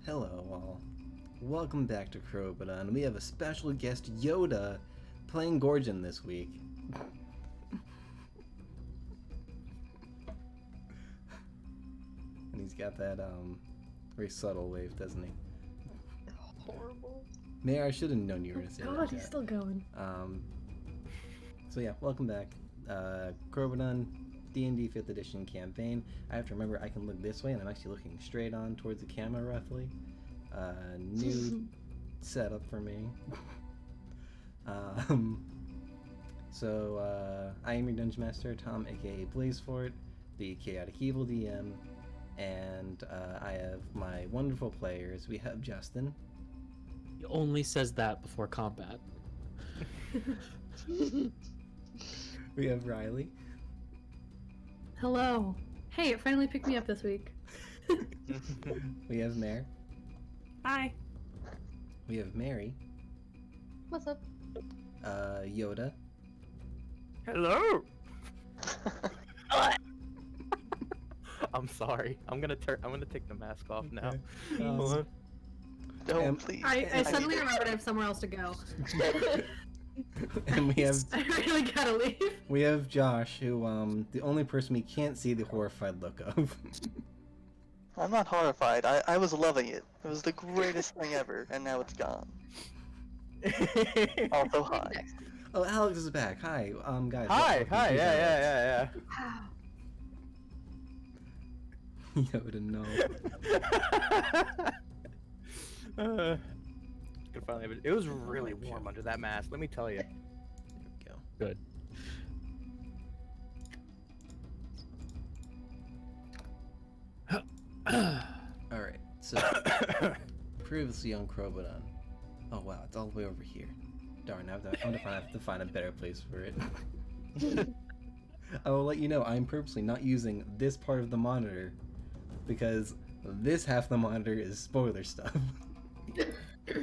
Hello all. Welcome back to Crobaton. We have a special guest, Yoda, playing Gorgon this week. And he's got that very subtle wave, doesn't he? Horrible. Mayor, I should have known you were gonna say that. God, he's still going. So yeah, welcome back. Crobaton D&D 5th edition campaign. I have to remember I can look this way and I'm actually looking straight on towards the camera roughly. New setup for me. I am your Dungeon Master, Tom, aka BlazeFort, the Chaotic Evil DM, and I have my wonderful players. We have Justin. He only says that before combat. We have Riley. Hello. Hey, it finally picked me up this week. We have Mare. Hi. We have Mary. What's up? Yoda. Hello. I'm sorry. I'm gonna take the mask off now. Hold on. Don't please. I suddenly remembered I have somewhere else to go. And we have I really gotta leave. we have Josh, who the only person we can't see the horrified look of. I'm not horrified. I was loving it. It was the greatest thing ever, and now it's gone. Also, hi. Oh, Alex is back. Hi, guys. Hi. Yeah. Yoda, no. Could finally. It was really warm under that mask. Let me tell you. There we go. Good. Alright, so previously on Crobaton. Oh wow, it's all the way over here. Darn, I'm gonna have to find a better place for it. I will let you know I'm purposely not using this part of the monitor because this half of the monitor is spoiler stuff. I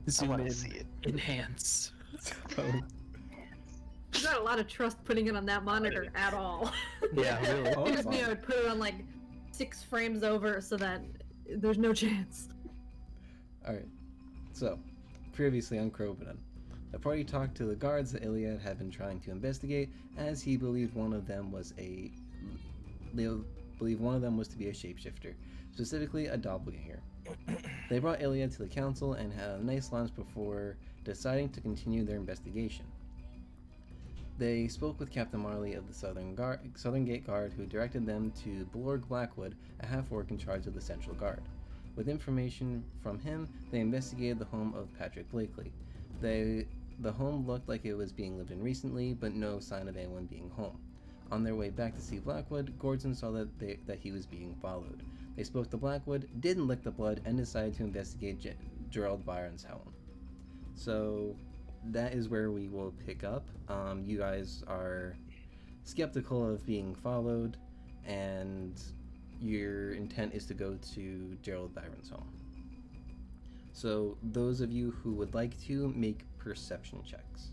Zoom want in, to see it. enhance. So, You got a lot of trust putting it on that monitor at all. Yeah, really. oh, If it it's was me, I fine. would put it on like 6 frames over so that there's no chance. Alright, so previously on Crobaton. The party talked to the guards that Iliad had been trying to investigate, as he believed one of them was to be a shapeshifter, specifically a doppelganger. They brought Iliad to the council and had a nice lunch before deciding to continue their investigation. They spoke with Captain Marley of the Southern Gate Guard, who directed them to Blorg Blackwood, a half-orc in charge of the Central Guard. With information from him, they investigated the home of Patrick Blakely. The home looked like it was being lived in recently, but no sign of anyone being home. On their way back to see Blackwood, Gordon saw that he was being followed. They spoke to Blackwood, didn't lick the blood, and decided to investigate Gerald Byron's home. So that is where we will pick up. You guys are skeptical of being followed, and your intent is to go to Gerald Byron's home. So those of you who would like to make perception checks.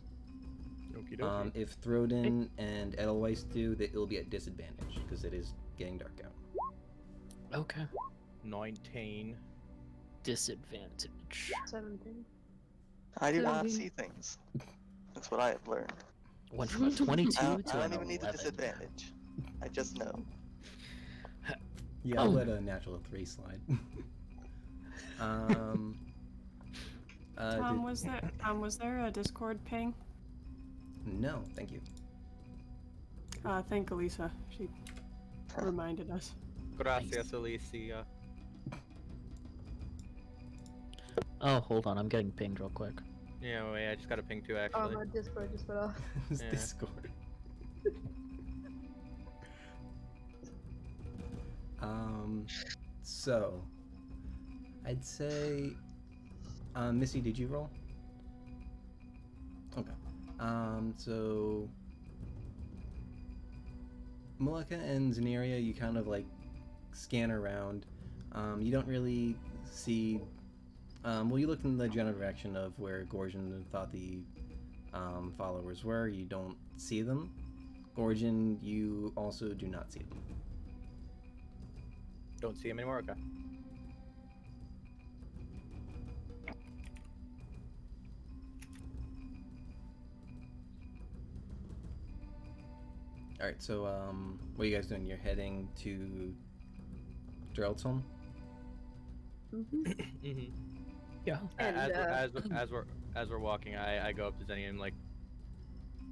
Okie dokie. If Throden and Edelweiss do, it will be at disadvantage because it is getting dark out. Okay. 19. Disadvantage. 17. I do not 17. see things. That's what I have learned. Went from a 22 I don't, to I an don't even need the 11. disadvantage. I just know. Yeah, I'll let a natural 3 slide. Tom, was there a Discord ping? No, thank you. Thank Elisa. She reminded us. Gracias, Alicia. Oh, hold on, I'm getting pinged real quick. Yeah, wait, I just got a ping too, Oh, actually. my Discord just went off. It's Yeah. Discord. So I'd say, Missy, did you roll? Okay. So Malika and Zenaria, you kind of like scan around. You don't really see. Well, you look in the general direction of where Gorgon thought the followers were. You don't see them. Gorgon, you also do not see them. Don't see him anymore? Okay. All right. So what are you guys doing? You're heading to Gerald's home. Mhm. Yeah. And, As we're walking, I go up to Zenny and I'm like,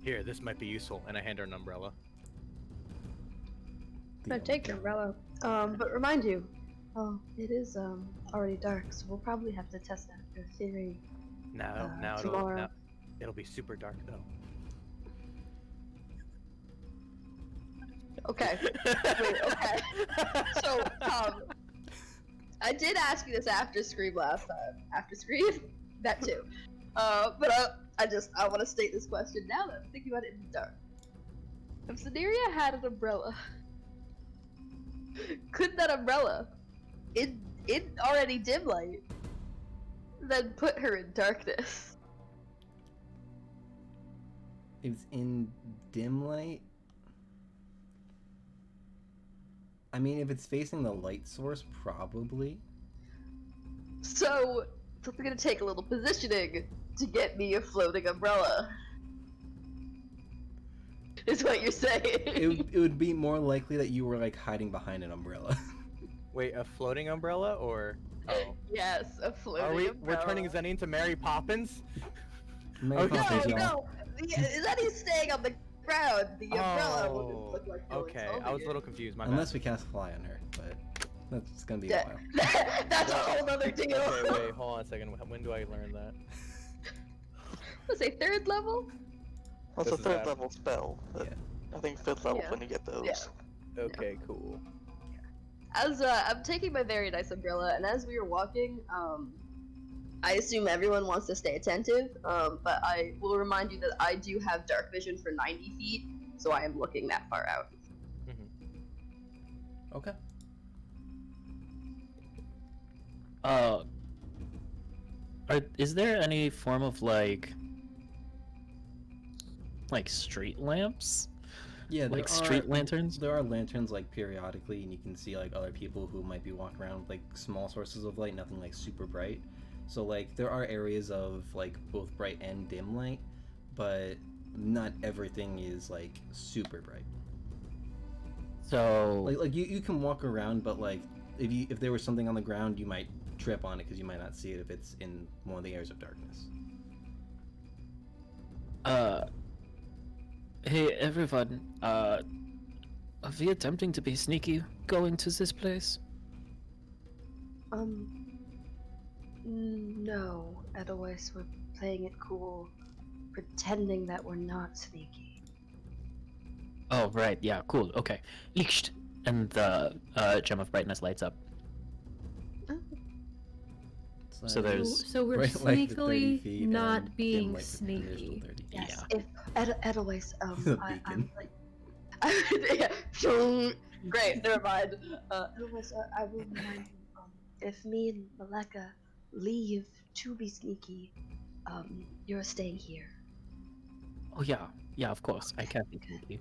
here, this might be useful, and I hand her an umbrella. No, take your umbrella. But remind you, it is already dark, so we'll probably have to test out your theory. Now tomorrow. it'll be super dark though. Okay. Wait, okay. So, I did ask you this after Scream last time. After Scream? That too. But I want to state this question now that I'm thinking about it in the dark. If Scenaria had an umbrella, could that umbrella, in already dim light, then put her in darkness? If it's in dim light. I mean, if it's facing the light source, probably. So, it's gonna take a little positioning to get me a floating umbrella. Is what you're saying. It would be more likely that you were like hiding behind an umbrella. Wait, a floating umbrella or? Oh. Yes, a floating Are we? umbrella. We're turning Zenny into Mary Poppins? Mary Okay. Poppins, No, y'all. no. Zenny's staying on the ground. The umbrella wouldn't look like going Okay, over I was a here. little confused. My Unless bad. we cast fly on her, but that's gonna be a Yeah. while. That's a whole other deal. Okay, wait, hold on a second. When do I learn that? Let's say 3rd level? That's This a is 3rd bad. level spell. But Yeah. I think 5th level Yeah. when you get those. Yeah. Okay, cool. As I'm taking my very nice umbrella, and as we were walking, I assume everyone wants to stay attentive, but I will remind you that I do have dark vision for 90 feet, so I am looking that far out. Okay. Is there any form of like street lamps? Yeah, Like street lanterns? There are lanterns like periodically, and you can see like other people who might be walking around with like small sources of light, nothing like super bright. So like there are areas of like both bright and dim light, but not everything is like super bright. So Like you can walk around, but like if there was something on the ground, you might trip on it because you might not see it if it's in one of the areas of darkness. Hey everyone, are we attempting to be sneaky going to this place? No. Otherwise, we're playing it cool, pretending that we're not sneaky. Oh, right, yeah, cool, okay. Licht! And the gem of brightness lights up. It's So like- there's- So we're right, like the 30 sneakily feet not and being dim light for the additional sneaky. 30. Yes. Yeah. If Edelweiss, He's a I'm beacon. like, Yeah. Great, never mind. Edelweiss, I will remind you, if me and Maleka leave to be sneaky, you're staying here. Oh yeah, of course, I can't be sneaky.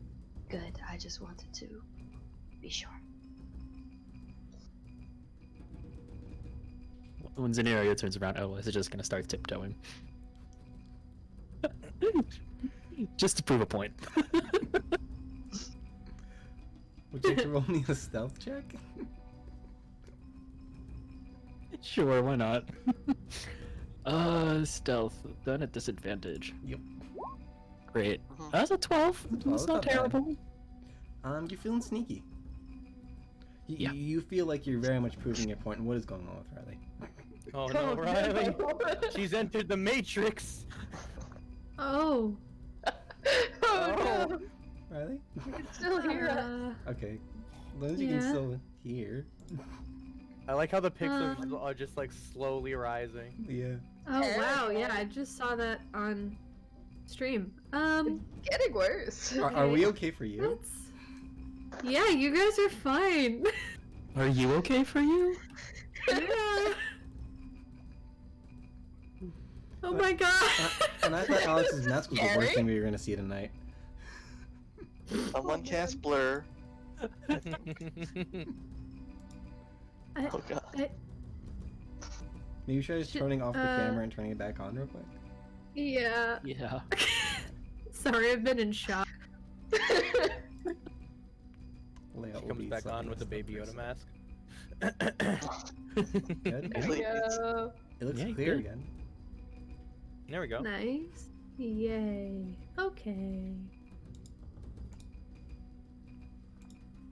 Good. I just wanted to be sure. When Zenaria turns around, Edelweiss is just gonna start tiptoeing. Just to prove a point. Would you like to roll me a stealth check? Sure, why not? Stealth, done at disadvantage. Yep. Great. Mhm. That's a 12. 12, That's not not bad. terrible. You're feeling sneaky. Yeah. You feel like you're very much proving your point. And what is going on with Riley? Oh no, Riley! She's entered the Matrix. Oh. Oh no! Riley? You can still hear us. Okay. As long as you can Yeah. still hear. I like how the pixels are just like slowly rising. Yeah. Oh wow, yeah, I just saw that on stream. Getting worse. Are we okay for you? That's... Yeah, you guys are fine. Are you okay for you? Yeah. Oh my god. And I thought Alex's mask was the worst Scary? thing we were gonna see tonight. Someone cast blur. I, Oh god. Maybe try just Should- turning off the camera and turning it back on real quick. yeah. Yeah. Sorry, I've been in shock. will Comes be back on selecting with the as Baby first. Yoda mask. Good. There we Usually it's- go. It looks Yeah, clear good. again. There we go. Nice. Yay. Okay.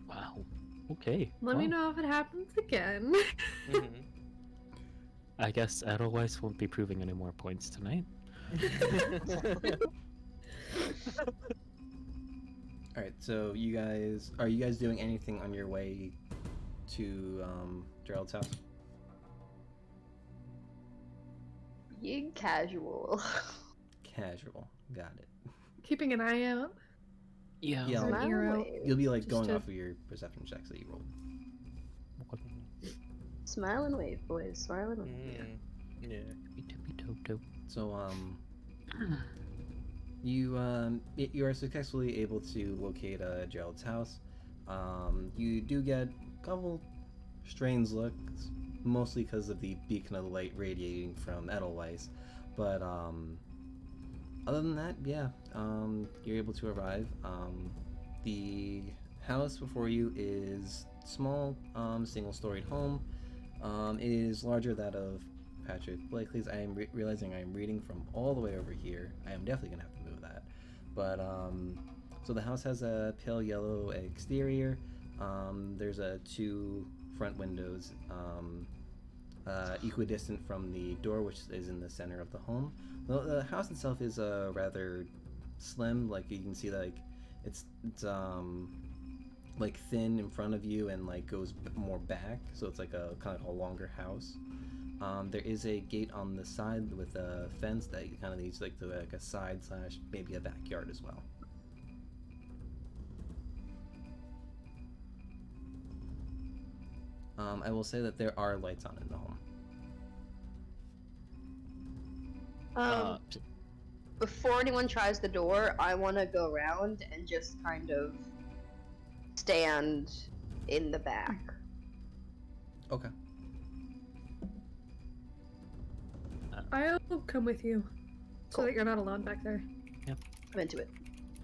Wow. Okay. Let me well, know if it happens again. Mhm. I guess Edelweiss won't be proving any more points tonight. All right. So are you guys doing anything on your way to Gerald's house? Being casual. Casual. Got it. Keeping an eye out. Yeah. Yeah, Or an I'll- ear out. wave. You'll be like Just going to- off of your perception checks that you rolled. Smile and wave, boys. Smile and wave. Yeah. So you are successfully able to locate Gerald's house. You do get a couple strange looks, mostly because of the beacon of light radiating from Edelweiss. But other than that, yeah, you're able to arrive. The house before you is small, single-storied home. It is larger that of Patrick Blakely's. I am realizing I am reading from all the way over here. I am definitely gonna have to move that. But so the house has a pale yellow exterior. There's two front windows, equidistant from the door, which is in the center of the home. The house itself is rather slim. Like you can see, like it's like thin in front of you and like goes more back, so it's like a kind of a longer house. There is a gate on the side with a fence that kind of needs like a side / maybe a backyard as well. I will say that there are lights on in the home. Before anyone tries the door, I want to go around and just kind of stand in the back. Okay. I'll come with you. So Cool. that you're not alone back there. I'm into it.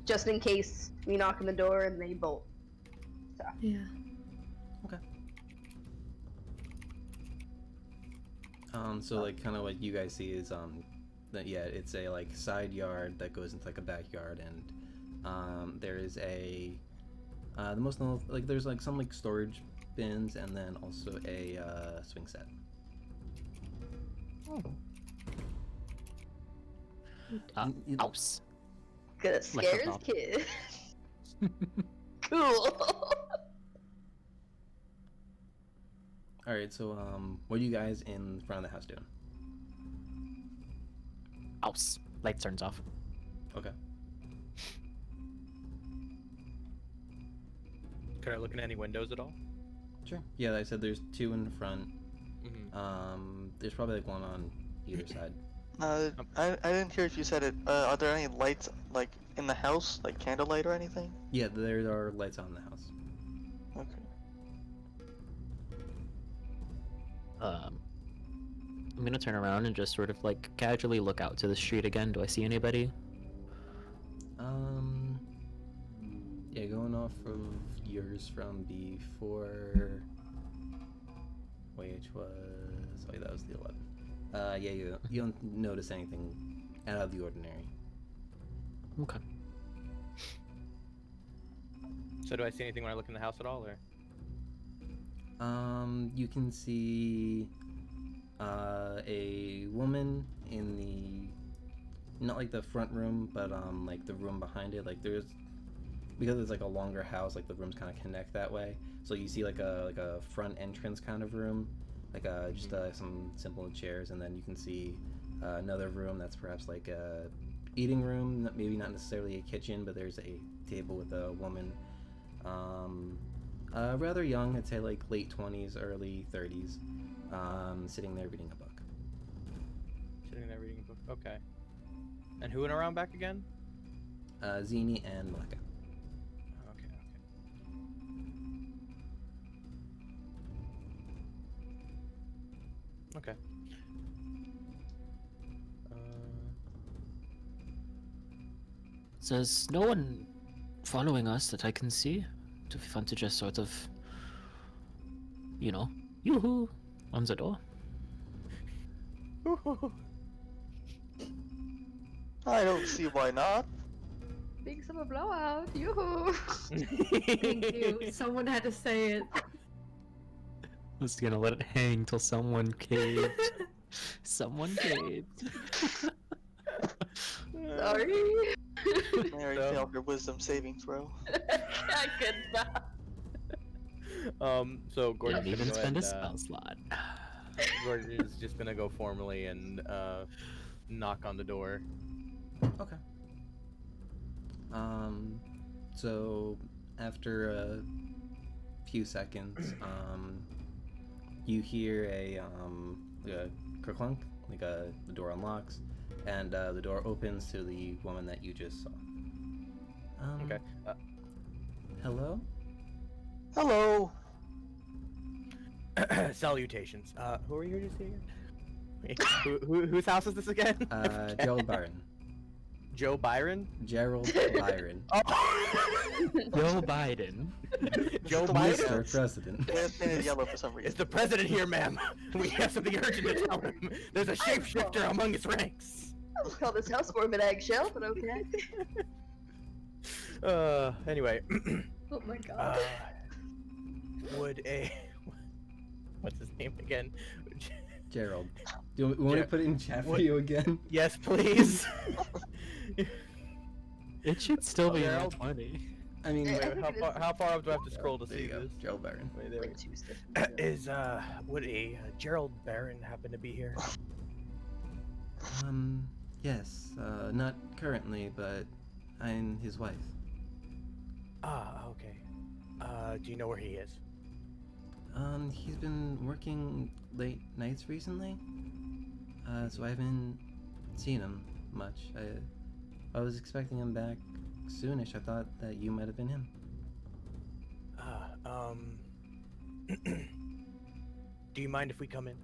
Just in case we knock on the door and they bolt. Yeah. So like kind of what you guys see is that yeah, it's a like side yard that goes into like a backyard, and there is a the most normal, like there's like some like storage bins and then also a swing set. You- House. Gonna Like scare a his doll. kid. Cool. All right, so what are you guys in front of the house doing? House. Light turns off. Okay. Could I look in any windows at all? Sure. Yeah, I said there's two in the front. Mm-hmm. There's probably like one on either side. I didn't hear if you said it. Are there any lights like in the house, like candlelight or anything? Yeah, there are lights on in the house. Okay. I'm gonna turn around and just sort of like casually look out to the street again. Do I see anybody? Yeah, going off of yours from before, which was, oh yeah, that was the 11. Yeah, you don't notice anything out of the ordinary. Okay. So do I see anything when I look in the house at all, or? You can see a woman in the, not like the front room, but like the room behind it. Like because it's like a longer house, like the rooms kind of connect that way. So you see like a front entrance kind of room, like just some simple chairs, and then you can see another room that's perhaps like a eating room, maybe not necessarily a kitchen, but there's a table with a woman. Rather young, I'd say like late 20s, early 30s, sitting there reading a book. Sitting there reading a book. Okay. And who went around back again? Zini and Maleka. Okay. Okay. There's no one following us that I can see. Do we want to just sort of, you know, yoo-hoo, on the door? I don't see why not. Big summer blowout. Yoo-hoo. Thank you. Someone had to say it. I was gonna let it hang till someone caved. Someone caved. Sorry. Mary So- failed her wisdom saving throw. I could not. So Gordon's Didn't even gonna go spend a ahead, spell slot. Gordon is just gonna go formally and knock on the door. Okay. So after a few seconds, you hear a kerclunk, the door unlocks, and the door opens to the woman that you just saw. Okay. Hello? Hello. Salutations. Who are you here to see again? Wait, whose house is this again? Gerald Byron. Joe Byron? Gerald Byron. Oh! Joe Biden. Joe the Biden? Mr. President. They have painted yellow for some It's reason. the president here, ma'am. We have something urgent to tell him. There's a shapeshifter among his ranks. I would call this house more of an eggshell, but okay. Anyway. Oh my god. Would a... What's his name again? Gerald. Do you want me to Ger- put it in chat for what- you again? Yes, please. It should still be Gerald? 20. I mean, Yeah. Wait, how far up do I have to scroll to there see you go. this? Gerald Byron. Wait, there we Like go. two stiff. Would a Gerald Barron happen to be here? Yes. Not currently, but I'm his wife. Ah, okay. Do you know where he is? He's been working late nights recently. So I haven't seen him much. I was expecting him back soonish. I thought that you might have been him. Do you mind if we come in?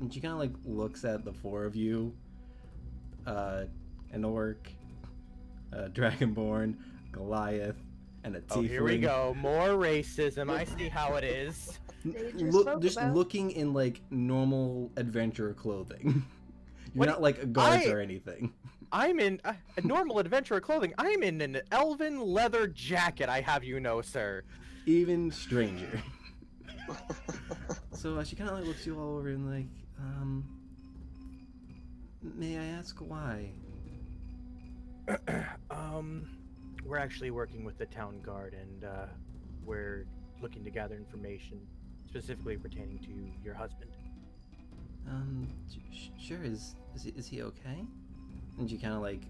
And she kind of like looks at the four of you. An orc, a dragonborn, Goliath, and a tiefling. Oh, here we go. More racism. I see how it is. They just Look, spoke just about- looking in like normal adventure clothing. You're What not like guards I- or anything. I'm in a normal adventurer clothing. I'm in an elven leather jacket, I have you know, sir. Even stranger. So she kind of like looks you all over and like, may I ask why? We're actually working with the town guard, and we're looking to gather information specifically pertaining to your husband. Sure. Is he okay? And she kind of like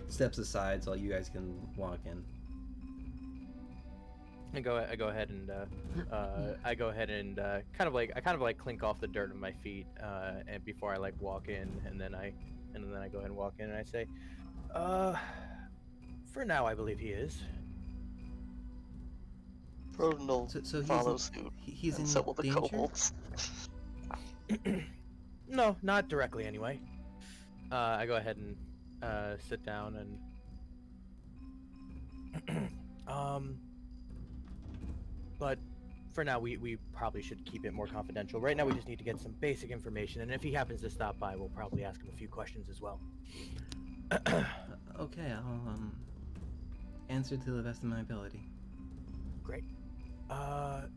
steps aside so you guys can walk in. I go ahead and kind of like clink off the dirt of my feet and before I like walk in, and then I go ahead and walk in and I say, for now I believe he is. Froden will So follow suit, he's and in so will the danger. kobolds. No, not directly anyway. I go ahead and sit down and but for now we probably should keep it more confidential. Right now we just need to get some basic information, and if he happens to stop by, we'll probably ask him a few questions as well. Okay, I'll answer to the best of my ability. Great. Have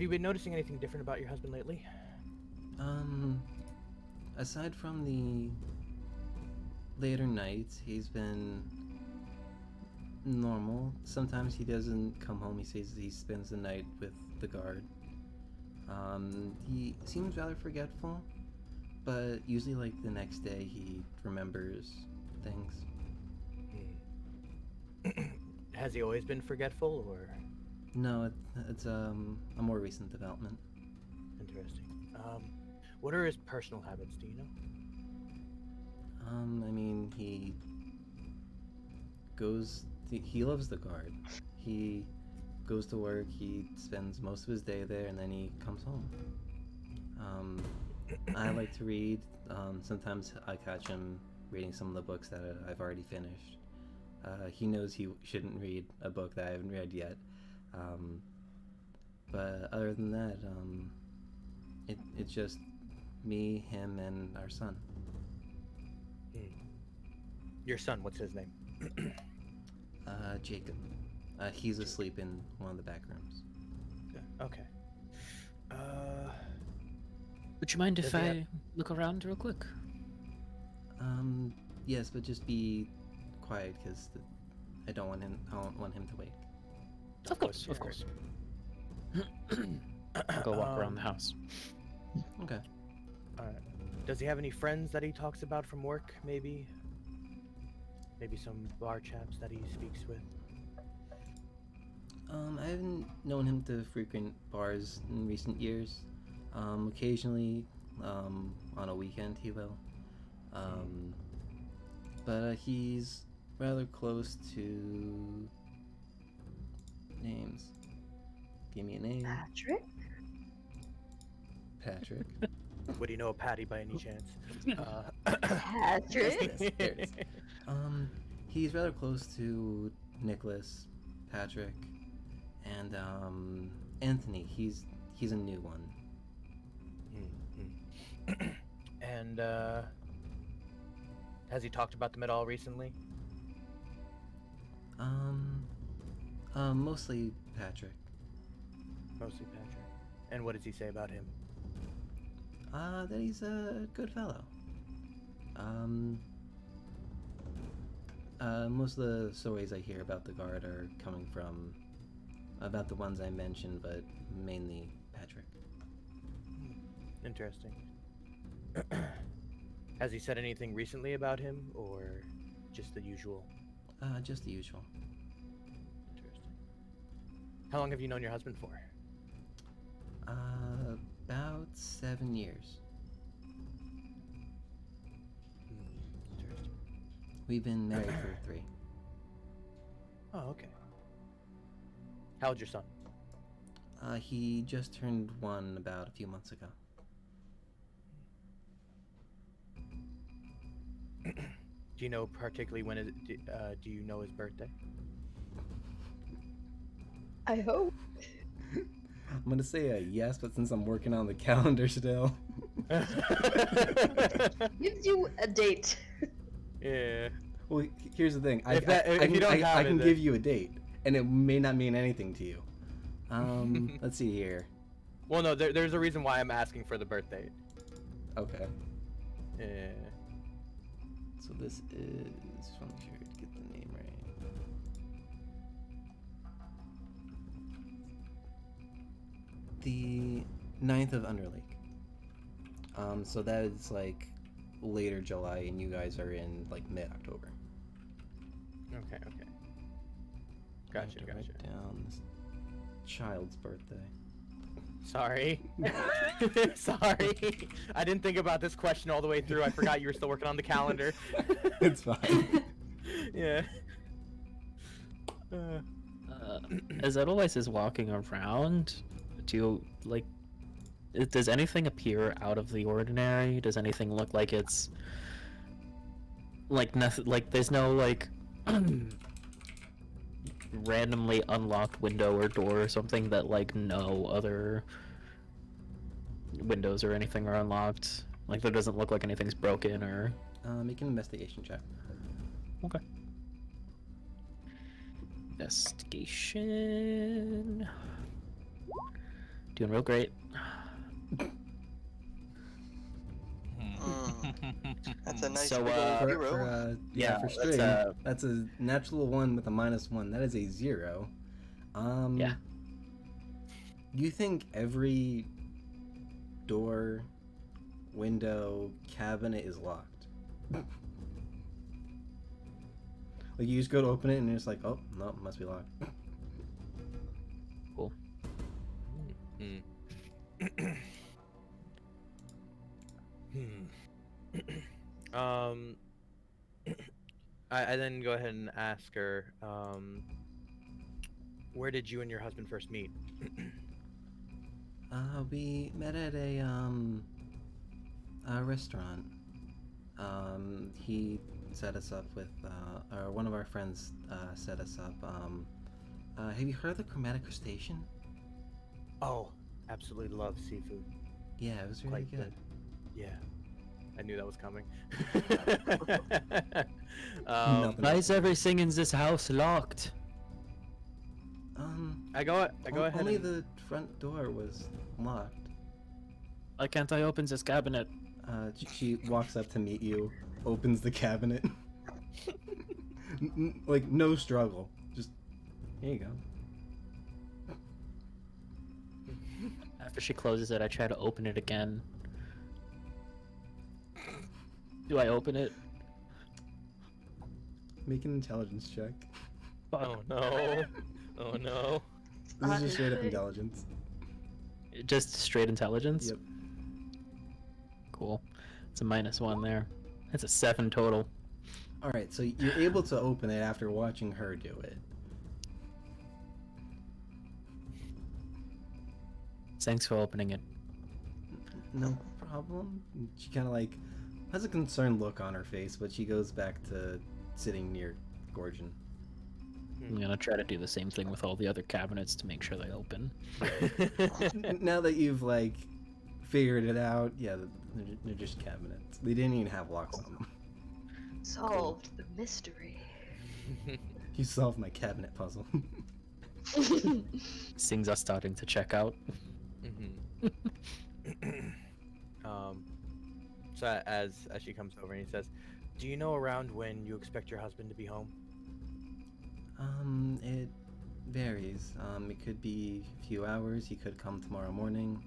you been noticing anything different about your husband lately? Aside from the later nights, he's been normal. Sometimes he doesn't come home. He says he spends the night with the guard. He seems rather forgetful, but usually like the next day he remembers things. Has he always been forgetful, or? No, it's a more recent development. Interesting. What are his personal habits, do you know? I mean, he loves the guard. He goes to work, he spends most of his day there, and then he comes home. I like to read. Sometimes I catch him reading some of the books that I've already finished. He knows he shouldn't read a book that I haven't read yet. But other than that, it's just me, him, and our son. Your son, what's his name? Jacob. He's asleep in one of the back rooms. Okay. Would you mind if Does he have- I look around real quick? Yes, but just be quiet because I don't want him to wake. Of course, of course. I'll go walk around the house. Okay. Does he have any friends that he talks about from work, maybe? Maybe some bar chaps that he speaks with? I haven't known him to frequent bars in recent years. Occasionally, on a weekend he will. But he's rather close to names. Give me a name. Patrick? Patrick. Would he know a Patty by any chance? Patrick? Yes, there it is. He's rather close to Nicholas, Patrick, and Anthony. He's a new one. And has he talked about them at all recently? Mostly Patrick. Mostly Patrick. And what does he say about him? That he's a good fellow. Most of the stories I hear about the guard are coming from about the ones I mentioned, but mainly Patrick. Interesting. Has he said anything recently about him, or just the usual? Just the usual. Interesting. How long have you known your husband for? About 7 years. Interesting. We've been married for 3. Oh, okay. How old's your son? He just turned 1 about a few months ago. Do you know particularly when do you know his birthday? I hope. I'm gonna say a yes, but since I'm working on the calendar still. Gives you a date. Yeah. Well, here's the thing. If you don't have I it, can then- give you a date, and it may not mean anything to you. Let's see here. Well, no, there's a reason why I'm asking for the birthday. Okay. Yeah. So this is. Just want to make sure to get the name right. The 9th of Underlake. So that is like later July, and you guys are in like mid-October. Okay. I have Gotcha. to write down this child's birthday. Sorry. Sorry. I didn't think about this question all the way through. I forgot you were still working on the calendar. It's fine. Yeah. As Edelweiss is walking around, do you, like, does anything appear out of the ordinary? Does anything look like it's, like, nothing, like, there's no, like, randomly unlocked window or door or something that, like, no other windows or anything are unlocked? Like, there doesn't look like anything's broken or... Make an investigation check. Okay. Investigation. Doing real great. That's a nice So, big old hero. For yeah, for that's, string, that's a natural 1 with a -1. That is a 0. Yeah. You think every door, window, cabinet is locked? Like you just go to open it and it's like, oh no, it must be locked. Cool. I then go ahead and ask her, where did you and your husband first meet? We met at a restaurant. He set us up with, or one of our friends set us up. Have you heard of the chromatic crustacean? Oh, absolutely love seafood. Yeah, it was really Quite good. Yeah, I knew that was coming. Nothing. Why is everything in this house locked? I go ahead. Only and... the front door was locked. Why can't I open this cabinet? She walks up to meet you, opens the cabinet. Like, no struggle. Just, here you go. After she closes it, I try to open it again. Do I open it? Make an intelligence check. Oh no! Oh no! This is just straight up Honestly. intelligence. Just straight intelligence? Yep. Cool. It's a -1 there. That's a 7 total. Alright, so you're able to open it after watching her do it. Thanks for opening it. No problem. She kind of like has a concerned look on her face, but she goes back to sitting near Gorgon. I'm gonna try to do the same thing with all the other cabinets to make sure they open. Now that you've like figured it out, yeah, they're just cabinets. They didn't even have locks on them. Solved the mystery. You solved my cabinet puzzle. Things are starting to check out. So as she comes over and he says, "Do you know around when you expect your husband to be home?" It varies. It could be a few hours. He could come tomorrow morning.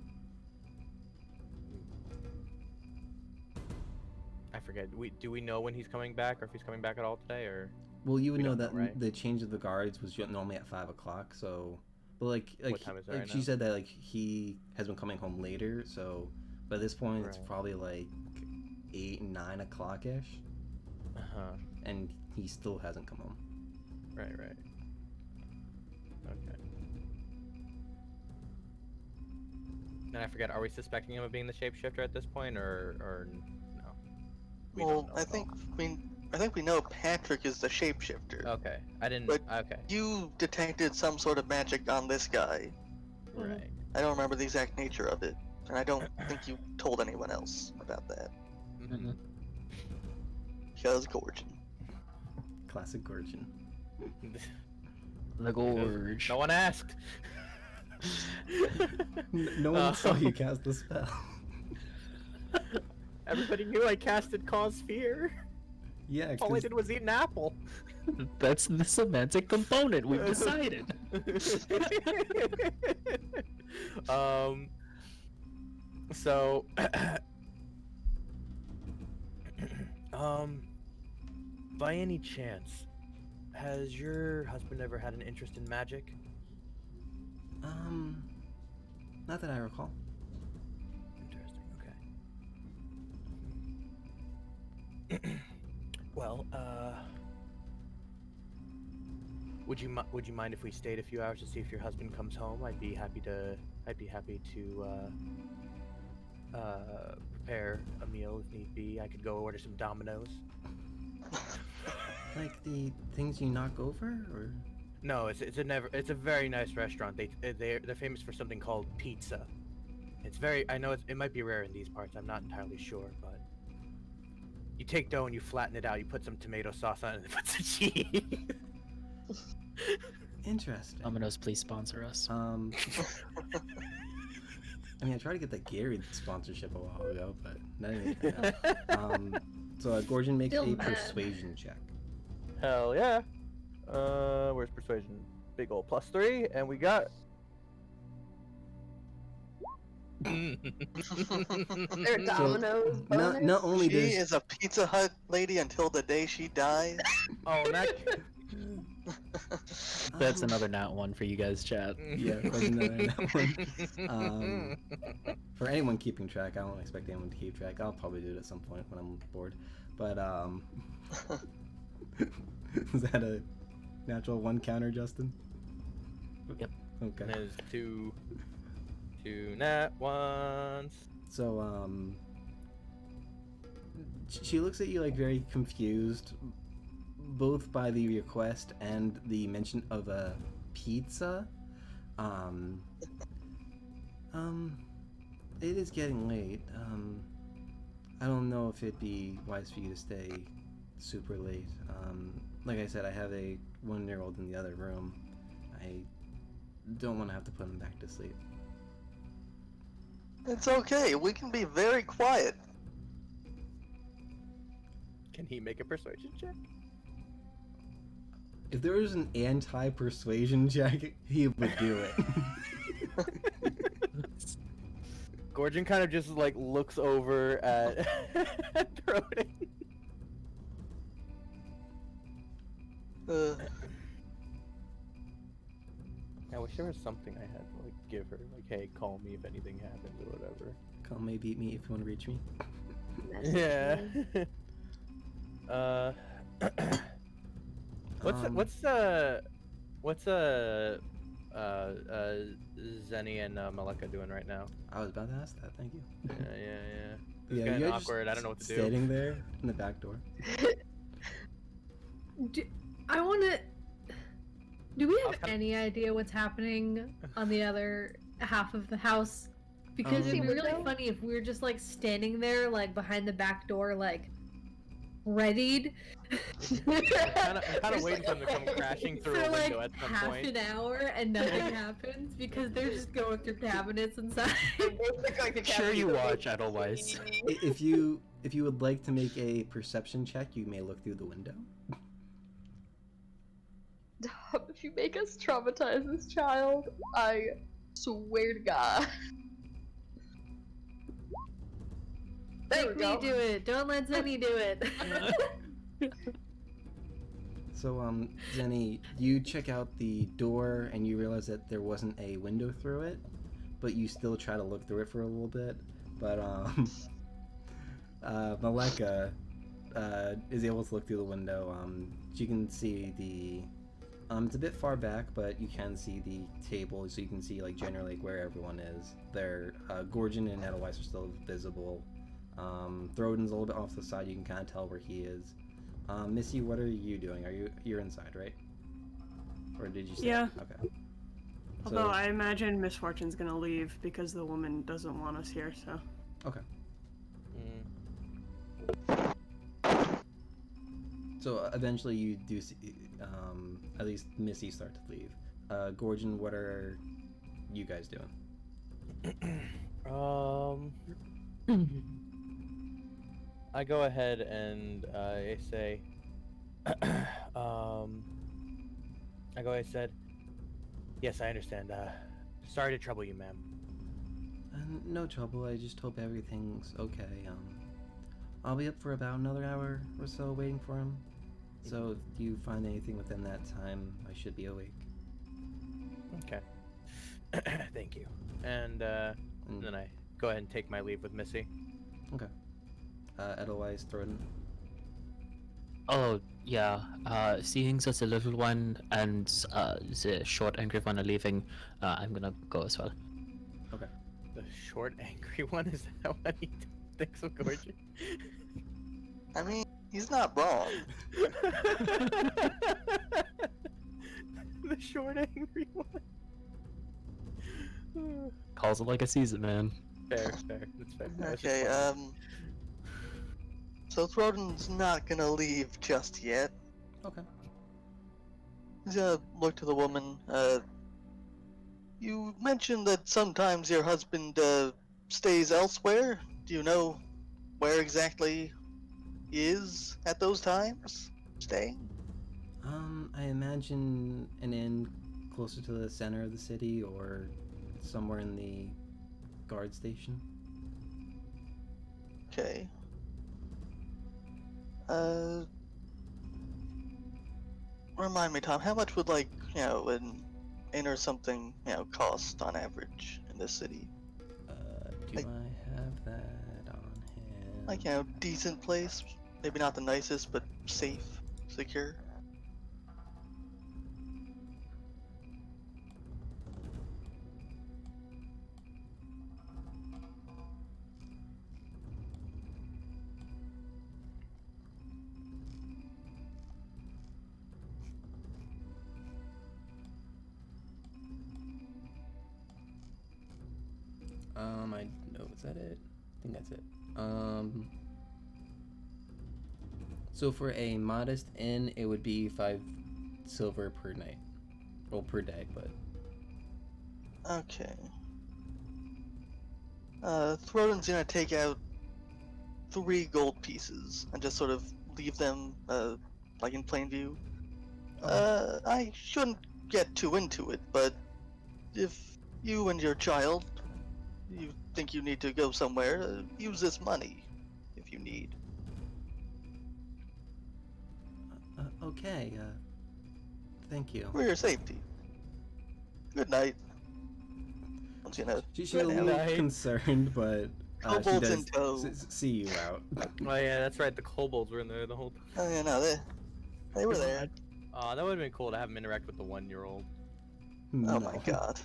I forget. Do we know when he's coming back, or if he's coming back at all today, or? Well, you would We know don't that know, right? the change of the guards was normally at 5 o'clock. So, but like What time is it like right she now? said that like he has been coming home later. So by this point, it's Right. probably like 8, 9 o'clock ish, and he still hasn't come home. Right. Okay. And I forget. Are we suspecting him of being the shapeshifter at this point, or no? We don't Well, know I at all. think we know Patrick is the shapeshifter. Okay. I didn't. But- Okay. You detected some sort of magic on this guy. Right. I don't remember the exact nature of it, and I don't think you told anyone else about that. Mhm. Because Gorgon. Classic Gorgon. The gorge. No one asked. No one saw you cast the spell. Everybody knew I casted Cause Fear. Yeah, All I 'cause did was eat an apple. That's the semantic component. We've decided. So, by any chance, has your husband ever had an interest in magic? not that I recall. Interesting. Okay. Well, would you mind if we stayed a few hours to see if your husband comes home? I'd be happy to prepare a meal if need be. I could go order some Domino's. Like the things you knock over, or No, it's a very nice restaurant. They're famous for something called pizza. It's very, I know it might be rare in these parts. I'm not entirely sure, but you take dough and you flatten it out. You put some tomato sauce on it and put some cheese. interesting. Domino's, please sponsor us. I mean, I tried to get the Gary sponsorship a while ago, but that didn't work out. So Gorgon makes Still a mad. persuasion check. Hell yeah. Where's persuasion? Big ol' +3, and we got. Their Domino's bonus. Not only She does is a Pizza Hut lady until the day she dies. Oh, that. That's another nat 1 for you guys, chat. Yeah, that's another one. For anyone keeping track, I don't expect anyone to keep track. I'll probably do it at some point when I'm bored. But is that a natural 1 counter, Justin? Yep. Okay. There's two nat ones. So She looks at you like very confused, both by the request and the mention of a pizza. Um, it is getting late. I don't know if it'd be wise for you to stay super late. Like I said, I have a 1-year-old in the other room. I don't want to have to put him back to sleep. It's okay. We can be very quiet. Can he make a persuasion check? If there was an anti-persuasion check, he would do it. Gorgon kind of just like looks over at Throating. I wish there was something I had to like give her, like, hey, call me if anything happens or whatever. Call me, beat me if you want to reach me. Message Yeah. me. What's Zenny and Maleka doing right now? I was about to ask that. Thank you. Yeah. This is Yeah, getting you're just awkward. I don't know what to do. Standing there in the back door. I want to. Do we I have was kinda- any idea what's happening on the other half of the house? Because it'd be See really window? funny if we were just like standing there, like behind the back door, like readied I'm kind of waiting for them to come crashing through for a like window at some half point. an hour and nothing happens because they're just going through cabinets inside. Sure, you watch Edelweiss. If you would like to make a perception check, you may look through the window. If you make us traumatize this child, I swear to God. There we Make go. me do it. Don't let Zenny do it. So, Zenny, you check out the door and you realize that there wasn't a window through it, but you still try to look through it for a little bit. But, Maleka, is able to look through the window. She can see the, it's a bit far back, but you can see the table, so you can see, like, generally like, where everyone is. There, Gorgon and Edelweiss are still visible. Throden's a little bit off the side, you can kind of tell where he is. Missy, what are you doing? You're inside, right? Or did you say? Yeah. Okay. Although I imagine Miss Fortune's gonna leave because the woman doesn't want us here, so. Okay. Mm. So eventually you do see, at least Missy start to leave. Gorgon, what are you guys doing? I go ahead and I say, I go ahead and said, yes, I understand. Sorry to trouble you, ma'am. No trouble. I just hope everything's okay. I'll be up for about another hour or so waiting for him. So if you find anything within that time, I should be awake. Okay. Thank you. And then I go ahead and take my leave with Missy. Okay. Edelweiss, Throden. Oh, yeah. Seeing such a little one and the short, angry one are leaving, I'm gonna go as well. Okay. The short, angry one? Is that what he thinks of Gorgon? I mean, he's not wrong. The short, angry one. Calls it like a season, man. Fair. That's fair. No, it's just Okay, funny. so Throden's not gonna leave just yet. Okay. He's gonna look to the woman. You mentioned that sometimes your husband, stays elsewhere. Do you know where exactly he is at those times? Staying? I imagine an inn closer to the center of the city or somewhere in the guard station. Okay. Remind me, Tom, how much would, like, an inn or something, cost on average in this city? Do Like- I have that on hand? Like, decent place? Maybe not the nicest, but safe, secure? Is that it? I think that's it. So for a modest inn, it would be 5 silver per night. Well, per day, but... Okay. Throden's gonna take out 3 gold pieces and just sort of leave them, like in plain view. I shouldn't get too into it, but if you and your child, you think you need to go somewhere, use this money if you need. Okay, thank you. For your safety. Good night. Once you know. She's a Good little night. concerned, but she Kobolds does in tow. see you out. Oh yeah, that's right. The kobolds were in there the whole time. Oh yeah, no, they were there. That would have been cool to have him interact with the 1-year-old. Oh my god.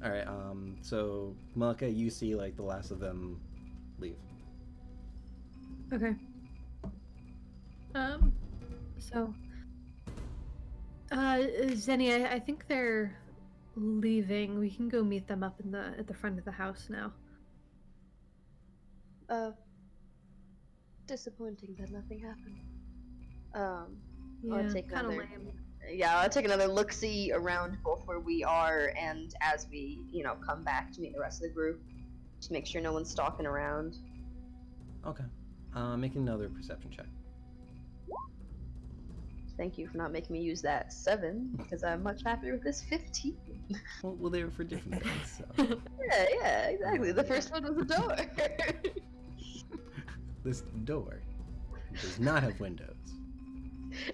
Alright, so Malika, you see like the last of them leave. Okay. So, Zenny, I think they're leaving. We can go meet them up at the front of the house now. Disappointing that nothing happened. Yeah, I'll take kind of another. lame. Yeah, I'll take another look-see around both where we are and as we, come back to meet the rest of the group. To make sure no one's stalking around. Okay. Make another perception check. Thank you for not making me use that 7, because I'm much happier with this 15. Well, they were for different things, so... Yeah, exactly. The first one was a door. This door does not have windows.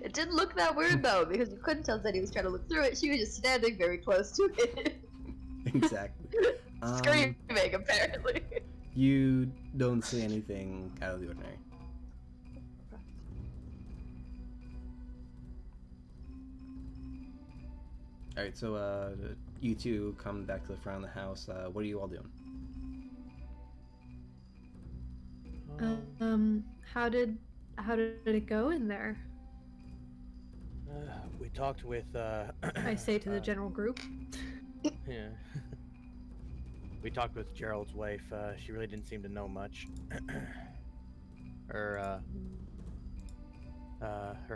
It didn't look that weird though, because you couldn't tell that he was trying to look through it. She was just standing very close to it. Exactly. Screaming, apparently. You don't see anything out of the ordinary. Alright, so you two come back to the front of the house. What are you all doing? How did it go in there? We talked with. I say to the general group. Yeah. We talked with Gerald's wife. She really didn't seem to know much. Her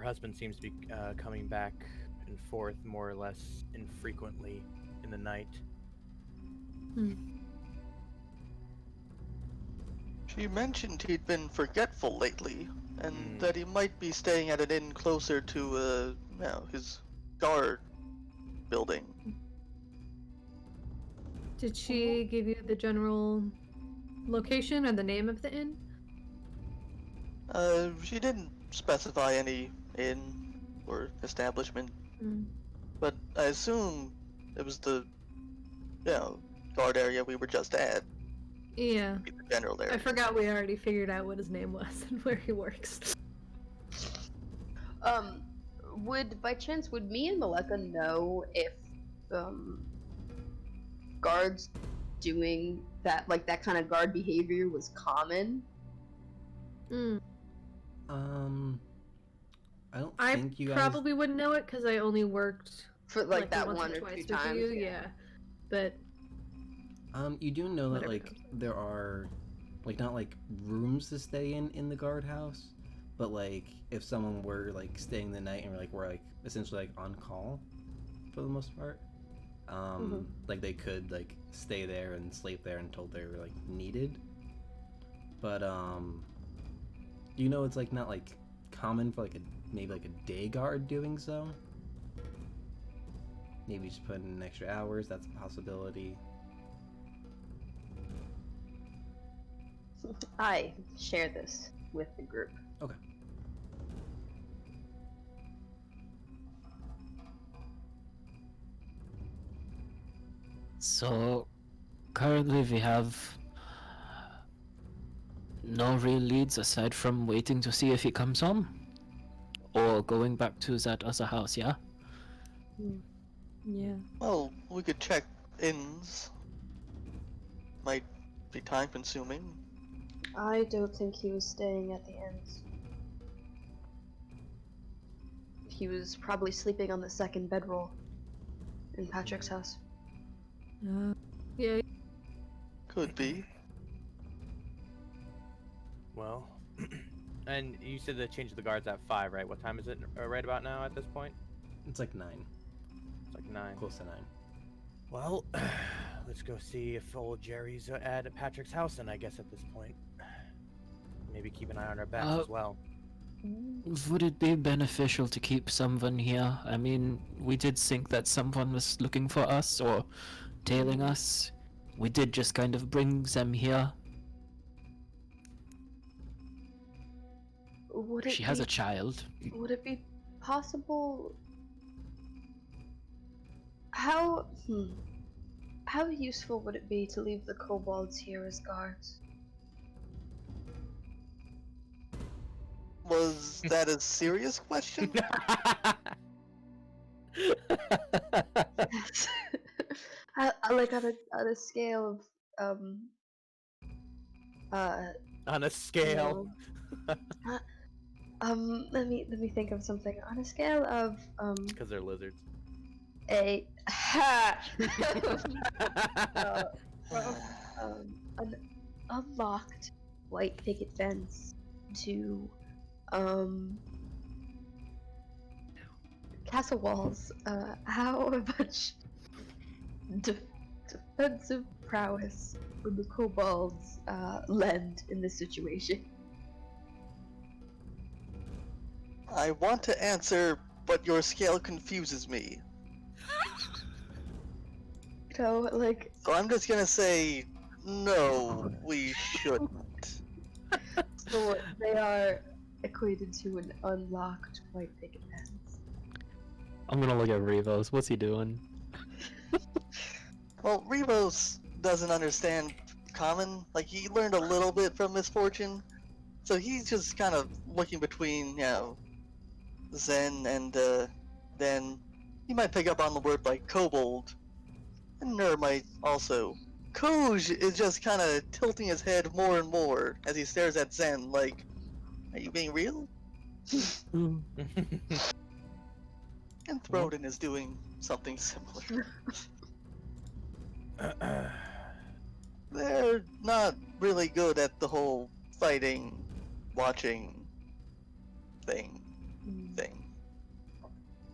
husband seems to be coming back and forth more or less infrequently in the night. She mentioned he'd been forgetful lately, and that he might be staying at an inn closer to, his guard building. Did she give you the general location or the name of the inn? She didn't specify any inn or establishment, but I assume it was the, guard area we were just at. Yeah. The general area. I forgot we already figured out what his name was and where he works. Would me and Malika know if, guards doing that, like that kind of guard behavior was common? I think you guys... probably wouldn't know it because I only worked For like that once one or twice two with times. you, yeah. But you do know that, whatever like, comes. there are, like, not, like, rooms to stay in the guardhouse, but, like, if someone were, like, staying the night and, we're, like, essentially, like, on call, for the most part, like, they could, like, stay there and sleep there until they were, like, needed. But, you know, it's, like, not, like, common for, like, maybe, like, a day guard doing so. Maybe just put in extra hours, that's a possibility. I share this with the group. Okay. So, currently we have no real leads aside from waiting to see if he comes home. Or going back to that other house, yeah? Yeah. Well, we could check inns. Might be time consuming. I don't think he was staying at the inns. He was probably sleeping on the second bedroll in Patrick's house. Yeah. Could be. Well, and you said the change of the guards at 5, right? What time is it right about now at this point? It's like 9. It's like 9. Close to 9. Well, let's go see if old Jerry's at Patrick's house, and I guess at this point, maybe keep an eye on our backs as well. Would it be beneficial to keep someone here? I mean, we did think that someone was looking for us or tailing us. We did just kind of bring them here. Would it She has be, a child. Would it be possible? How useful would it be to leave the kobolds here as guards? Was that a serious question? Like on a scale of On a scale. let me think of something. On a scale of Because they're lizards. a an unlocked white picket fence to castle walls. How much defensive prowess would the kobolds lend in this situation? I want to answer, but your scale confuses me. So, like, So I'm just gonna say, no, we shouldn't. so they are equated to an unlocked white picket fence. I'm gonna look at Revos. What's he doing? Well, Revos doesn't understand common. Like, he learned a little bit from misfortune. So he's just kind of looking between, you know, Zen and, then he might pick up on the word like kobold. And Ner might also. Koj is just kind of tilting his head more and more as he stares at Zen like, are you being real? And Throden is doing something similar. They're not really good at the whole fighting, watching thing.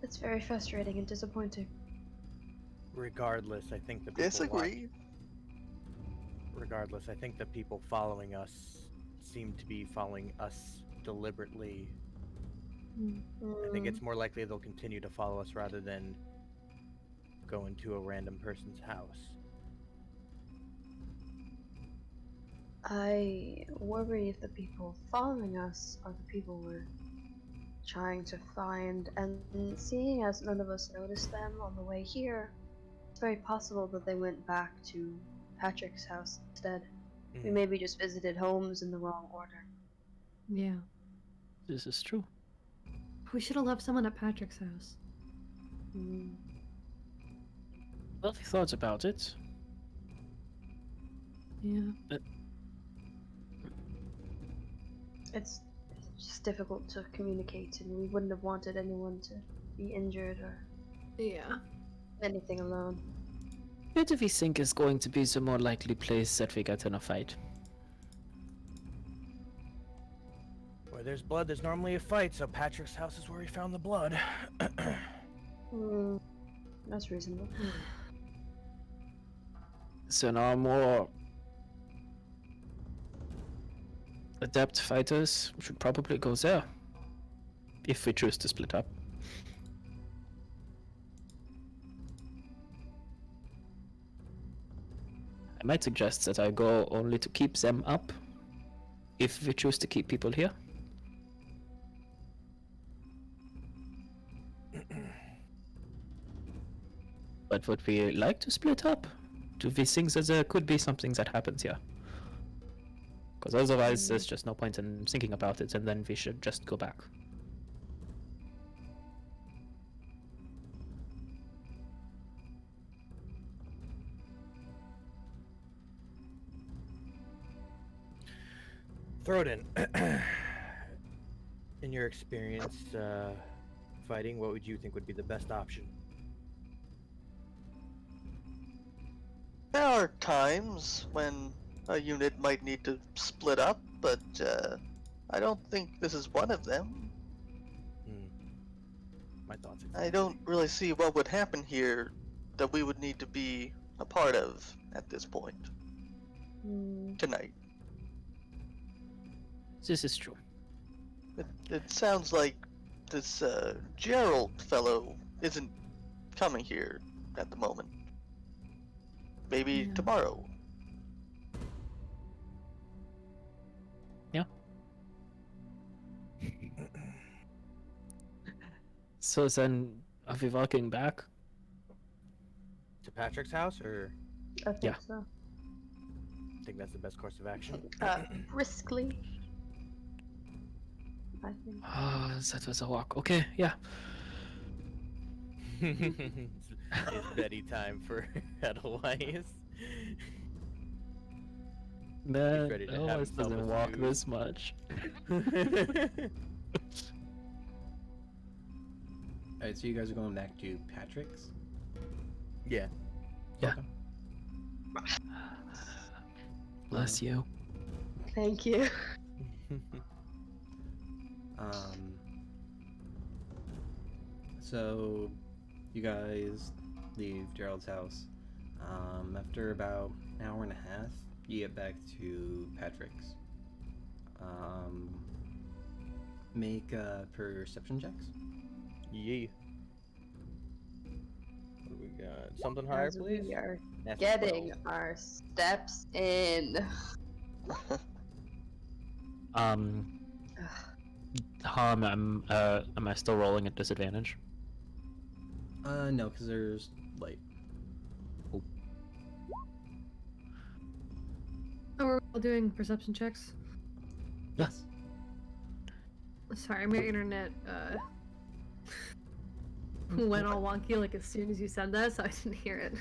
It's very frustrating and disappointing. Regardless, I think the people Disagree. Regardless, I think the people following us seem to be following us deliberately. I think it's more likely they'll continue to follow us rather than go into a random person's house. I worry if the people following us are the people we're trying to find, and seeing as none of us noticed them on the way here, it's very possible that they went back to Patrick's house instead. We maybe just visited homes in the wrong order. Yeah. This is true. We should have left someone at Patrick's house. Well, we thought about it. Yeah. It's just difficult to communicate, and we wouldn't have wanted anyone to be injured or Yeah. anything alone. Where do we think is going to be the more likely place that we get in a fight? Where there's blood, there's normally a fight, so Patrick's house is where we found the blood. That's reasonable. So now more adept fighters should probably go there. If we choose to split up. I might suggest that I go only to keep them up. If we choose to keep people here. But would we like to split up? Do we think that there could be something that happens here? Because otherwise there's just no point in thinking about it, and then we should just go back. Throden, in your experience fighting, what would you think would be the best option? There are times when a unit might need to split up, but I don't think this is one of them. My thoughts. I don't really see what would happen here that we would need to be a part of at this point tonight. This is true. It sounds like this Gerald fellow isn't coming here at the moment. Maybe Yeah. tomorrow. Yeah. So then, are we walking back? To Patrick's house, or I think Yeah. so. I think that's the best course of action. Briskly. I think. That was a walk. Okay, yeah. It's bedtime for Edelweiss. Man, ready to have Edelweiss himself doesn't a walk snooze. this much. Alright, so you guys are going back to Patrick's? Yeah. Yeah. Okay. Bless you. Thank you. So you guys leave Gerald's house. After about an hour and a half, you get back to Patrick's. Make perception checks. Yee. What do we got? Something higher, As please? we are That's getting 12. our steps in. Am I still rolling at disadvantage? No, because there's light. Oh, we're all doing perception checks. Yes. Sorry, my internet went all wonky like as soon as you said that, so I didn't hear it.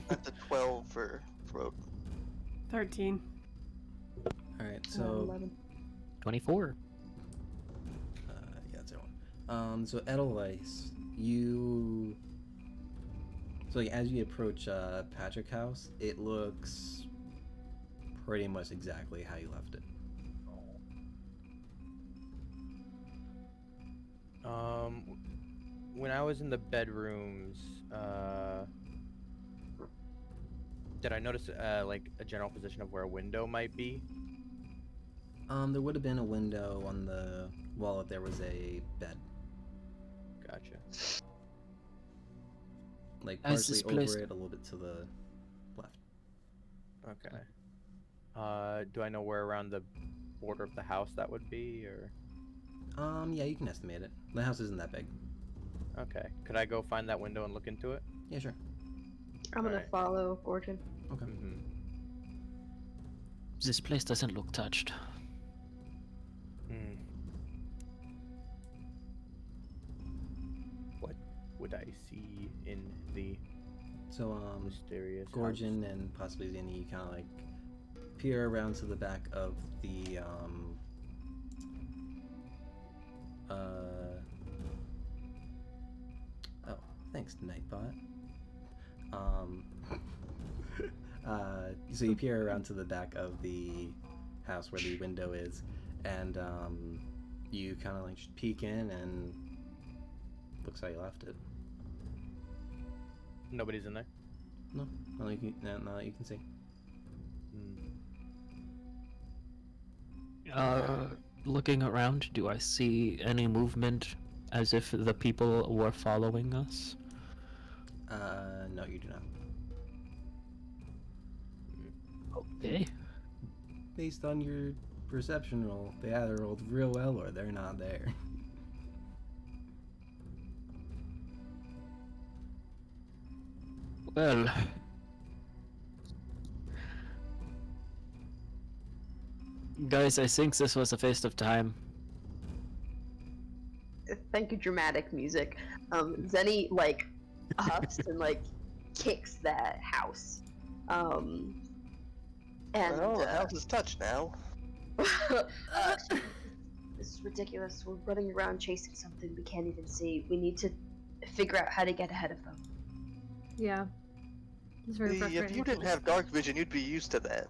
That's a 12 for Throat. 13. Alright, so 11. 24. yeah, that's everyone. So Edelweiss, you. So like, as you approach Patrick House, it looks pretty much exactly how you left it. When I was in the bedrooms, did I notice like a general position of where a window might be? There would have been a window on the wall if there was a bed, Gotcha. like As partially this over place- it, a little bit to the left. Okay. Do I know where around the border of the house that would be, or? Yeah, you can estimate it. The house isn't that big. Okay. Could I go find that window and look into it? Yeah, sure. I'm gonna Alright. follow Gordon. Okay. Mm-hmm. This place doesn't look touched. Hmm. What would I see in the So, mysterious Gorgon and possibly Zinni, you kind of like peer around to the back of the oh, thanks, Nightbot. So you peer around to the back of the house where the window is, and you kind of like just peek in, and looks how you left it. Nobody's in there. No, not that you can see. Hmm. Looking around, do I see any movement as if the people were following us? No, you do not. Okay. Based on your perception roll, they either rolled real well or they're not there. Well, guys, I think this was a waste of time. Thank you, dramatic music. Zenny like huffs and like kicks that house. And Well, the house is touched now. this is ridiculous. We're running around chasing something we can't even see. We need to figure out how to get ahead of them. Yeah. It's very See, if frustrating. you didn't have dark vision, you'd be used to that.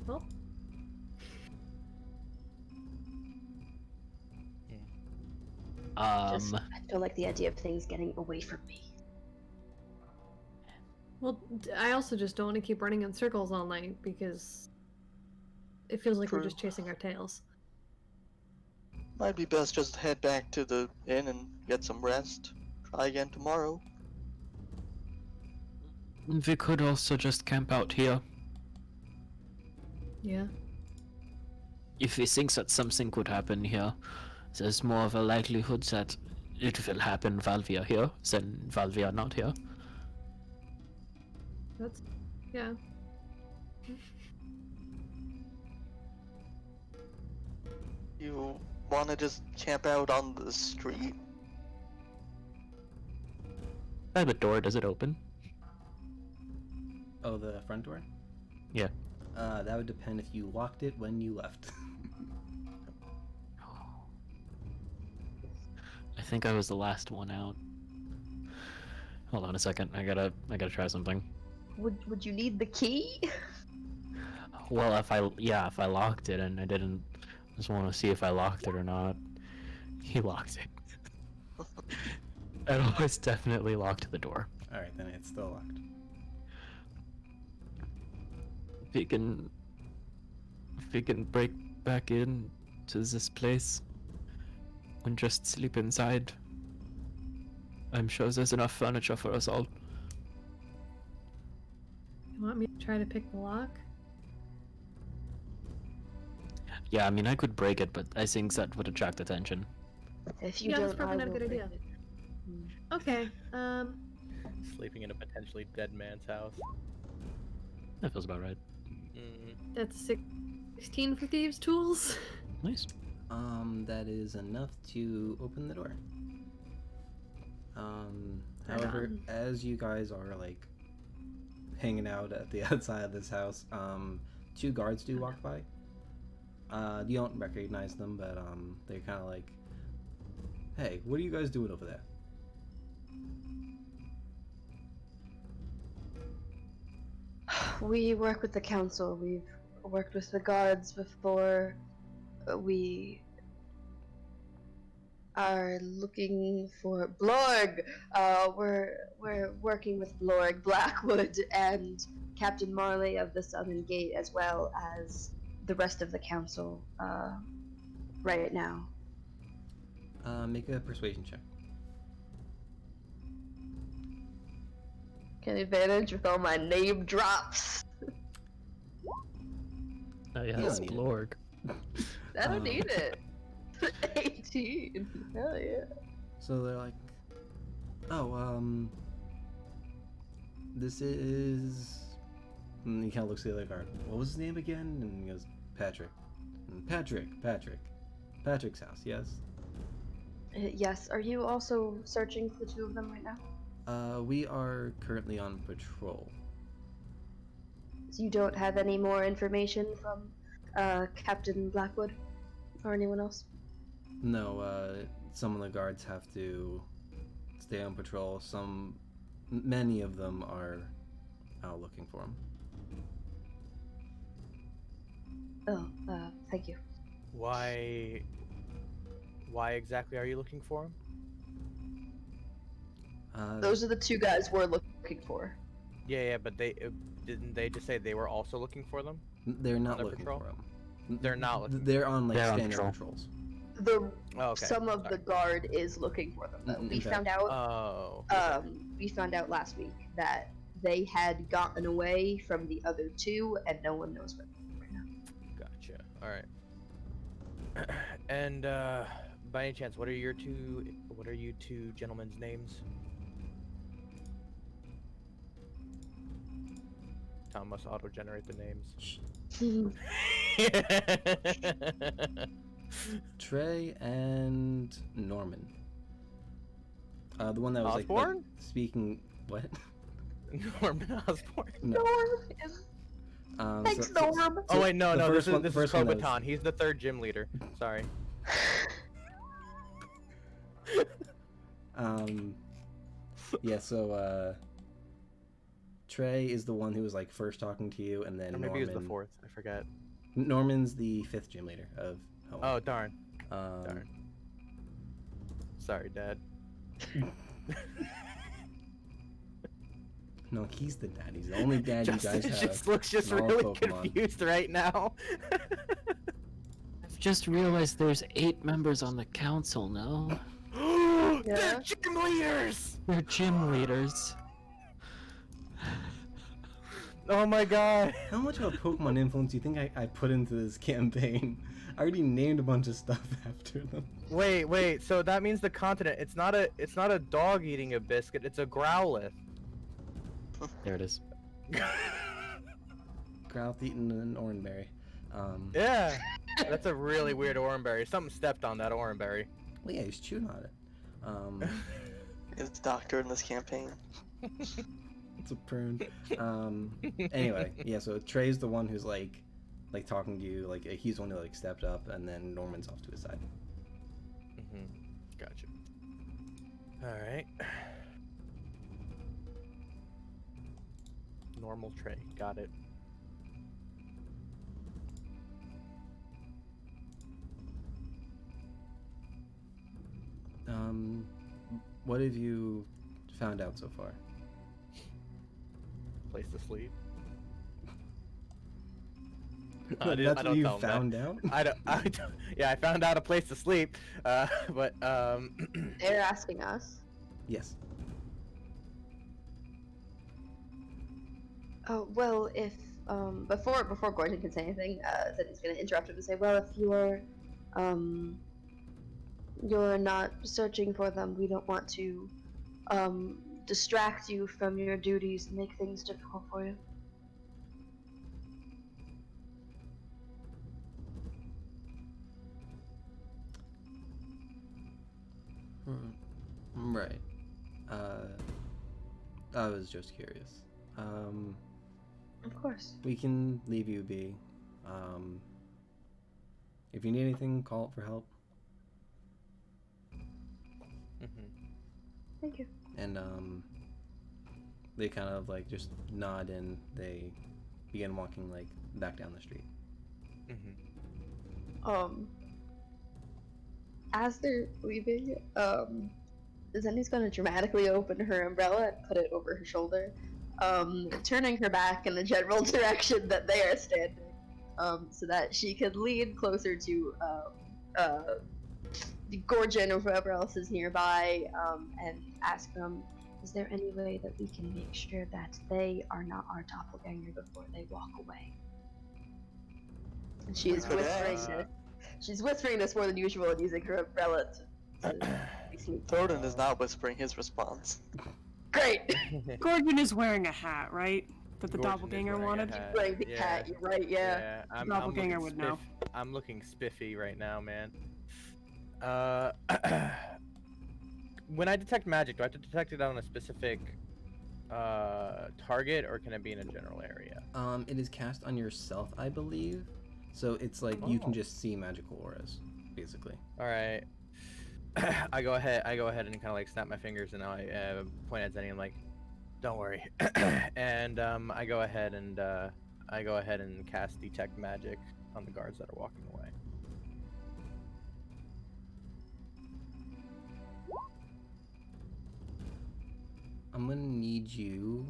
Well, I don't like the idea of things getting away from me. well, I also just don't want to keep running in circles all night because it feels like we're True. just chasing our tails. Might be best just head back to the inn and get some rest. Try again tomorrow. We could also just camp out here. Yeah. If we think that something could happen here, there's more of a likelihood that it will happen while we are here than while we are not here. That's yeah. You wanna just camp out on the street? I have a door, does it open? Oh, the front door? Yeah. That would depend if you locked it when you left. I think I was the last one out. Hold on a second, I gotta try something. Would you need the key? Well, if I locked it and I didn't, just want to see if I locked it or not. He locked it. I always definitely locked the door. Alright, then it's still locked. If we can break back in to this place and just sleep inside, I'm sure there's enough furniture for us all. You want me to try to pick the lock? Yeah, I mean, I could break it, but I think that would attract attention. If you Yeah, don't, that's probably I not a will good break idea. it. Okay. Sleeping in a potentially dead man's house. That feels about right. That's 16 for thieves' tools. Nice. That is enough to open the door. Right However, on. as you guys are like hanging out at the outside of this house, two guards do walk by. You don't recognize them, but they're kind of like, "Hey, what are you guys doing over there?" We work with the council. We've worked with the guards before. We are looking for Blorg. We're working with Blorg, Blackwood, and Captain Marley of the Southern Gate, as well as the rest of the council. Right now. Make a persuasion check. Can advantage with all my name drops. Oh yeah, You it's don't need it. Blorg. I don't need it. 18. Hell yeah. So they're like, "Oh, this is." And he kind of looks at the other guard. "What was his name again?" And he goes, "Patrick." And Patrick's house. Yes. Yes. Are you also searching for the two of them right now? We are currently on patrol. So you don't have any more information from Captain Blackwood or anyone else? No, some of the guards have to stay on patrol. Many of them are out looking for him. Oh, thank you. Why exactly are you looking for him? Those are the two guys we're looking for. Yeah, but didn't they just say they were also looking for them? They're not their looking patrol? for him. They're not looking. They're on like They're on standard patrol. patrols. Oh, okay. Some of the Sorry. guard is looking for them. Though. Mm, We okay. found out. Oh. We found out last week that they had gotten away from the other two, and no one knows where they are right now. Gotcha. All right. And by any chance, what are you two gentlemen's names? Tom must auto-generate the names. Trey and Norman. The one that was like Osborne? speaking. What? Norman Osborne. No. Thanks, so- Norm. Oh wait, no, the this first one- is the first one that Crobaton. He's the third gym leader. Sorry. Yeah, so Trey is the one who was like first talking to you, and then Or maybe Norman. he was the fourth. I forget. Norman's the 5th gym leader of Home. Oh darn. Um, Darn. Sorry, Dad. No, he's the dad. He's the only dad you guys have. Just looks just in all really Pokemon. confused right now. I've just realized there's 8 members on the council now. They're gym leaders! They're gym leaders. Oh my god. How much of a Pokemon influence do you think I put into this campaign? I already named a bunch of stuff after them. Wait, so that means the continent, it's not a dog eating a biscuit, it's a Growlithe. There it is. Growlithe eating an Oranberry. Yeah. That's a really weird Oranberry. Something stepped on that Oranberry. Well, yeah, he's chewing on it. It's doctor in this campaign. It's a prune. Anyway, yeah, so Trey's the one who's like talking to you, like he's the one who like stepped up, and then Norman's off to his side. Gotcha. Alright. Normal Trey, got it. What have you found out so far? Place to sleep. That's what you found out? I don't. Yeah, I found out a place to sleep. But They're asking us. Yes. Oh well, if before Gordon can say anything, Zeddy's gonna interrupt him and say, well, if you're not searching for them, we don't want to distract you from your duties and make things difficult for you. Right. I was just curious. Of course. We can leave you be. If you need anything, call for help. Thank you. And they kind of like just nod and they begin walking like back down the street. As they're leaving, Zenny's gonna dramatically open her umbrella and put it over her shoulder, turning her back in the general direction that they are standing, so that she could lean closer to Gorgon or whoever else is nearby, and ask them, is there any way that we can make sure that they are not our doppelganger before they walk away? And she's whispering this. She's whispering this more than usual and using her umbrella to Thorin is not whispering his response. Great! Gorgon is wearing a hat, right? That the Gorgon is doppelganger wearing a wanted? hat. Wearing the cat, you're right, yeah. I'm Doppelganger looking would know. I'm looking spiffy right now, man. When I detect magic, do I have to detect it on a specific target, or can it be in a general area? It is cast on yourself, I believe. So it's like you can just see magical auras, basically. All right. I go ahead and kind of like snap my fingers, and I point at Zenny and I'm like, "Don't worry." And I go ahead and cast detect magic on the guards that are walking away. I'm gonna need you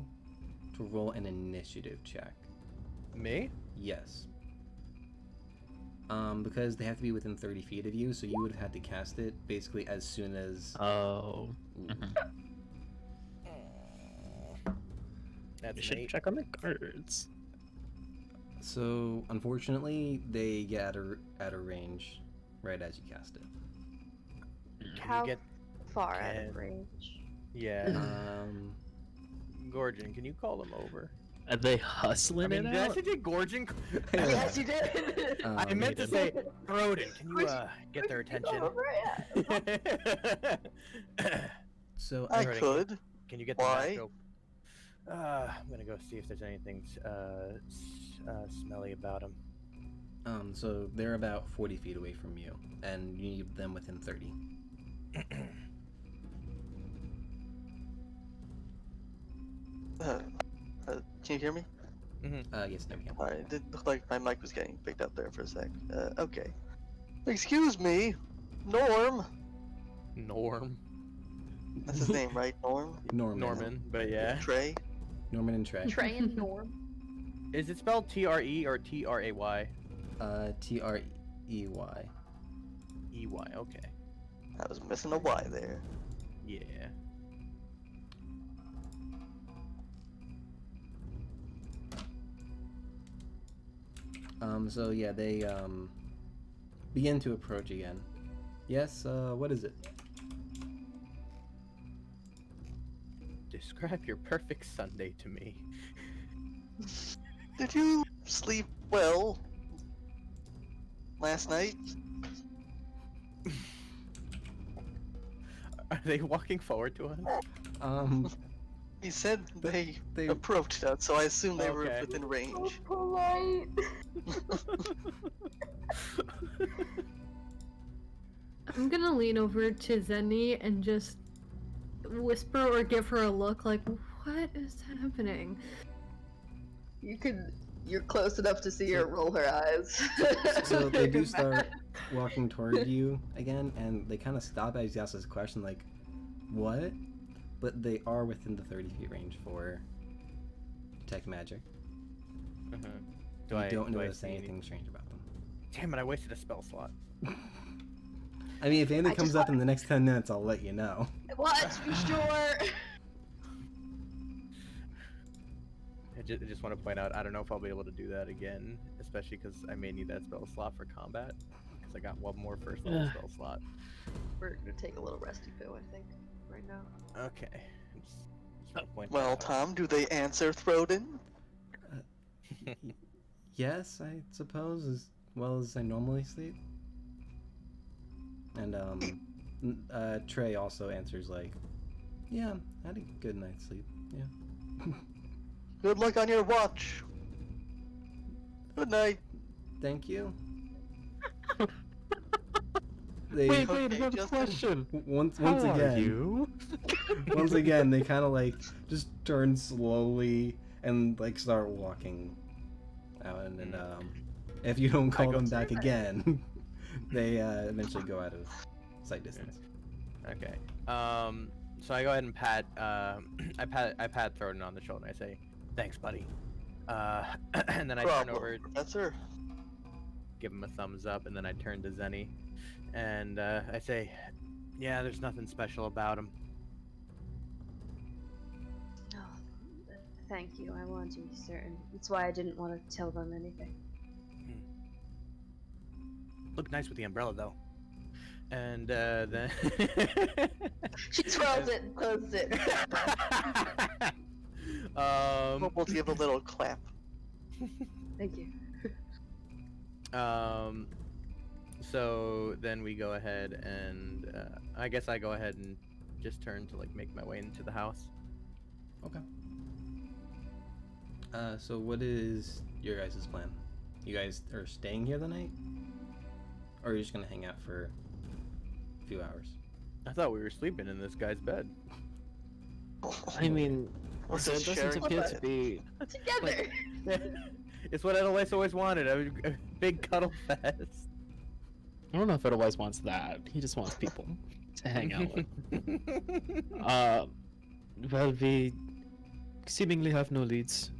to roll an initiative check. Me? Yes. Because they have to be within 30 feet of you, so you would have had to cast it basically as soon as. Oh. That's You should neat. check on the guards. So unfortunately, they get at a range right as you cast it. How get- far out can- of range? Yeah. Mm-hmm. Gorgon, can you call them over? Are they hustling I mean, it did I out? say Gorgon? Yes, you did! I meant to say Broden. Can you get their Would you attention? go over? Yeah. So I Alrighty. could. Can you get the Why? mask open? I'm gonna go see if there's anything smelly about them. So they're about 40 feet away from you, and you need them within 30. Can you hear me? Yes, there we go. Alright, it did look like my mic was getting picked up there for a sec. Okay. Excuse me, Norm. Norm. That's his name, right? Norm? Norman, but yeah. Trey? Norman and Trey. Trey and Norm. Is it spelled T-R-E or T-R-A-Y? Trey. E-Y, okay. I was missing a Y there. Yeah. So yeah, they begin to approach again. Yes, what is it? Describe your perfect Sunday to me. Did you sleep well last night? Are they walking forward to us? He said they they- approached us, so I assume they were Okay. within range. Polite. I'm gonna lean over to Zenny and just whisper or give her a look like, what is happening? You're close enough to see her roll her eyes. So they do start walking toward you again, and they kind of stop as you ask this question, like, what? But they are within the 30 feet range for detect magic. Do You I don't do I notice see anything strange about them. Damn it! I wasted a spell slot. I mean, if anything I comes just up in the next 10 minutes, I'll let you know. Let's be sure. I just want to point out, I don't know if I'll be able to do that again, especially because I may need that spell slot for combat. Because I got one more first level spell slot. We're gonna take a little resty poo, I think, right now. Okay. Just wanna point that Well, out. Tom, do they answer Throden? Yes, I suppose, as well as I normally sleep. And, Trey also answers, like, yeah, I had a good night's sleep, yeah. Good luck on your watch. Good night. Thank you. They, Wait, Okay, I have a Justin. question. once How are again, you? once again, they kind of like just turn slowly and like start walking out, and then if you don't call go them to back again, they eventually go out of sight distance. Okay. So I go ahead and pat. I pat Throden on the shoulder. And I say, "Thanks, buddy." And then I turn Problem, over, Professor. give him a thumbs up, and then I turn to Zenny, and I say, "Yeah, there's nothing special about him." Oh, thank you. I wanted to be certain. That's why I didn't want to tell them anything. Look nice with the umbrella, though. And then She twirls it and closes it. We'll give a little clap. Thank you. So then we go ahead and I guess I go ahead and just turn to like make my way into the house. Okay. So what is your guys' plan? You guys are staying here the night, or are you just gonna hang out for a few hours? I thought we were sleeping in this guy's bed. I mean, We're there just doesn't sharing appear a to bed. be. Together. It's what Edelweiss always wanted, a big cuddle fest. I don't know if Edelweiss wants that. He just wants people to hang out with. Well, we seemingly have no leads.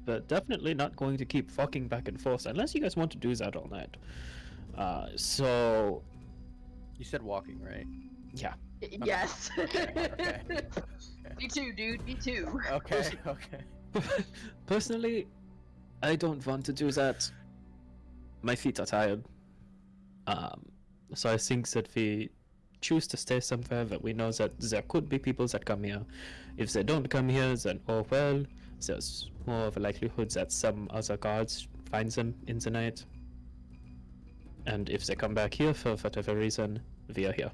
But definitely not going to keep fucking back and forth unless you guys want to do that all night. So You said walking, right? yeah. Yes. Okay. Me too, dude. Me too. Okay, okay. Personally, I don't want to do that. My feet are tired. So I think that we choose to stay somewhere that we know that there could be people that come here. If they don't come here, then oh well, there's more of a likelihood that some other guards find them in the night. And if they come back here for whatever reason, we are here.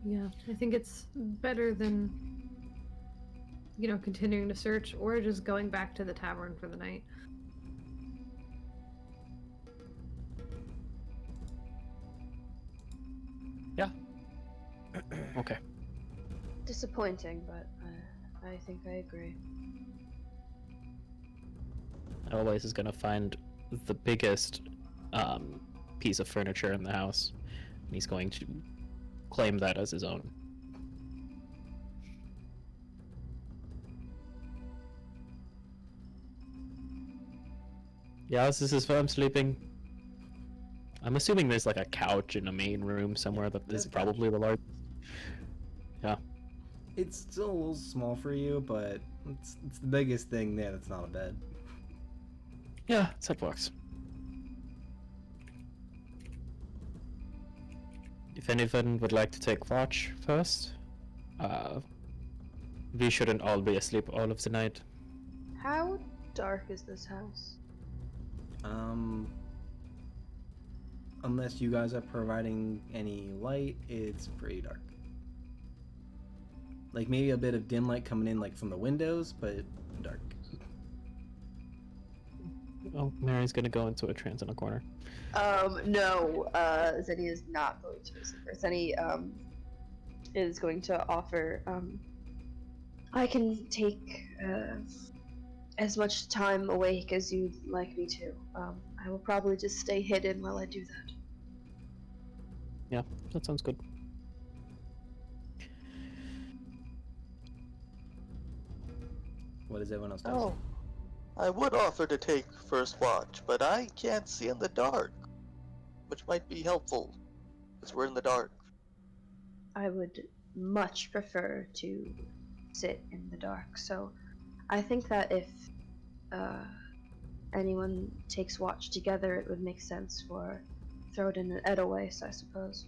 Yeah, I think it's better than, continuing to search or just going back to the tavern for the night. Yeah. Okay. Disappointing, but I think I agree. Edelweiss is gonna find the biggest piece of furniture in the house, and he's going to claim that as his own. Yes, this is where I'm sleeping. I'm assuming there's like a couch in a main room somewhere that there's is a couch. probably the largest. Yeah. It's still a little small for you, but it's the biggest thing there that's not a bed. Yeah, that works. If anyone would like to take watch first, we shouldn't all be asleep all of the night. How dark is this house? Unless you guys are providing any light, it's pretty dark. Like maybe a bit of dim light coming in like from the windows, but dark. Oh, Mary's gonna go into a trance in a corner. No, Zenny is not going to sleep. Zenny, is going to offer, I can take, as much time awake as you'd like me to. I will probably just stay hidden while I do that. Yeah, that sounds good. What does everyone else do? Oh, I would offer to take first watch, but I can't see in the dark, which might be helpful, because we're in the dark. I would much prefer to sit in the dark, so I think that if anyone takes watch together, it would make sense for Throden and Edelweiss, I suppose.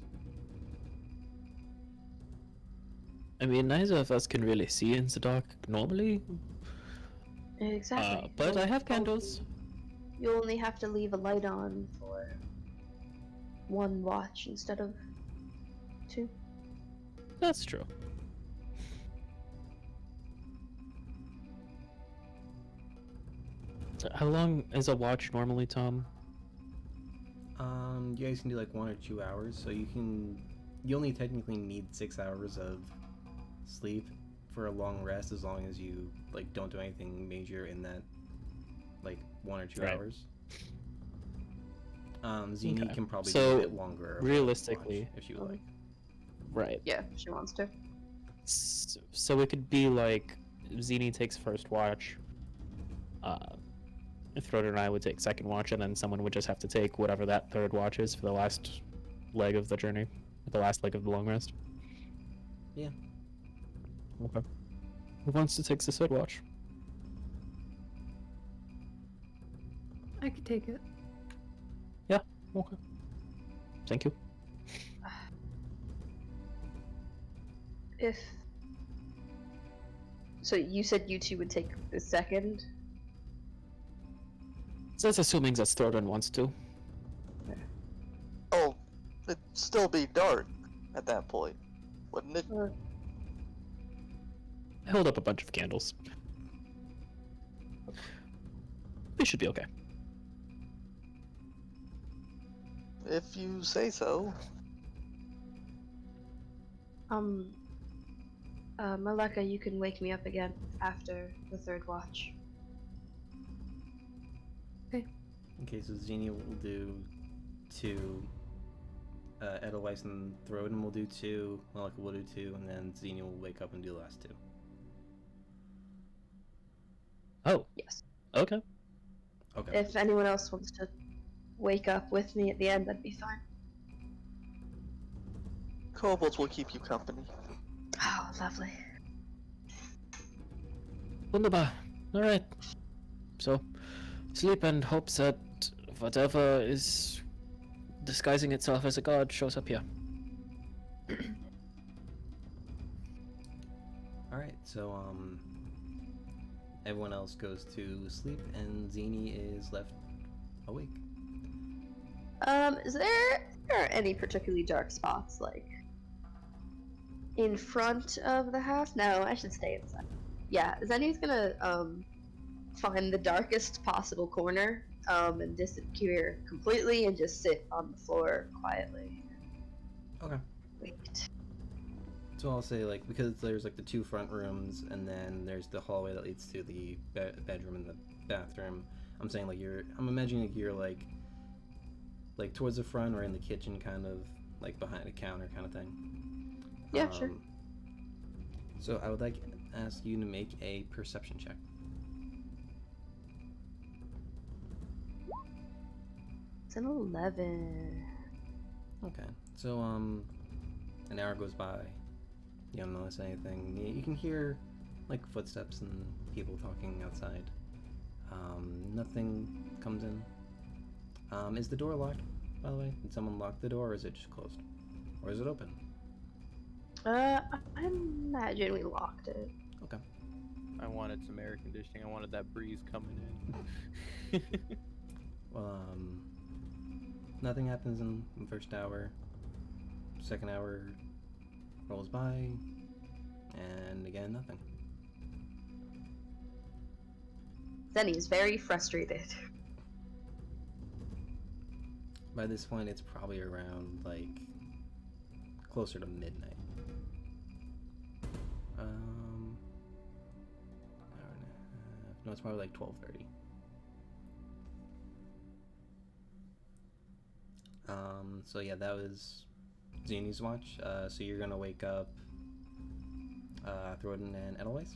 I mean, neither of us can really see in the dark normally, Exactly. but Well, I have candles. You only have to leave a light on for one watch instead of two. That's true. So how long is a watch normally, Tom? You guys can do like 1 or 2 hours, so you only technically need 6 hours of sleep for a long rest, as long as you like don't do anything major in that like 1 or 2 Right. hours. Zini Okay. can probably So, do a bit longer of a realistically- watch, if you would like. Right. Yeah, if she wants to. So it could be like Zini takes first watch, Throder and I would take second watch, and then someone would just have to take whatever that third watch is for the last leg of the journey, the last leg of the long rest. Yeah. Okay. Who wants to take the third watch? I could take it. Okay. Thank you. If so, you said you two would take the second. That's assuming that Throder wants to. Oh, it'd still be dark at that point, wouldn't it? I hold up a bunch of candles. We should be okay. If you say so. Maleka, you can wake me up again after the third watch. Okay, so Xenia will do 2, Edelweiss and Throden will do 2, Malika will do 2, and then Xenia will wake up and do the last 2. Oh, Yes. okay. Okay. If anyone else wants to wake up with me at the end, that'd be fine. Kobolds will keep you company. Oh, lovely. Wunderbar. Alright. So, sleep and hope that whatever is disguising itself as a god shows up here. Alright, so everyone else goes to sleep and Zini is left awake. Is there any particularly dark spots, like in front of the house? No, I should stay inside. Yeah, Zenny's gonna find the darkest possible corner and disappear completely and just sit on the floor quietly. Okay. Wait. So I'll say like because there's like the two front rooms and then there's the hallway that leads to the bedroom and the bathroom. I'm saying like I'm imagining like you're like towards the front or in the kitchen, kind of like behind a counter kind of thing. Yeah, sure. So I would like to ask you to make a perception check. It's an 11. Okay. So an hour goes by. You don't notice anything. You can hear like footsteps and people talking outside. Nothing comes in. Is the door locked, by the way? Did someone lock the door, or is it just closed? Or is it open? I imagine we locked it. Okay. I wanted some air conditioning. I wanted that breeze coming in. Well, nothing happens in the first hour. Second hour rolls by, and again, nothing. Zenny is very frustrated. By this point, it's probably around, like, closer to midnight. Hour and a half. No, it's probably like 12:30. So yeah, that was Zini's watch. So you're gonna wake up Throden and Edelweiss?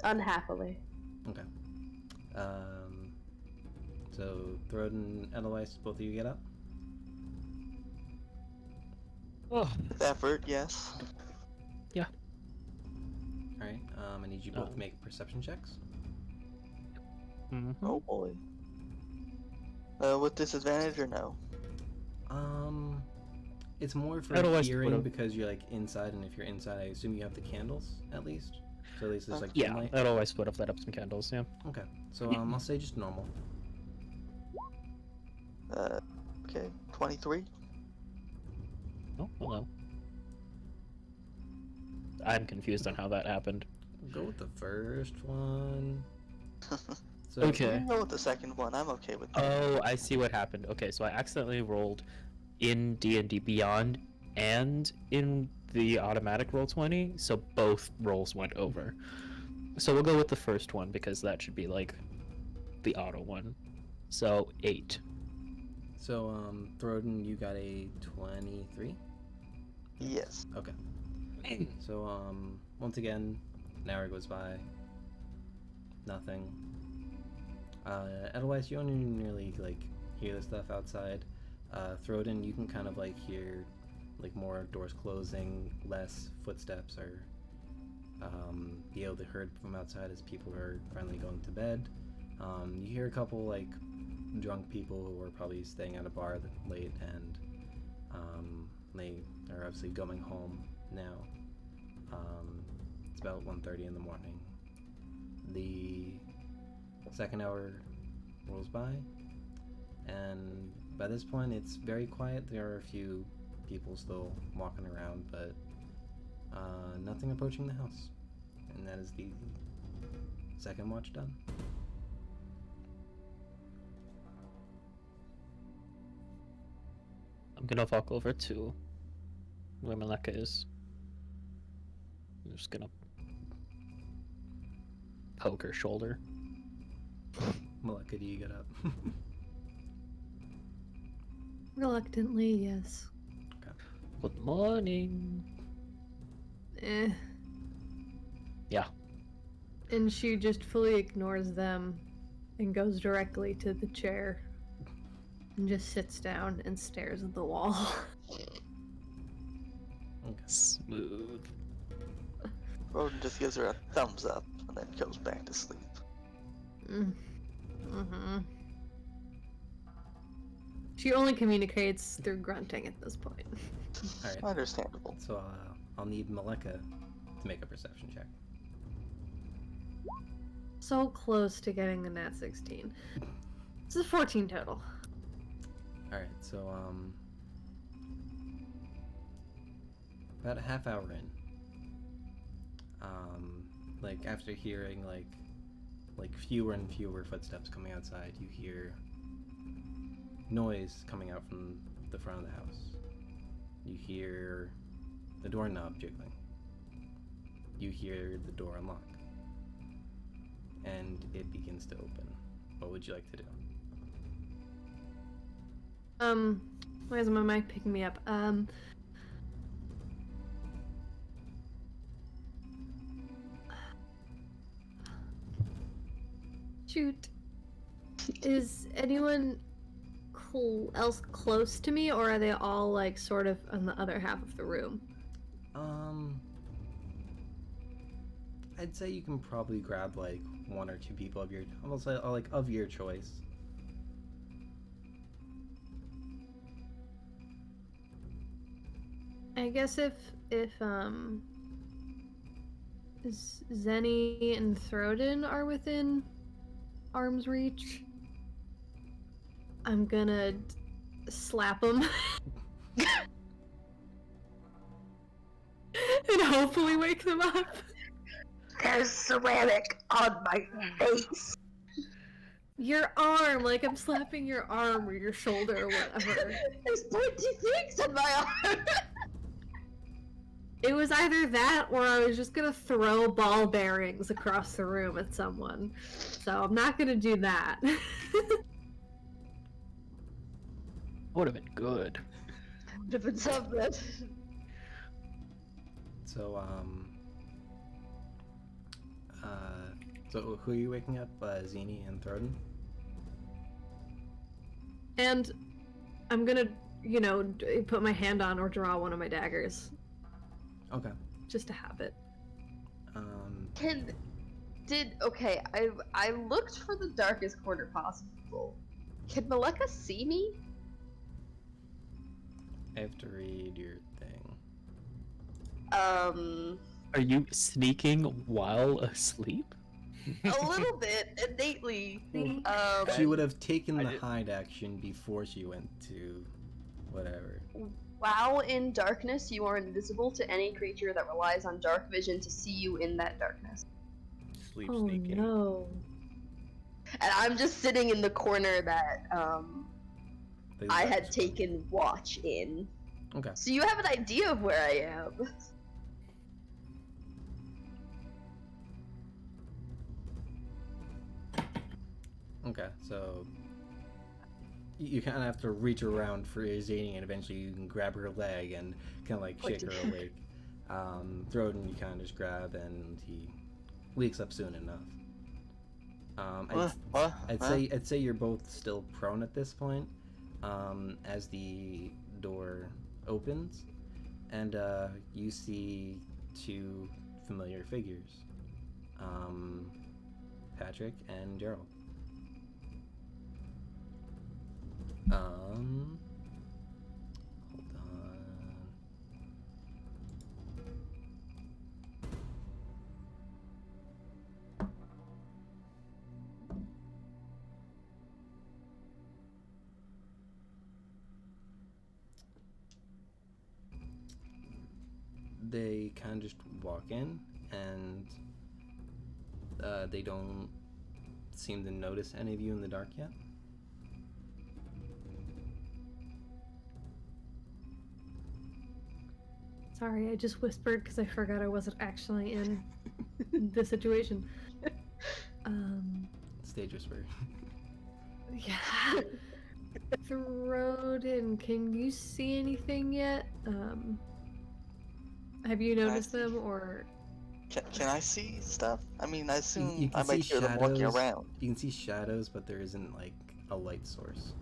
Unhappily. Okay. So Throden and Edelweiss, both of you get up? Oh, With effort, yes. Alright, I need you both to make perception checks. Oh boy. With disadvantage or no? It's more for Edelweiss hearing would've- because you're like inside, and if you're inside, I assume you have the candles at least. So at least there's like yeah, sunlight. that always would have lit up some candles. Yeah. Okay, so I'll say just normal. Okay, 23. Oh, hello. I'm confused on how that happened. Go with the first one. So, Okay. You go with the second one. I'm okay with that. Oh, I see what happened. Okay, so I accidentally rolled in D&D Beyond and in the automatic roll 20, so both rolls went over. So we'll go with the first one because that should be like the auto one. So 8. So Throden, you got a 23. Yes. Okay. So once again, an hour goes by. Nothing. Otherwise, you don't even really like hear the stuff outside. Throden, you can kind of like hear like more doors closing, less footsteps, or be able to hear from outside as people are finally going to bed. You hear a couple like drunk people who are probably staying at a bar late, and they are obviously going home now. It's about 1:30 in the morning. The second hour rolls by, and by this point it's very quiet. There are a few people still walking around, but nothing approaching the house. And that is the second watch done. I'm gonna walk over to where Maleka is. I'm just gonna poke her shoulder. Maleka, do you get up? Reluctantly, yes. Good morning. Eh. Yeah. And she just fully ignores them and goes directly to the chair and just sits down and stares at the wall. Smooth. Roden just gives her a thumbs up and then goes back to sleep. Mm-hmm. She only communicates through grunting at this point. Alright, Understandable. so I'll need Maleka to make a perception check. So close to getting the nat 16. This is 14 total. Alright, so about a half hour in, like after hearing like fewer and fewer footsteps coming outside, you hear noise coming out from the front of the house. You hear the doorknob jiggling. You hear the door unlock, and it begins to open. What would you like to do? Why isn't my mic picking me up? Shoot. Is anyone else close to me, or are they all like sort of on the other half of the room? I'd say you can probably grab like one or two people of your, almost like of your choice. I guess if Zenny and Throden are within arm's reach, I'm gonna slap them and hopefully wake them up. There's ceramic on my face. Your arm, like I'm slapping your arm or your shoulder or whatever. There's pointy things on my arm. It was either that or I was just gonna throw ball bearings across the room at someone. So I'm not gonna do that. Would have been good. Would have been something. So, so who are you waking up? Zini and Throden? And I'm gonna, put my hand on or draw one of my daggers. Okay. Just to have it. Okay, I looked for the darkest corner possible. Can Maleka see me? I have to read your thing. Are you sneaking while asleep? A little bit, innately. She would have taken the hide action before she went to whatever. While in darkness, you are invisible to any creature that relies on dark vision to see you in that darkness. Sleep Oh sneaking. no. And I'm just sitting in the corner that I had That's- taken watch in. Okay. So you have an idea of where I am. Okay, so you kind of have to reach around for Zany, and eventually you can grab her leg and kind of like shake her awake. Throden you kind of just grab, and he wakes up soon enough. I'd say you're both still prone at this point, as the door opens, and you see two familiar figures, Patrick and Gerald. Hold on. They kind of just walk in, and they don't seem to notice any of you in the dark yet. Sorry, I just whispered because I forgot I wasn't actually in the situation. Stage whisper. Yeah. Throden, can you see anything yet? Have you noticed them, or? Can I see stuff? I mean, I assume You I can might see hear them walking shadows. around. You can see shadows, but there isn't like a light source.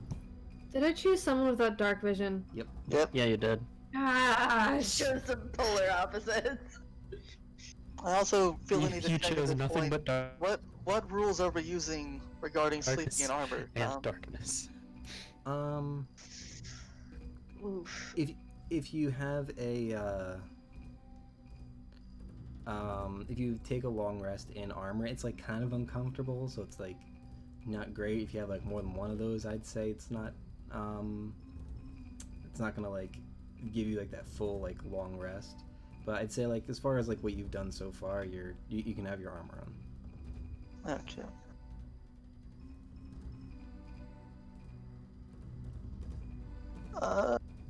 Did I choose someone without dark vision? Yep. Yeah, you did. Ah, Chose some polar opposites. I also feel the need to You check at chose this nothing point, but what rules are we using regarding darkness sleeping in armor? and darkness. Oof. If you have a if you take a long rest in armor, it's like kind of uncomfortable, so it's like not great. If you have like more than one of those, I'd say it's not gonna like give you like that full like long rest. But I'd say like as far as like what you've done so far, you can have your armor on. Okay.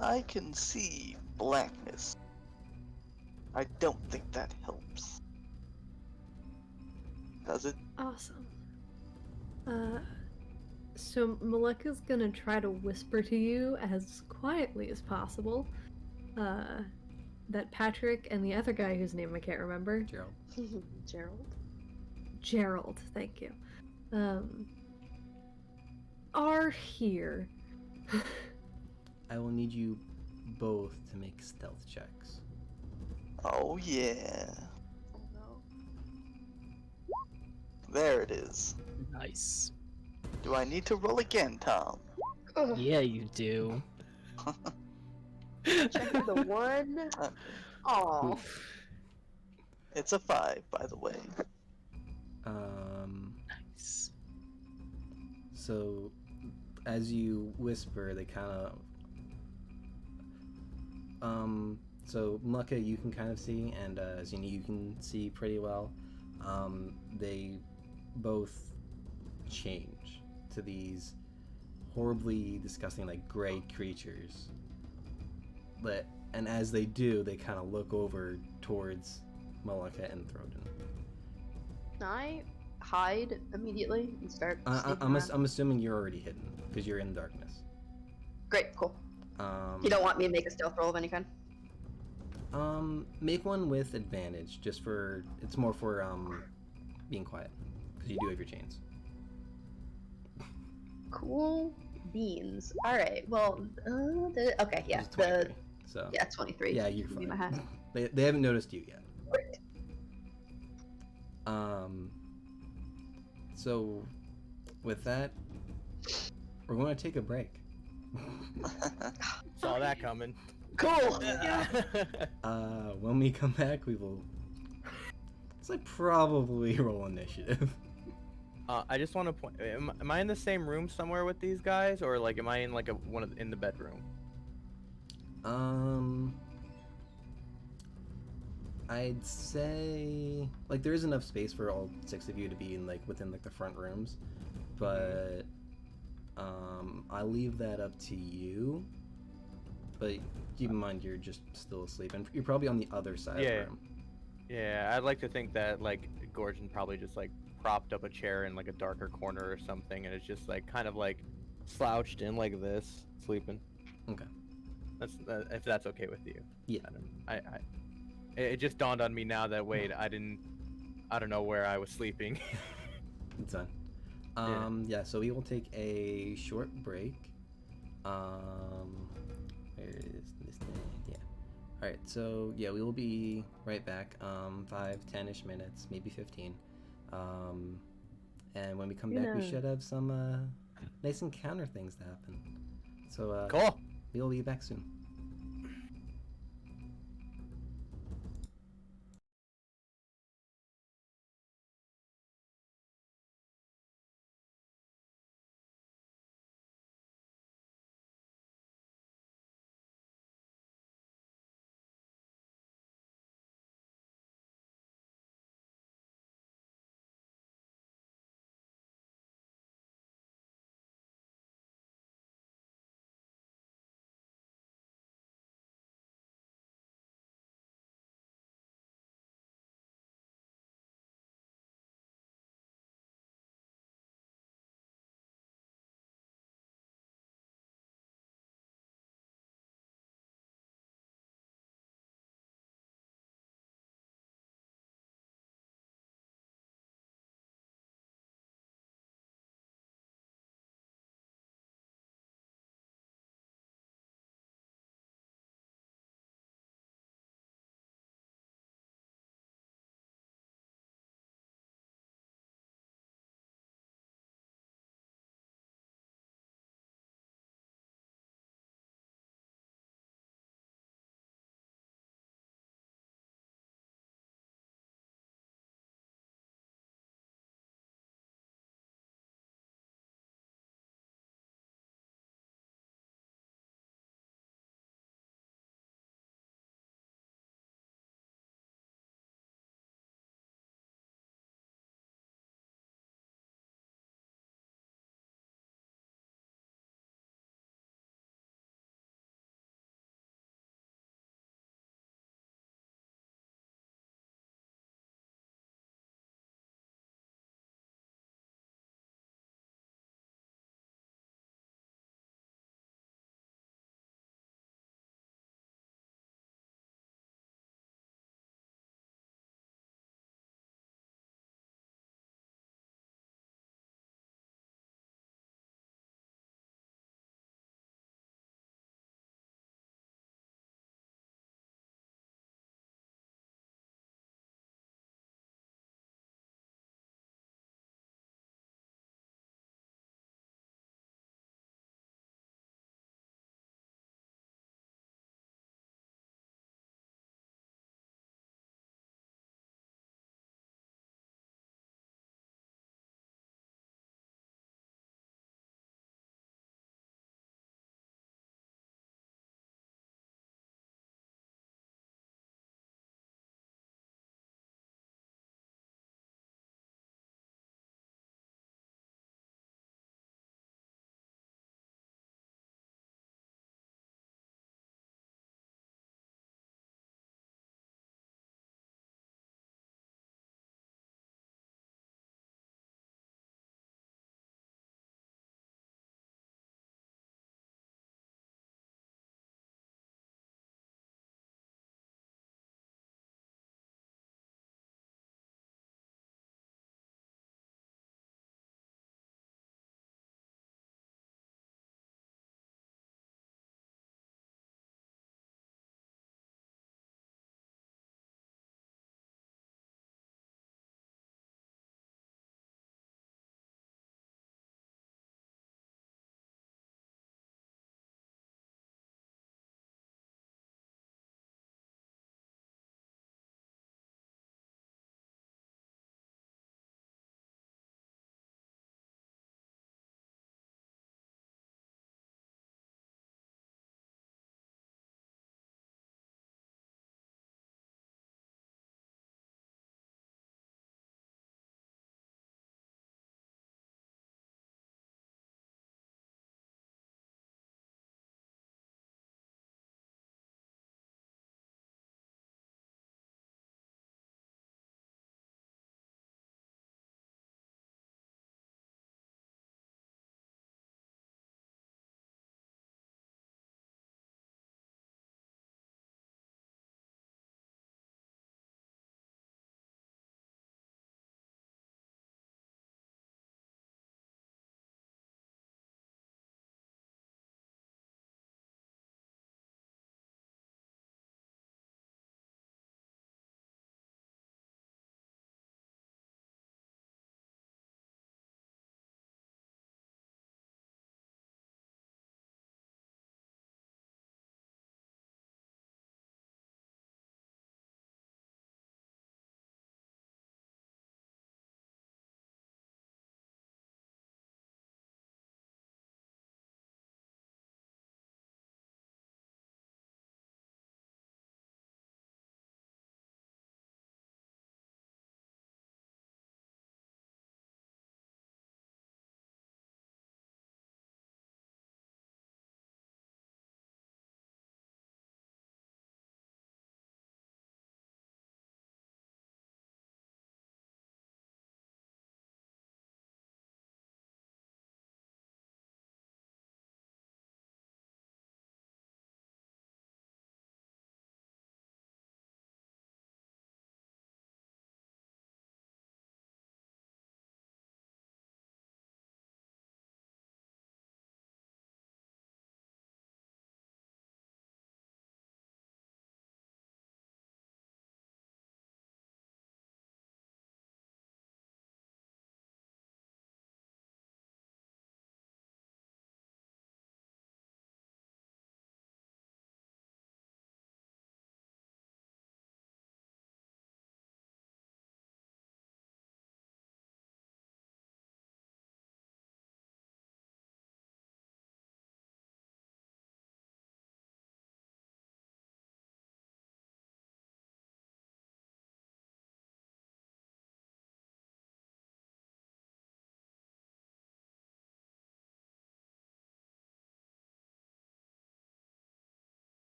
I can see blackness. I don't think that helps. Does it? Awesome. So Maleka's gonna try to whisper to you as quietly as possible, that Patrick and the other guy whose name I can't remember. Gerald. Gerald? Gerald, thank you. Are here. I will need you both to make stealth checks. Oh yeah. Oh no. There it is. Nice. Do I need to roll again, Tom? Ugh. Yeah, you do. Check for the one. Okay. Aw. It's a 5, by the way. Nice. So, as you whisper, they kind of. So Mucka, you can kind of see, and Zini, you can see pretty well. They both change to these horribly disgusting, like gray creatures. And as they do, they kind of look over towards Malika and Throden. Can I hide immediately and start sneaking I'm around? assuming you're already hidden because you're in darkness. Great, cool. You don't want me to make a stealth roll of any kind? Make one with advantage, just for it's more for being quiet because you do have your chains. Cool beans. All right. Well, okay, yeah. Which is 23. So Yeah, 23. yeah, you're Give me fine. my hat. They haven't noticed you yet. Great. So with that, we're going to take a break. Saw that coming. Cool. When we come back, we will. It's like probably roll initiative. I just want to point. Am I in the same room somewhere with these guys, or like, am I in like in the bedroom? I'd say like there is enough space for all 6 of you to be in like within like the front rooms, but I leave that up to you. But keep in mind you're just still asleep, and you're probably on the other side of the room. Yeah, I'd like to think that like Gorgon probably just like propped up a chair in like a darker corner or something, and it's just like kind of like slouched in like this, sleeping. Okay. That's if that's okay with you. Yeah. It just dawned on me now that wait, I don't know where I was sleeping. It's done. Yeah, so we will take a short break. Where is this thing? Yeah. Alright, so yeah, we will be right back. 5, 10-ish minutes, maybe 15. And when we come back, we should have some nice encounter things to happen. So Cool. We'll be back soon.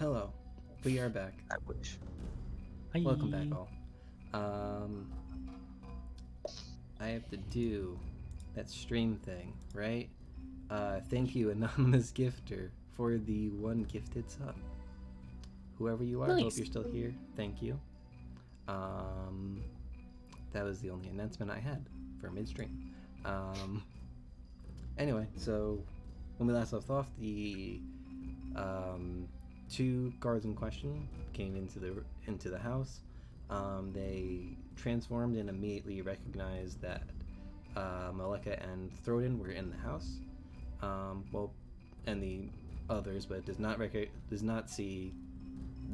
Hello, we are back. I wish. Welcome back, all. I have to do that stream thing, right? Thank you, anonymous gifter, for the 1 gifted sub. Whoever you are, hope Nice. you're still here. Thank you. That was the only announcement I had for midstream. Anyway, so when we last left off, the 2 guards in question came into the house. They transformed and immediately recognized that Maleka and Throden were in the house. Well, and the others, but does not see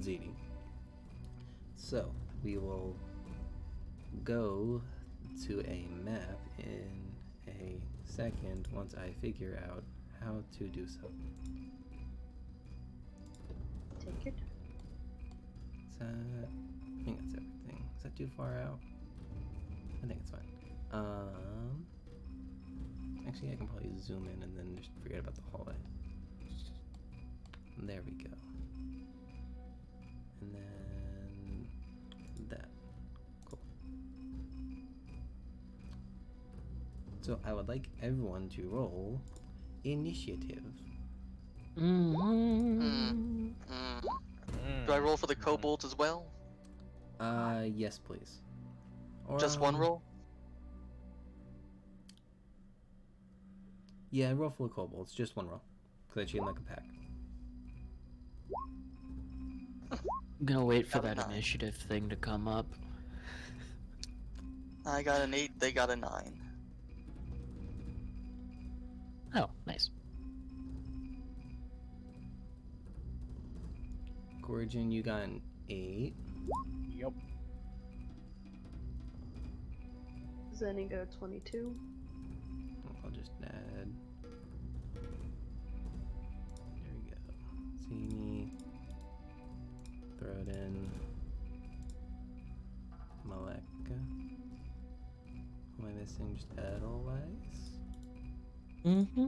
Zini. So we will go to a map in a second once I figure out how to do so. Take your time. Is that, I think that's everything. Is that too far out? I think it's fine. Actually, I can probably zoom in and then just forget about the hallway. There we go. And then that. Cool. So I would like everyone to roll initiative. Do I roll for the kobolds as well? Yes, please. Just one roll? Yeah, roll for the kobolds. Just one roll. Because I treat them like a pack. I'm gonna wait for that Got a 9. initiative thing to come up. I got an 8, they got a 9. Oh, nice. Gorgon, you got an 8. Yep. Zenny got a 22. I'll just add. There we go. Zini. Throw it in. Maleka. Who am I missing? Just Edelweiss? Mm-hmm.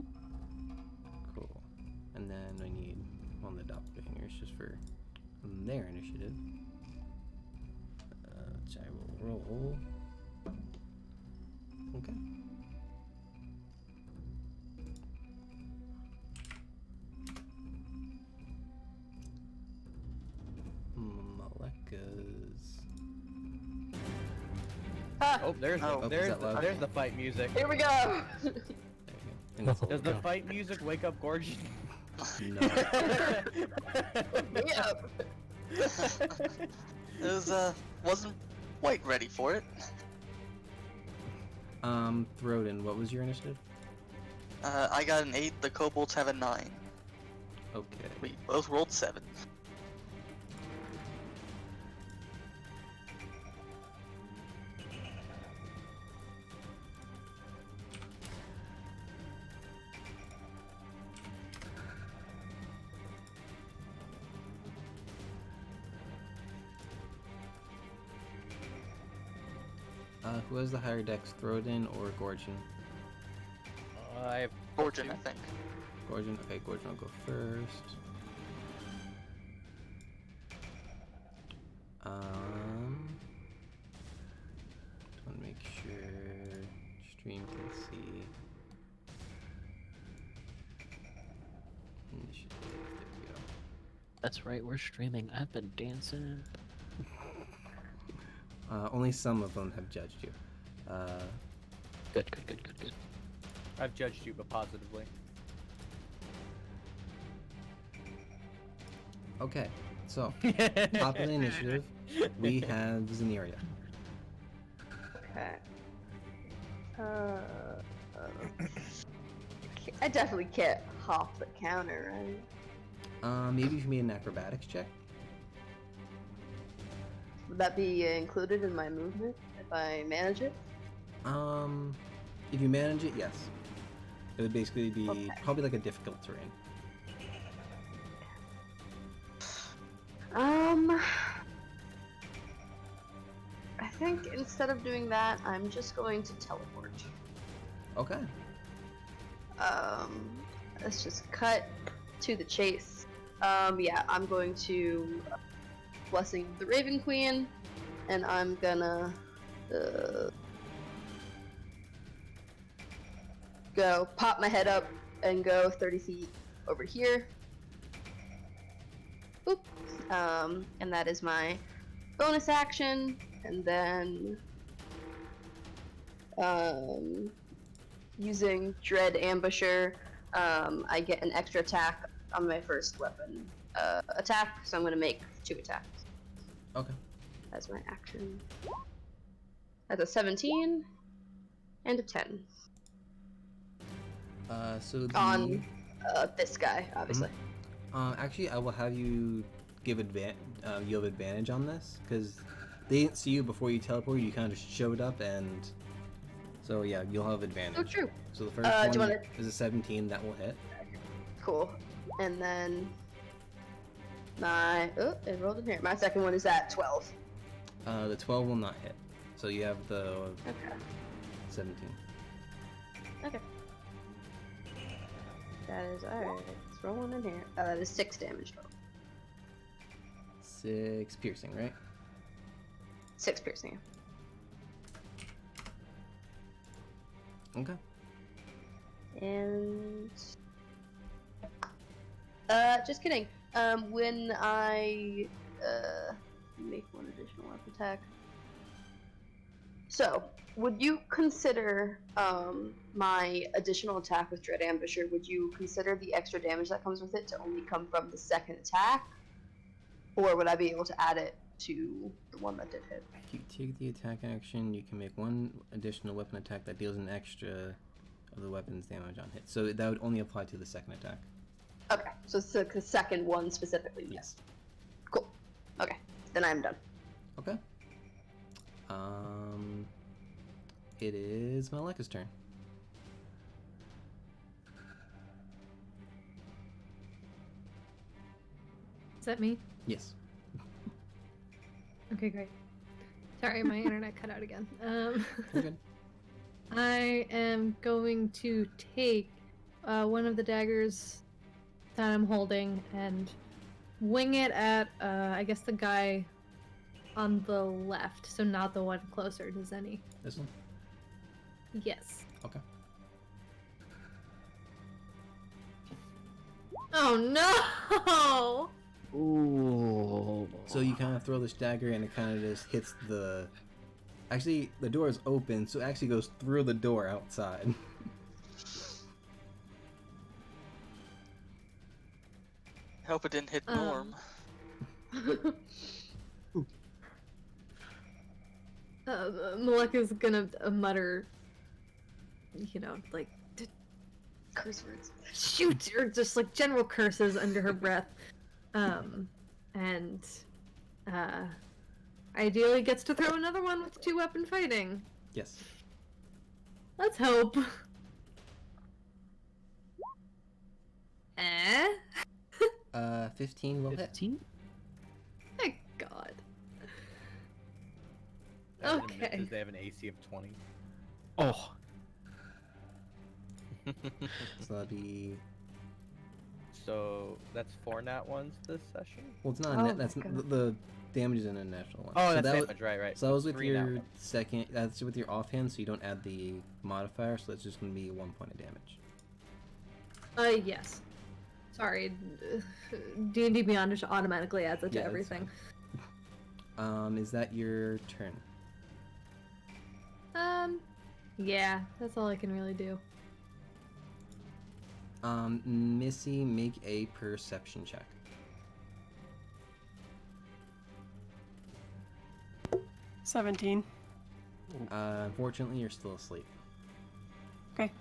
Cool. And then I need one of the doppelgangers just for their initiative. Which I will roll. Okay. Maleka's. Oh, there's Oh, there's is that loud? there's the fight music. Here we go! There you go. And that's Does the God. fight music wake up Gorgon? no. Yep. It was, wasn't quite ready for it. Throden, what was your initiative? I got an 8, the kobolds have a 9. Okay. We both rolled 7. Who has the higher dex, Throden or Gorgon? I have Gorgon, I think. Gorgon, okay, Gorgon will go first. Just want to make sure stream can see. Initiative, there we go. That's right, we're streaming. I've been dancing. Only some of them have judged you. Good. I've judged you, but positively. Okay, so top of the initiative, we have Zeneria. Okay. I definitely can't hop the counter, right? Maybe if you made an acrobatics check. Would that be included in my movement if I manage it? If you manage it, yes. It would basically be Okay. probably like a difficult terrain. I think instead of doing that, I'm just going to teleport. Okay. Let's just cut to the chase. Yeah, I'm going to Blessing the Raven Queen, and I'm gonna go pop my head up and go 30 feet over here. Boop. And that is my bonus action, and then using Dread Ambusher, I get an extra attack on my first weapon attack, so I'm going to make 2 attacks. Okay. That's my action. That's a 17 and a 10. So the... On this guy, obviously. Actually, I will have you give you have advantage on this because they didn't see you before you teleported. You kind of showed up, and so yeah, you'll have advantage. Oh, true. So the first one is a 17 that will hit. Cool. And then my it rolled in here. My second one is at 12. The 12 will not hit. So you have the 17. Okay. That is alright. Let's roll one in here. That is 6 damage total. 6 piercing, right? 6 piercing. Okay. And just kidding. When I make one additional weapon attack. So, would you consider my additional attack with Dread Ambusher, would you consider the extra damage that comes with it to only come from the second attack? Or would I be able to add it to the one that did hit? If you take the attack action, you can make one additional weapon attack that deals an extra of the weapon's damage on hit. So that would only apply to the second attack. Okay, so it's the second one specifically. Yes. Cool. Okay, then I'm done. Okay. It is Maleka's turn. Is that me? Yes. Okay, great. Sorry, my internet cut out again. You're good. I am going to take one of the daggers that I'm holding and wing it at, I guess, the guy on the left, so not the one closer to Zenny. This one? Yes. Okay. Oh no! Ooh. So you kind of throw this dagger and it kind of just hits the... Actually, the door is open, so it actually goes through the door outside. Hope it didn't hit Norm. Maleka's gonna mutter, you know, like, Curse words. shoot, or just like general curses under her breath. And ideally gets to throw another one with 2-weapon fighting. Yes. Let's hope. 15 will hit. 15? My god. That Okay. misses, they have an AC of 20. Oh. So that'd be... So that's 4 nat ones this session? Well, it's not a Oh net, that's my God. the damage isn't a natural one. Oh, so that's that damage, right. So that was with 3 nat your ones. second, that's with your offhand, so you don't add the modifier, so that's just going to be 1 point of damage. Yes. Sorry. D&D Beyond just automatically adds it to Yeah, that's everything. Is that your turn? Yeah, that's all I can really do. Missy, make a perception check. 17. Unfortunately, you're still asleep. Okay.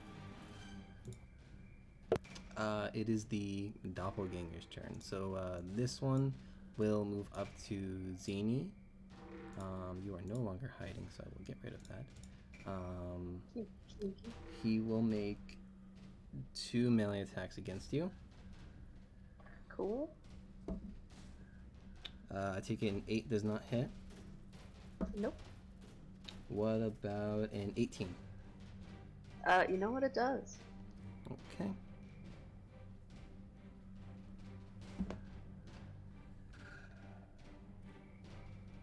It is the doppelganger's turn. So this one will move up to Zini. You are no longer hiding, so I will get rid of that. He will make 2 melee attacks against you. Cool. I take it an 8 does not hit. Nope. What about an 18? You know what it does? Okay.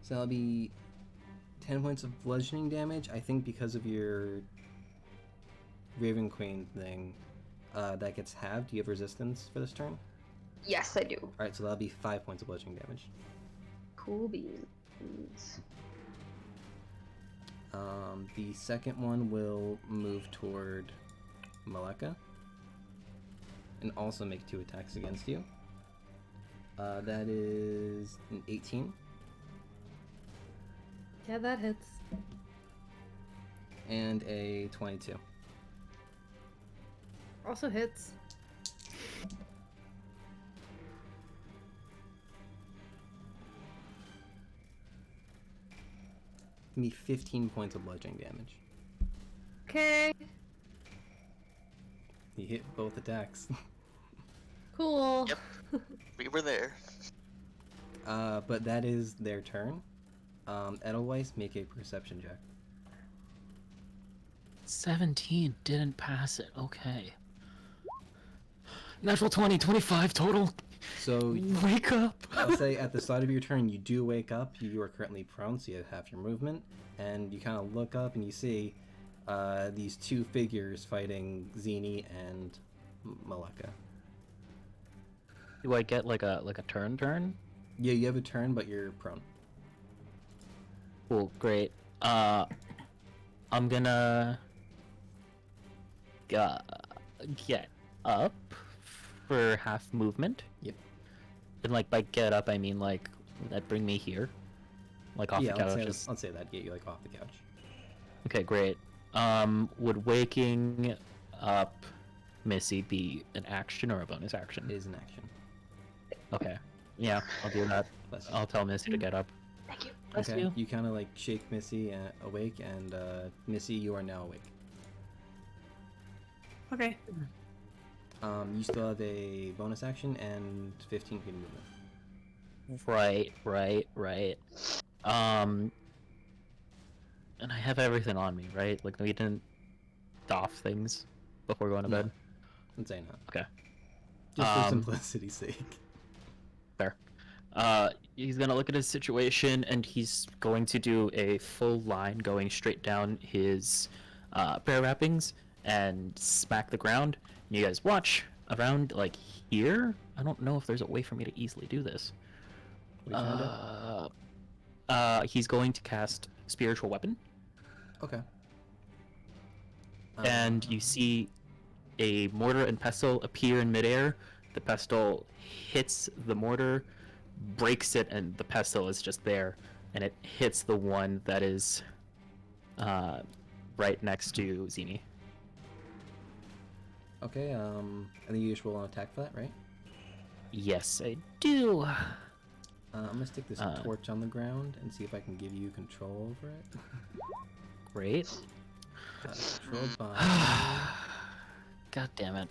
So that'll be 10 points of bludgeoning damage. I think because of your Raven Queen thing, that gets halved. Do you have resistance for this turn? Yes, I do. Alright, so that'll be 5 points of bludgeoning damage. Cool beans. The second one will move toward Maleka and also make 2 attacks against you. That is an 18 Yeah, that hits. and a 22. Also hits. Give me 15 points of bludgeoning damage. Okay. You hit both attacks. Cool. Yep. We were there. But that is their turn. Edelweiss, make a perception check. 17 didn't pass it. Okay. Natural 20, 25 total. So Wake up. I'll say at the start of your turn, you do wake up. You are currently prone, so you have half your movement, and you kind of look up and you see these 2 figures fighting Zini and Maleka. Do I get like a turn? Yeah, you have a turn, but you're prone. Cool, great. I'm gonna get up for half movement. Yep. And like by get up, I mean like that bring me here, like off Yeah, the couch. I'll say that. Get you like off the couch. Okay, great. Would waking up Missy be an action or a bonus action? It is an action. Okay. Yeah, I'll do that. Bless you. I'll tell Missy to get up. Thank you. Bless Okay, you. you kind of like shake Missy awake, and Missy, you are now awake. Okay. You still have a bonus action and 15 feet of movement. Right. And I have everything on me, right? Like we didn't doff things before going to No. bed. I'm saying that. Okay. Just for simplicity's sake. Fair. He's gonna look at his situation and he's going to do a full line going straight down his bear wrappings and smack the ground. And you guys watch around like here. I don't know if there's a way for me to easily do this. What are you trying to He's going to cast Spiritual Weapon. do? Okay. And you see a mortar and pestle appear in midair. The pestle hits the mortar, breaks it, and the pestle is just there. And it hits the one that is right next to Zini. Okay, I think you just roll an attack for that, right? Yes, I do. I'm gonna stick this torch on the ground and see if I can give you control over it. Great. Controlled by... God damn it.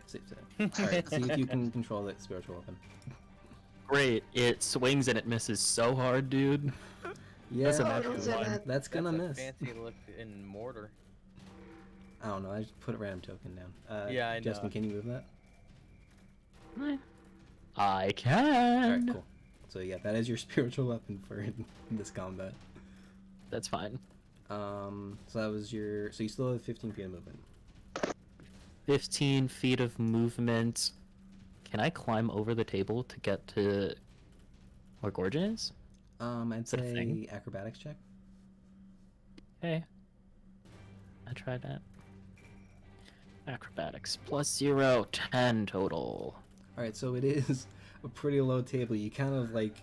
Save. Alright, see if you can control that spiritual weapon. Great. It swings and it misses so hard, dude. Yeah, That's a Oh, natural don't say one. that. that's gonna That's a miss. fancy look in mortar. I don't know, I just put a random token down. Yeah, I know. Justin, can you move that? I can. Alright, cool. So yeah, that is your spiritual weapon for this combat. That's fine. So that was your... So you still have 15 feet of movement. 15 feet of movement. Can I climb over the table to get to where Gorgon is? I'd that a say thing? acrobatics check. Hey. I tried that. Acrobatics. +0, 10 total. Alright, so it is a pretty low table. You kind of like...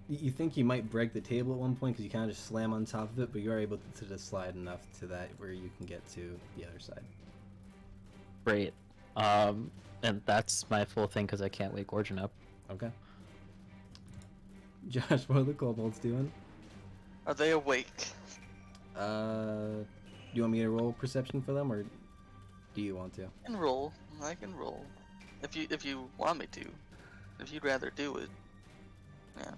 You think you might break the table at one point because you kind of just slam on top of it, but you are able to just slide enough to that where you can get to the other side. Great. And that's my full thing because I can't wake Gorgon up. Okay. Josh, what are the kobolds doing? Are they awake? Do you want me to roll perception for them, or do you want to? I can roll. I can roll. If you want me to. If you'd rather do it. Yeah.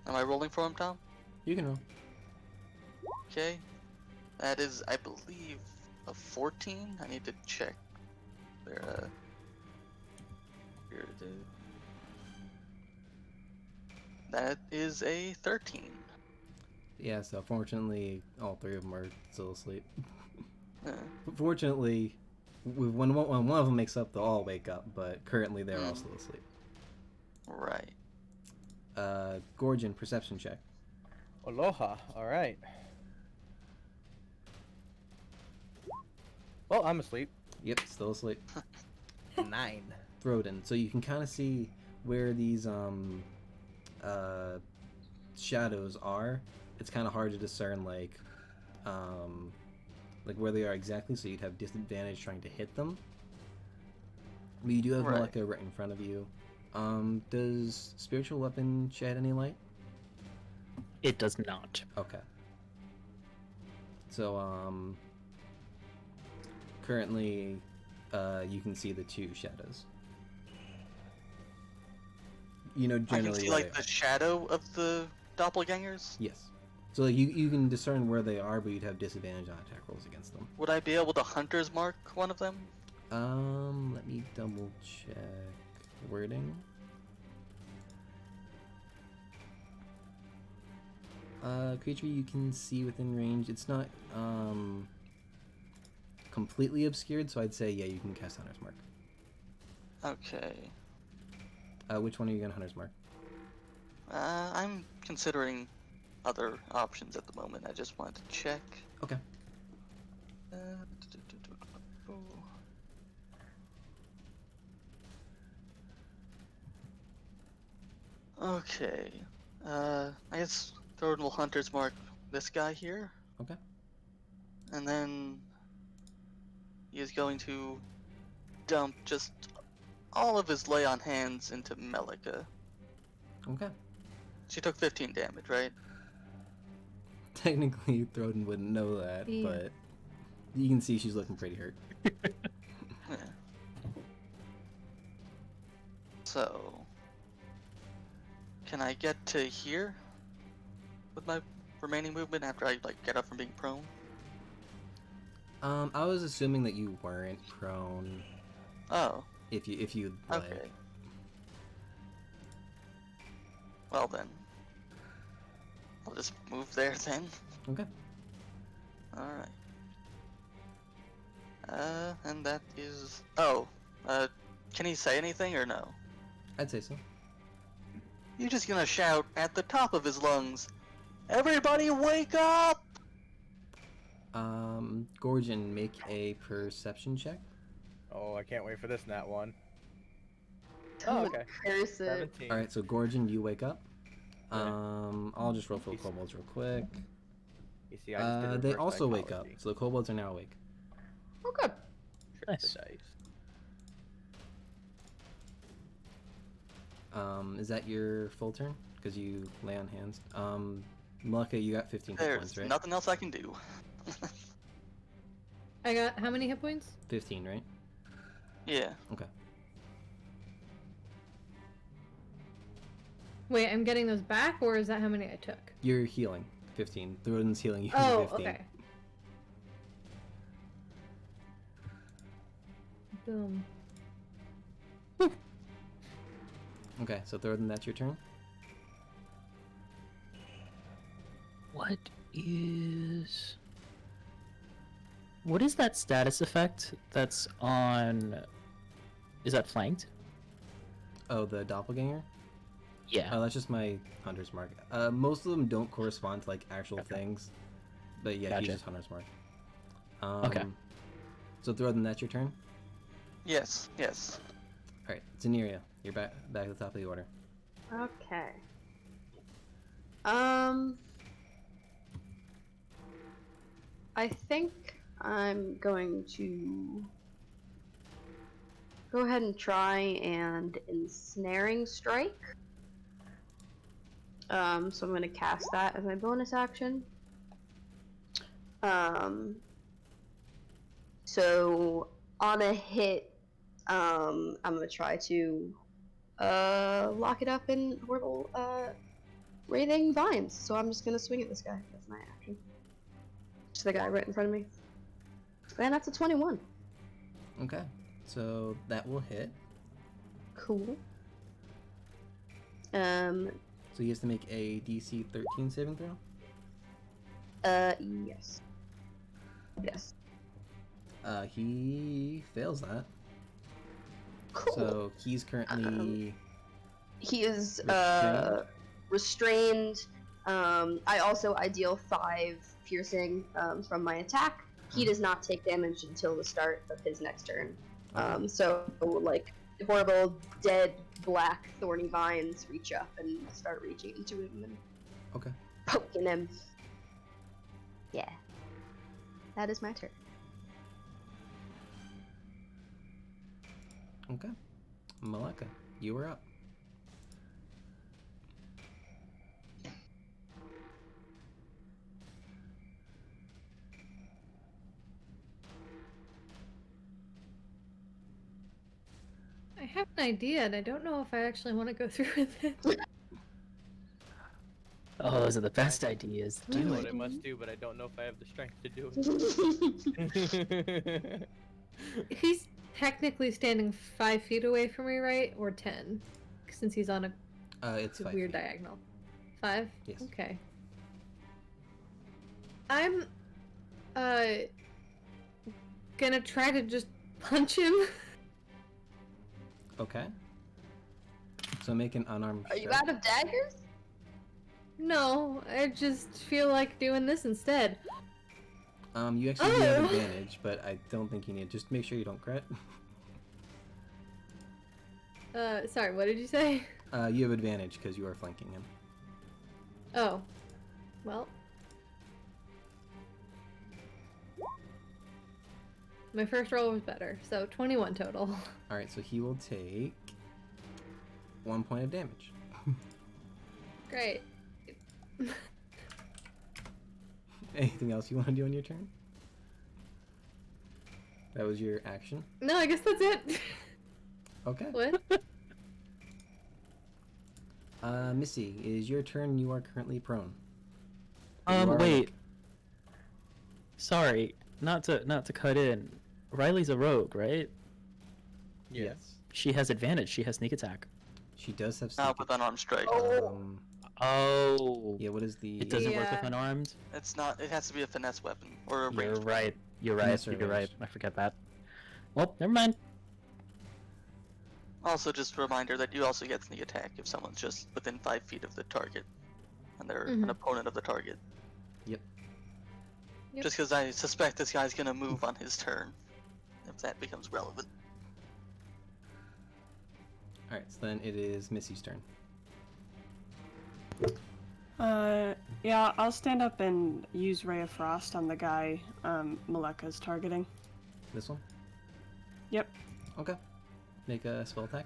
Am I rolling for him, Tom? You can roll. Okay. That is, I believe, a 14. I need to check their That is a 13. Yeah, so fortunately, all three of them are still asleep. Uh, Fortunately, when one of them makes up, they'll all wake up, but currently they're all still asleep. right. Gorgon, perception check. Aloha. All right. Well, I'm asleep. Yep, still asleep. 9. Throden. So you can kind of see where these shadows are. It's kind of hard to discern like where they are exactly. So you'd have disadvantage trying to hit them. But you do have Right. Malika right in front of you. Does spiritual weapon shed any light? It does not. Okay. So currently, you can see the two shadows. You know I can generally see where like they the are. shadow of the doppelgangers. Yes. So you can discern where they are, but you'd have disadvantage on attack rolls against them. Would I be able to hunter's mark one of them? Let me double check wording. Creature you can see within range. It's not completely obscured, so I'd say yeah, you can cast Hunter's Mark. Okay. Which one are you gonna Hunter's Mark? I'm considering other options at the moment. I just wanted to check. Okay. Okay. I guess Thornton will hunter's mark this guy here. Okay. And then he is going to dump just all of his lay on hands into Melika. Okay. She took 15 damage, right? Technically, Throden wouldn't know that, Yeah. but you can see she's looking pretty hurt. Yeah. So, can I get to here with my remaining movement after I get up from being prone? I was assuming that you weren't prone. Oh, If you like. okay. Well then, I'll just move there then. Okay. Alright. And that is... Oh, can he say anything or no? I'd say so. You're just gonna shout at the top of his lungs, "Everybody wake up!" Gorgon, make a perception check. Oh, I can't wait for this nat one. Tell Oh, him to okay. curse it. 17. All right, so Gorgon, you wake up. Okay. I'll just roll for the kobolds real quick. You see, I just did They reverse also wake up, psychology. so the kobolds are now awake. Okay. Trip Nice. the dice. Is that your full turn? Because you lay on hands. Malika, you got 15 hit There's points, right? nothing else I can do. I got how many hit points? 15, right? Yeah. Okay. Wait, I'm getting those back, or is that how many I took? You're healing. 15. Throden's healing you Oh, 15. okay. Boom. Okay, so Throden, that's your turn. What is that status effect that's on? Is that flanked? Oh, the doppelganger? Yeah. Oh, that's just my hunter's mark. Most of them don't correspond to like actual Okay. things, but yeah, Gotcha. he's just hunter's mark. Okay. So Throden, that's your turn. Yes. Yes. All right, Zaneria, you're back at the top of the order. Okay. I think I'm going to go ahead and try and ensnaring strike. So I'm going to cast that as my bonus action. So on a hit, I'm going to try to lock it up in horrible writhing vines. So I'm just going to swing at this guy. That's my action. Just the guy right in front of me. And that's a 21. Okay, so that will hit. Cool. So he has to make a DC 13 saving throw? Yes. Yes. He fails that. Cool. So he's currently He is restrained. restrained. I deal 5 piercing from my attack. He does not take damage until the start of his next turn. Okay. So like horrible dead black thorny vines reach up and start reaching into him and Okay. poking him. Yeah. That is my turn. Okay. Maleka, you were up. I have an idea, and I don't know if I actually want to go through with it. Oh, those are the best ideas. I know Do what it. I must do, but I don't know if I have the strength to do it. He's technically standing 5 feet away from me, right? Or 10? Since he's on It's a 5 weird feet. diagonal. 5? Yes. Okay. I'm gonna try to just punch him. Okay. So make an unarmed Are you strike. out of daggers? No, I just feel like doing this instead. You actually do have Oh! advantage, but I don't think you need. Just make sure you don't crit. Sorry, what did you say? You have advantage because you are flanking him. Oh. Well. My first roll was better, so 21 total. Alright, so he will take 1 point of damage. Great. Anything else you want to do on your turn? That was your action? No, I guess that's it. Okay. What? Missy, it is your turn. You are currently prone. You are Wait. Sorry, not to cut in. Riley's a rogue, right? Yes. She has advantage. She has sneak attack. She does have sneak Not with unarmed strike. Oh. yeah, what is the... It doesn't work with Yeah. unarmed. It's not. It has to be a finesse weapon or a ranged You're weapon. right. You're right. Finesse or You're right. ranged. I forget that. Well, never mind. Also, just a reminder that you also get sneak attack if someone's just within 5 feet of the target, and they're an Mhm. opponent of the target. Yep. Yep. Just because I suspect this guy's gonna move on his turn, if that becomes relevant. Alright, so then it is Missy's turn. Yeah, I'll stand up and use Ray of Frost on the guy Maleka's targeting. This one? Yep. Okay. Make a spell attack.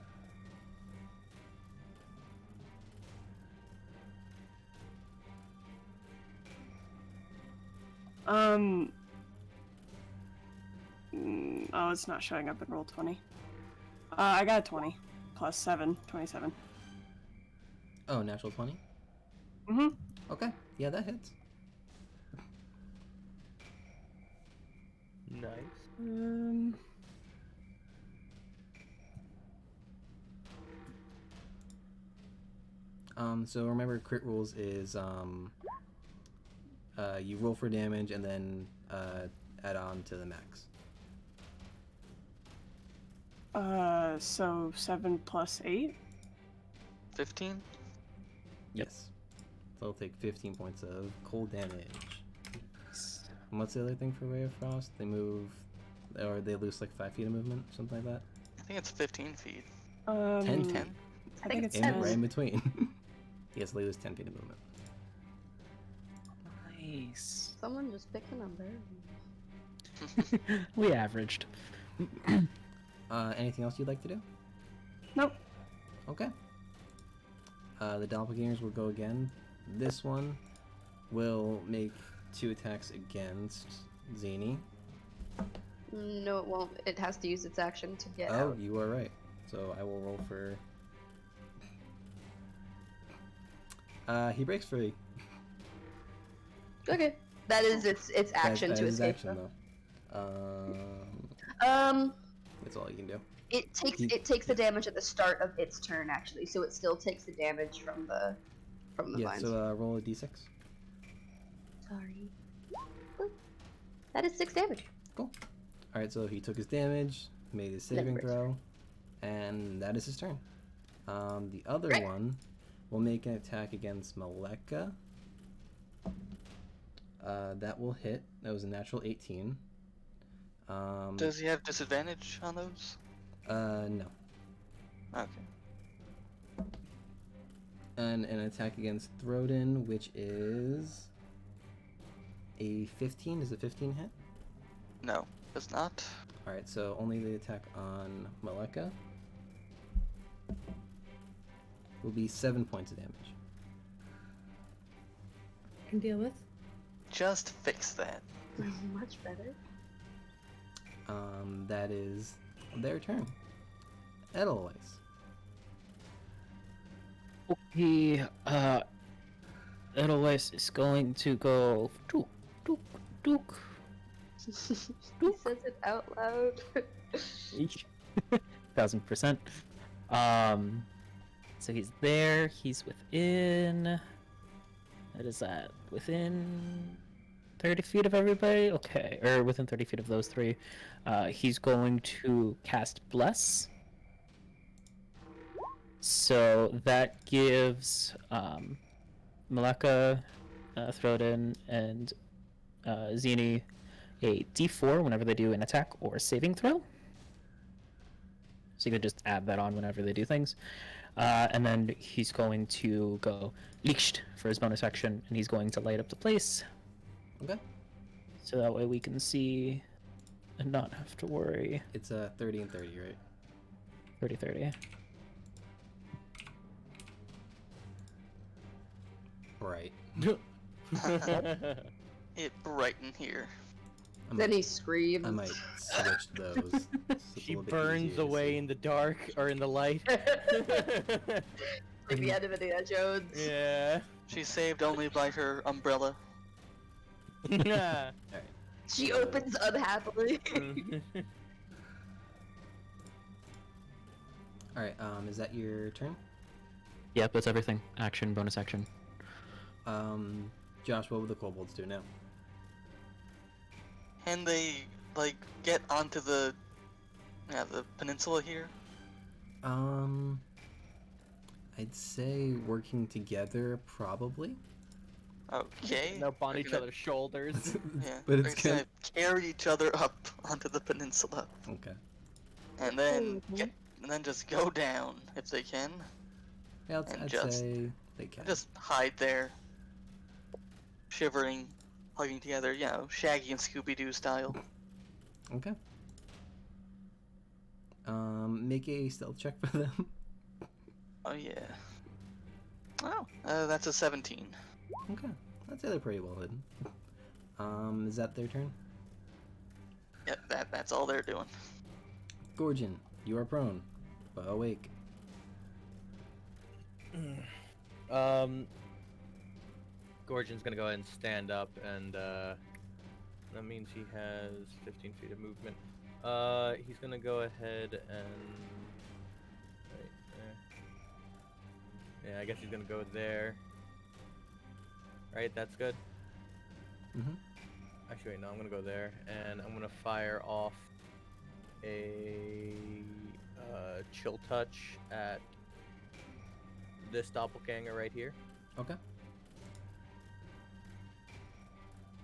Oh, it's not showing up in roll 20. I got a 20 plus 7, 27. Oh, natural 20? Mm-hmm. Okay. Yeah, that hits. Nice. So remember crit rules is you roll for damage and then add on to the max. So 7 plus 8? 15? Yes. So I'll take 15 points of cold damage. And what's the other thing for Ray of Frost? They move, or they lose like 5 feet of movement, something like that. I think it's 15 feet. 10? 10? I think it's In, 10. right in between. Yes, they lose 10 feet of movement. Nice. Someone just pick a number. We averaged. Anything else you'd like to do? Nope. Okay. The doppelgangers will go again. This one will make 2 attacks against Zany. No, it won't. It has to use its action to get Oh, out. you are right. So I will roll for... he breaks free. Okay. That is its action That to is his escape. action, though. Um, That's all you can do. it takes the damage at the start of its turn actually, so it still takes the damage from the Yeah, vines. so roll a d6. Sorry. Boop. That is 6 damage. Cool. Alright, so he took his damage, made his saving Numbers. throw, and that is his turn. The other Right. one will make an attack against Maleka. That will hit. That was a natural 18. Does he have disadvantage on those? No. Okay. And an attack against Throden, which is a 15. Does a 15 hit? No, does not. Alright, so only the attack on Maleka will be 7 points of damage. Can deal with. Just fix that. Much better. That is their turn. Edelweiss. Okay, Edelweiss is going to go dook, dook, dook. He says it out loud. 1000%. So he's there, he's within... What is that? Within 30 feet of everybody? Okay, or within 30 feet of those three. He's going to cast Bless. So that gives Maleka, Throden, and Zini a d4 whenever they do an attack or saving throw. So you can just add that on whenever they do things. And then he's going to go Licht for his bonus action, and he's going to light up the place. Okay. So that way we can see and not have to worry. It's 30 and 30, right? 30-30. Right. It brighten here. I Then might, he screams. I might switch those. It's a She little bit burns easier to away see. in the dark or in the light. Like the end of Indiana Jones. Yeah. She's saved only by her umbrella. Yeah. Alright. She opens unhappily. Alright, is that your turn? Yep, that's everything. Action, bonus action. Josh, what would the kobolds do now? Can they, like, get onto the peninsula here? I'd say working together, probably. Okay. Up on We're each gonna- other's shoulders. Yeah. But We're it's gonna carry each other up onto the peninsula, Okay. and then just go down if they can. Yeah, And I'd just- say they can. Just hide there, shivering, hugging together. You know, Shaggy and Scooby-Doo style. Okay. Make a stealth check for them. Oh yeah. Oh, that's a 17. Okay. I'd say they're pretty well hidden. Is that their turn? Yep, that's all they're doing. Gorgon, you are prone, but awake. Gorgon's gonna go ahead and stand up, and that means he has 15 feet of movement. He's gonna go ahead and right there. Yeah, I guess he's gonna go there. Right, that's good. Mm-hmm. Actually, wait, no, I'm gonna go there, and I'm gonna fire off a chill touch at this doppelganger right here. Okay.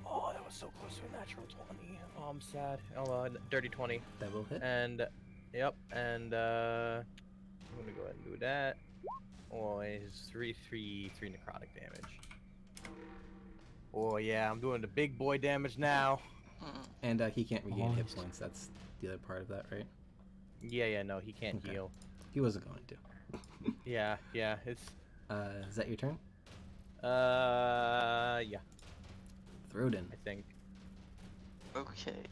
Oh, that was so close to a natural 20. Oh, I'm sad. Oh, dirty 20. That will hit. And, yep, and I'm gonna go ahead and do that. Oh, it's 3 necrotic damage. Oh yeah, I'm doing the big boy damage now. And he can't regain hit Nice. points. That's the other part of that, right? Yeah, no, he can't Okay. heal. He wasn't going to. Yeah, it's Is that your turn? yeah, Throden. I think. Okay.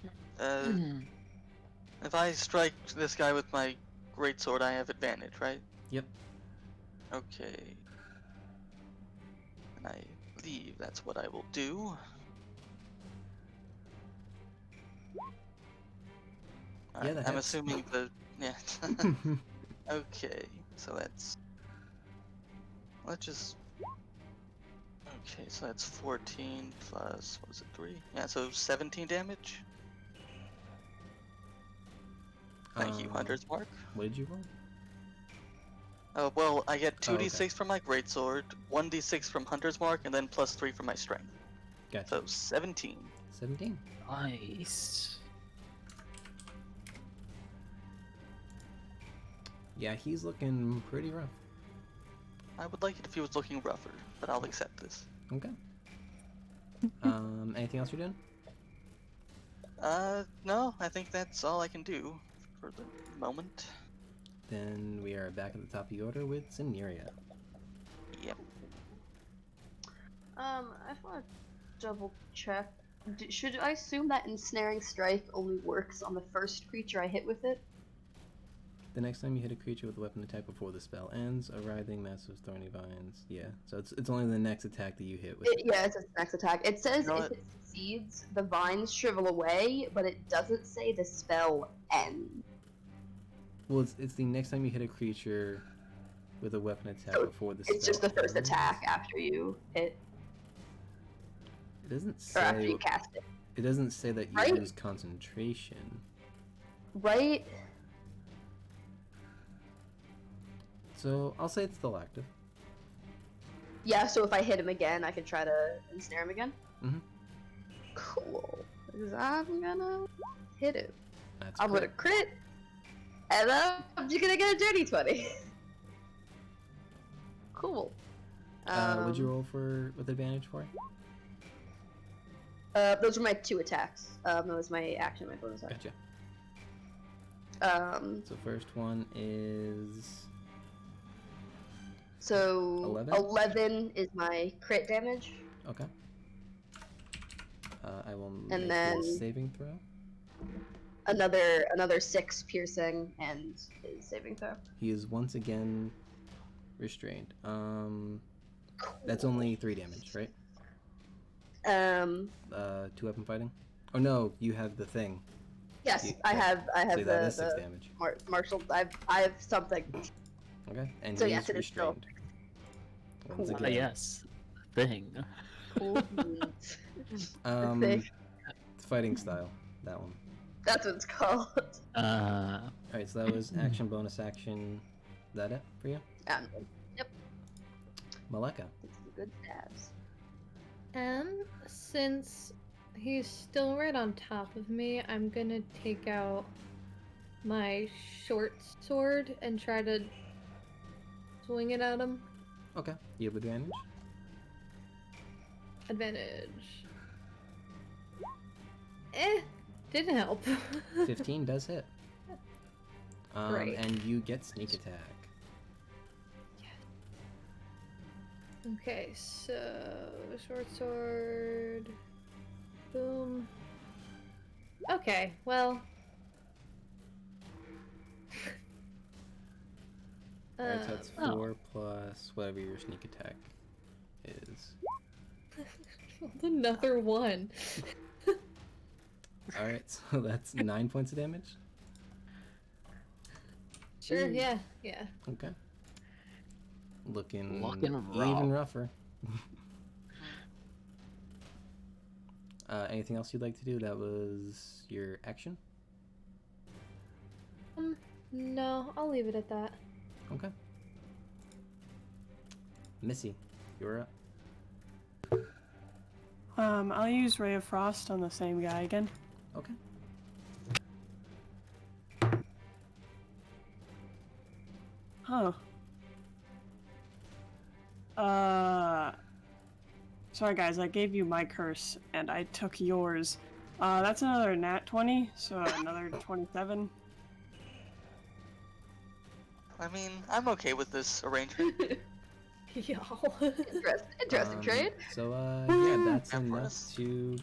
If I strike this guy with my greatsword, I have advantage, right? Yep. Okay. And I believe that's what I will do. Yeah, that I'm hits. assuming the Yeah. Okay, so that's. Let's just. Okay, so that's 14 plus, what was it, 3? Yeah, so 17 damage. Thank you, Hunter's Mark. What did you roll? Well, I get Oh, okay. 2d6 from my greatsword, 1d6 from Hunter's Mark, and then plus 3 from my strength. Gotcha. So 17. 17. Nice. Yeah, he's looking pretty rough. I would like it if he was looking rougher, but I'll accept this. Okay. Anything else you're doing? No, I think that's all I can do for the moment. Then we are back at the top of the order with Zyneria. Yep. I just want to double check. Should I assume that ensnaring strike only works on the first creature I hit with it? The next time you hit a creature with a weapon attack before the spell ends, a writhing mass of thorny vines. Yeah, so it's only the next attack that you hit with. Yeah, it's its next attack. It says You know if it succeeds, the vines shrivel away, but it doesn't say the spell ends. Well, it's the next time you hit a creature with a weapon attack So before the spell It's just the first ends. attack after you hit, It doesn't or after say. you cast it. It doesn't say that you Right? lose concentration. Right? So I'll say it's still active. Yeah, so if I hit him again, I can try to ensnare him again? Mhm. Cool. Because I'm gonna hit him. That's I'm gonna crit, and I'm just gonna get a dirty 20. Cool. Would you roll for with advantage for? Those were my 2 attacks. That was my action, my bonus action. Gotcha. So first one is So 11? 11 is my crit damage. okay. I will make And a then- saving throw. Another 6 piercing and his saving throw. He is once again restrained. That's only 3 damage, right? 2 weapon fighting. Oh no, you have the thing. Yes, You- I have So that is 6 the damage. martial. I have something. Okay, and So he's yes, it is still- restrained. Once Cool. Ah, again. yes. Thing. Cool beans. It's fighting style. That one. That's what it's called. All right, so that was action, bonus action. Is that it for you, Yep. Maleka? It's some good stabs. Since he's still right on top of me, I'm gonna take out my short sword and try to swing it at him. Okay, you have advantage. Advantage. Didn't help. 15 does hit. Great. And you get sneak attack. Okay, so short sword. Boom. Okay, well. Alright, so that's Oh. 4 plus whatever your sneak attack is. Another one. Alright, so that's 9 points of damage. Sure, yeah, yeah. Okay. Looking Looking even rough. rougher. Anything else you'd like to do? That was your action? No, I'll leave it at that. Okay. Missy, you're up. I'll use Ray of Frost on the same guy again. Okay. Huh. Sorry guys, I gave you my curse and I took yours. That's another nat 20, so another 27. I mean, I'm okay with this arrangement. Y'all. Interesting trade. So, yeah, that's enough Empress. to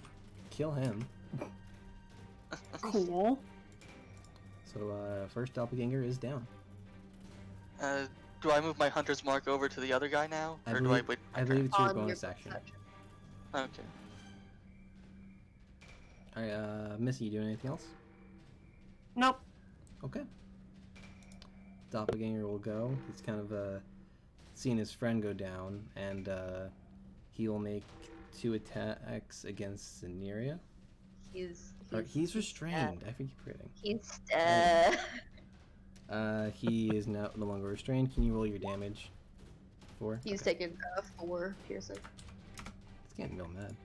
kill him. Cool. So, first doppelganger is down. Do I move my hunter's mark over to the other guy now, I or do believe, I wait? I believe it's your On your bonus action. Okay. Alright, Missy, you doing anything else? Nope. Okay. doppelganger will go. He's kind of seen his friend go down, and he will make 2 attacks against Zeneria. He's restrained. I keep forgetting. He's He is now no longer restrained. Can you roll your damage? 4. He's Okay. taken 4 piercing. It's getting real mad.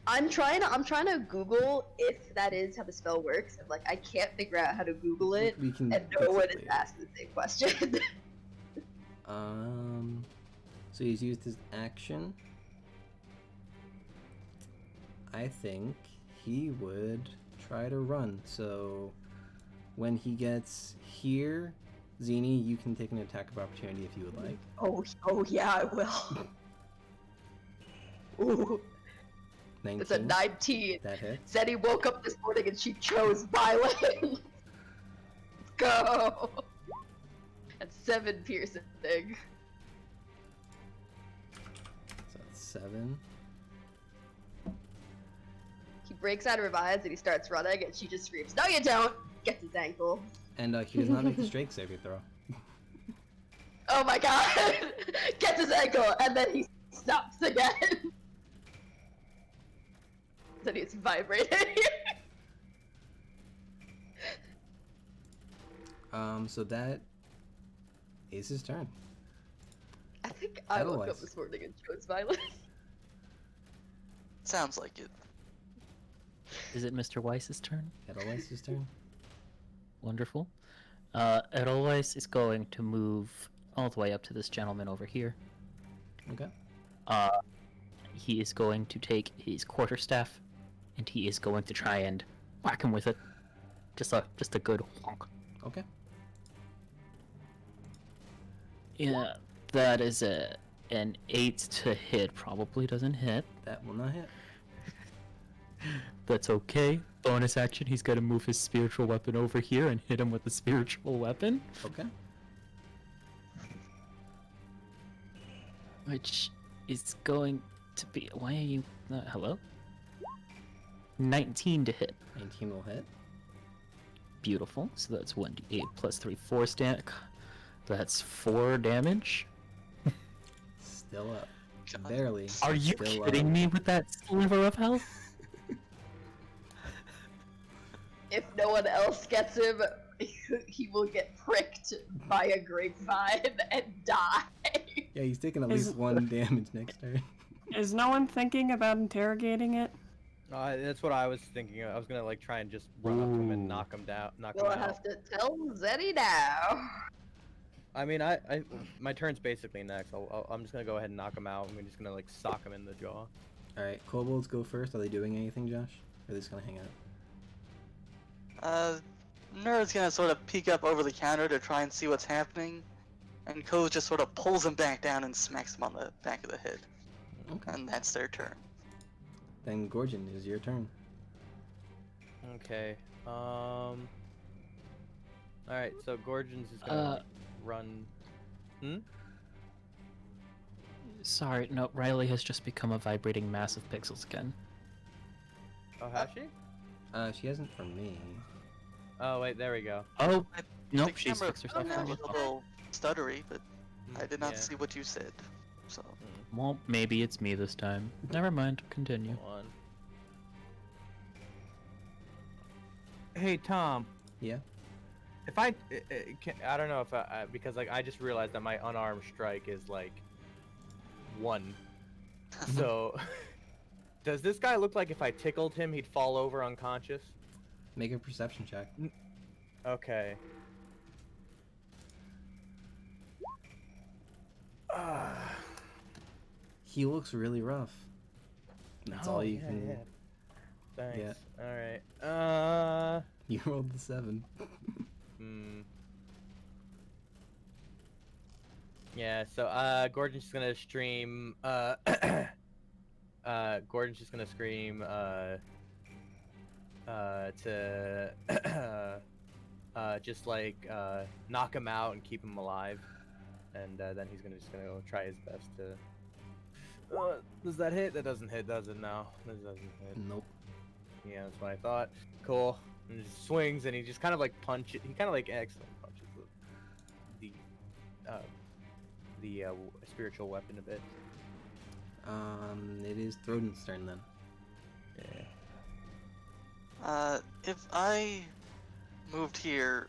I'm trying to Google if that is how the spell works, and like I can't figure out how to Google it, We can. and no one is asking the same question. So he's used his action. I think he would try to run. So when he gets here, Zini, you can take an attack of opportunity if you would like. Oh yeah, I will. Ooh, 19. it's a 19. That hits. Zeddy woke up this morning and she chose violence. Let's go. That's 7 piercing. So that's 7. He breaks out of revives and he starts running, and she just screams, "No, you don't!" Gets his ankle. And he does not make the strength saving throw. Oh my god! Gets his ankle, and then he stops again. Then he's vibrating. So that is his turn. I think I woke Otherwise. up this morning and chose violence. Sounds like it. Is it Mr. Weiss's turn? Edelweiss's turn. Wonderful. Edelweiss is going to move all the way up to this gentleman over here. Okay. He is going to take his quarterstaff, and he is going to try and whack him with it. Just a good wonk. Okay. Yeah, that is an 8 to hit. Probably doesn't hit. That will not hit. That's okay. Bonus action, he's going to move his spiritual weapon over here and hit him with the spiritual weapon. Okay. Which is going to be... Why are you... hello? 19 to hit. 19 will hit. Beautiful. So that's 1d8 plus 3, 4 That's 4 damage. Still up. God. Barely. Are you Still kidding up. me with that sliver of health? If no one else gets him, he will get pricked by a grapevine and die. Yeah, he's taking at least 1 damage next turn. Is no one thinking about interrogating it? That's what I was thinking. I was gonna like try and just run up to him and knock him down, knock him We'll out. have to tell Zeddy now. I mean, my turn's basically next. I'm just gonna go ahead and knock him out. I'm just gonna like sock him in the jaw. Alright, kobolds go first. Are they doing anything, Josh? Or are they just gonna hang out? Nerd's gonna sort of peek up over the counter to try and see what's happening, and Ko just sort of pulls him back down and smacks him on the back of the head. Okay. And that's their turn. Then Gorgon, it is your turn. Okay. All right. So Gorgon's is gonna run. Sorry, no, Riley has just become a vibrating mass of pixels again. Oh, has she? She hasn't for me. Oh wait, there we go. Oh, I nope, think she's camera fixed herself. was a little stuttery, but I did not Yeah. see what you said. So Well, maybe it's me this time. Never mind, continue. One. Hey Tom. Yeah? If I don't know if because like I just realized that my unarmed strike is like 1. So does this guy look like if I tickled him he'd fall over unconscious? Make a perception check. Okay. He looks really rough. That's all you can. Yeah. Thanks. Yeah. All right. You rolled the 7. Yeah, so Gordon's just gonna stream Gordon's just gonna scream to just like knock him out and keep him alive. And then he's just gonna go try his best to does that hit? That doesn't hit, does it? No. This doesn't hit. Nope. Yeah, that's what I thought. Cool. And he just swings and he just kind of like punches. He kind of like excellent punches it. the spiritual weapon a bit. It is Throden's turn then. Yeah. If I moved here,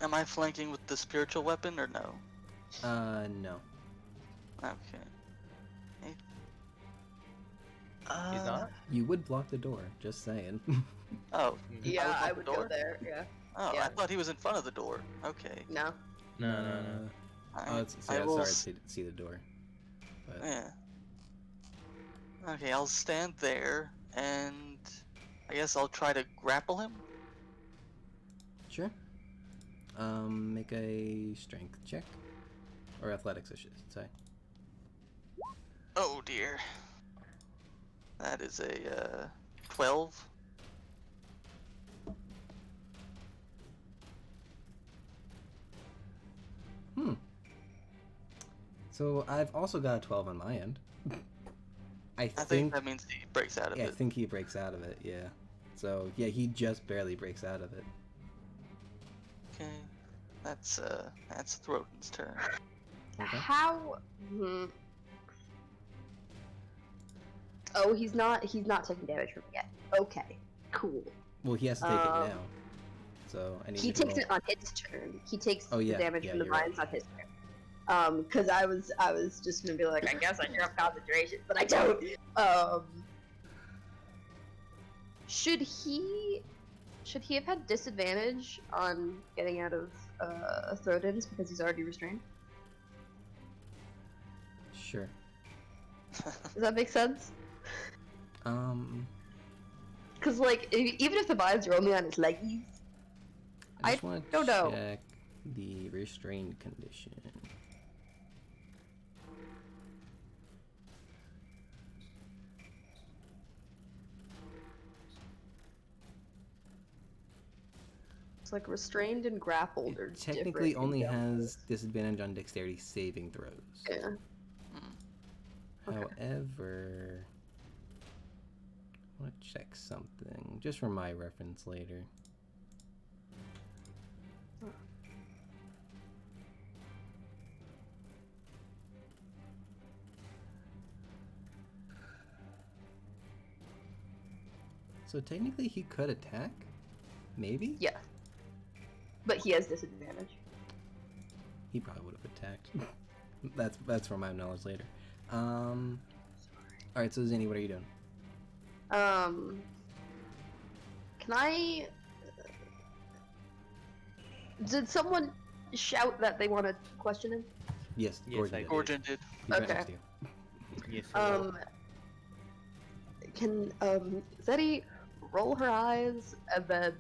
am I flanking with the spiritual weapon or no? No. Okay. He's not? You would block the door, just saying. Oh. Yeah, I block would the go door? there. Yeah. Oh, I Yeah. thought he was in front of the door. Okay. No. No. Oh, it's, I yeah, will sorry to see the door. But Yeah. Okay, I'll stand there, and I guess I'll try to grapple him. sure. Make a strength check. Or athletics, I should say. Oh dear. That is a 12. So I've also got a 12 on my end. I I think that means he breaks out of yeah, I it. think he breaks out of it, yeah. So yeah, he just barely breaks out of it. Okay. That's Throton's turn. Okay. How? Oh, he's not taking damage from it yet. Okay, cool. Well, he has to take it now. So I need He you to takes roll. it on his turn. He takes Oh, yeah, the damage yeah, from the you're right. vines on his turn. Because I was just gonna be like, I guess I drop concentration, but I don't. Should he have had disadvantage on getting out of Throdens because he's already restrained? Sure. Does that make sense? Because like, even if the vines are only on his leggies, I just want to don't know. check the restrained condition. it's like restrained and grappled are It technically different only in has disadvantage on dexterity saving throws. Yeah. Okay. However, I want to check something just for my reference later. So technically he could attack? Maybe? Yeah. But he has disadvantage. He probably would have attacked. that's from my knowledge later. Alright, so Zinni, what are you doing? Can I... Did someone shout that they want to question him? Yes, Yes, Gordon I did. Gordon did. He's right Okay. next to you. Yes. I will. Can, Zeddy roll her eyes and then,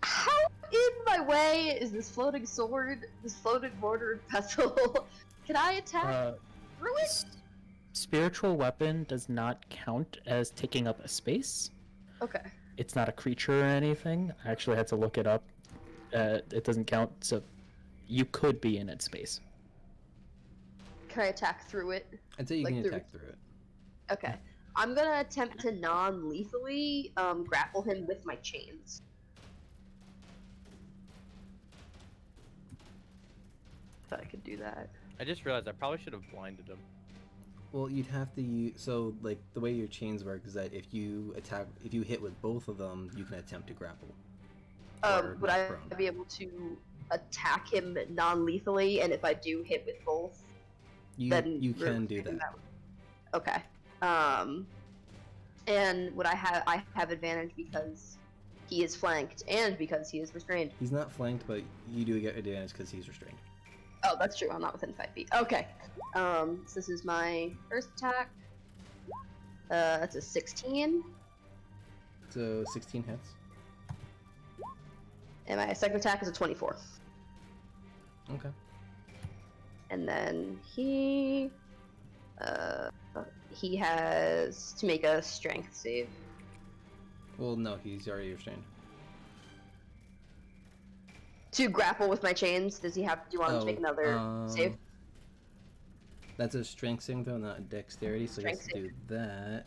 how in my way is this floating sword, this floating mortar and pestle? Can I attack through it? Spiritual weapon does not count as taking up a space. Okay. It's not a creature or anything. I actually had to look it up. It doesn't count, so you could be in its space. Can I attack through it? I'd say you Like can through- attack through it. Okay. I'm gonna attempt to non-lethally grapple him with my chains. If I could do that. I just realized I probably should have blinded him. Well, you'd have to use, so like the way your chains work is that if you hit with both of them, you can attempt to grapple. Or Would knock I prone. be able to attack him non-lethally? And if I do hit with both, then You can do then that. Okay. And would I have advantage because he is flanked and because he is restrained? He's not flanked, but you do get advantage because he's restrained. Oh, that's true. I'm not within 5 feet. Okay. So this is my first attack. That's a 16. So 16 hits. And my second attack is a 24. Okay. And then he has to make a strength save. Well, no, he's already restrained. To grapple with my chains, do you want him to make another save? That's a strength saving throw, not a dexterity, so he has to Strength do that.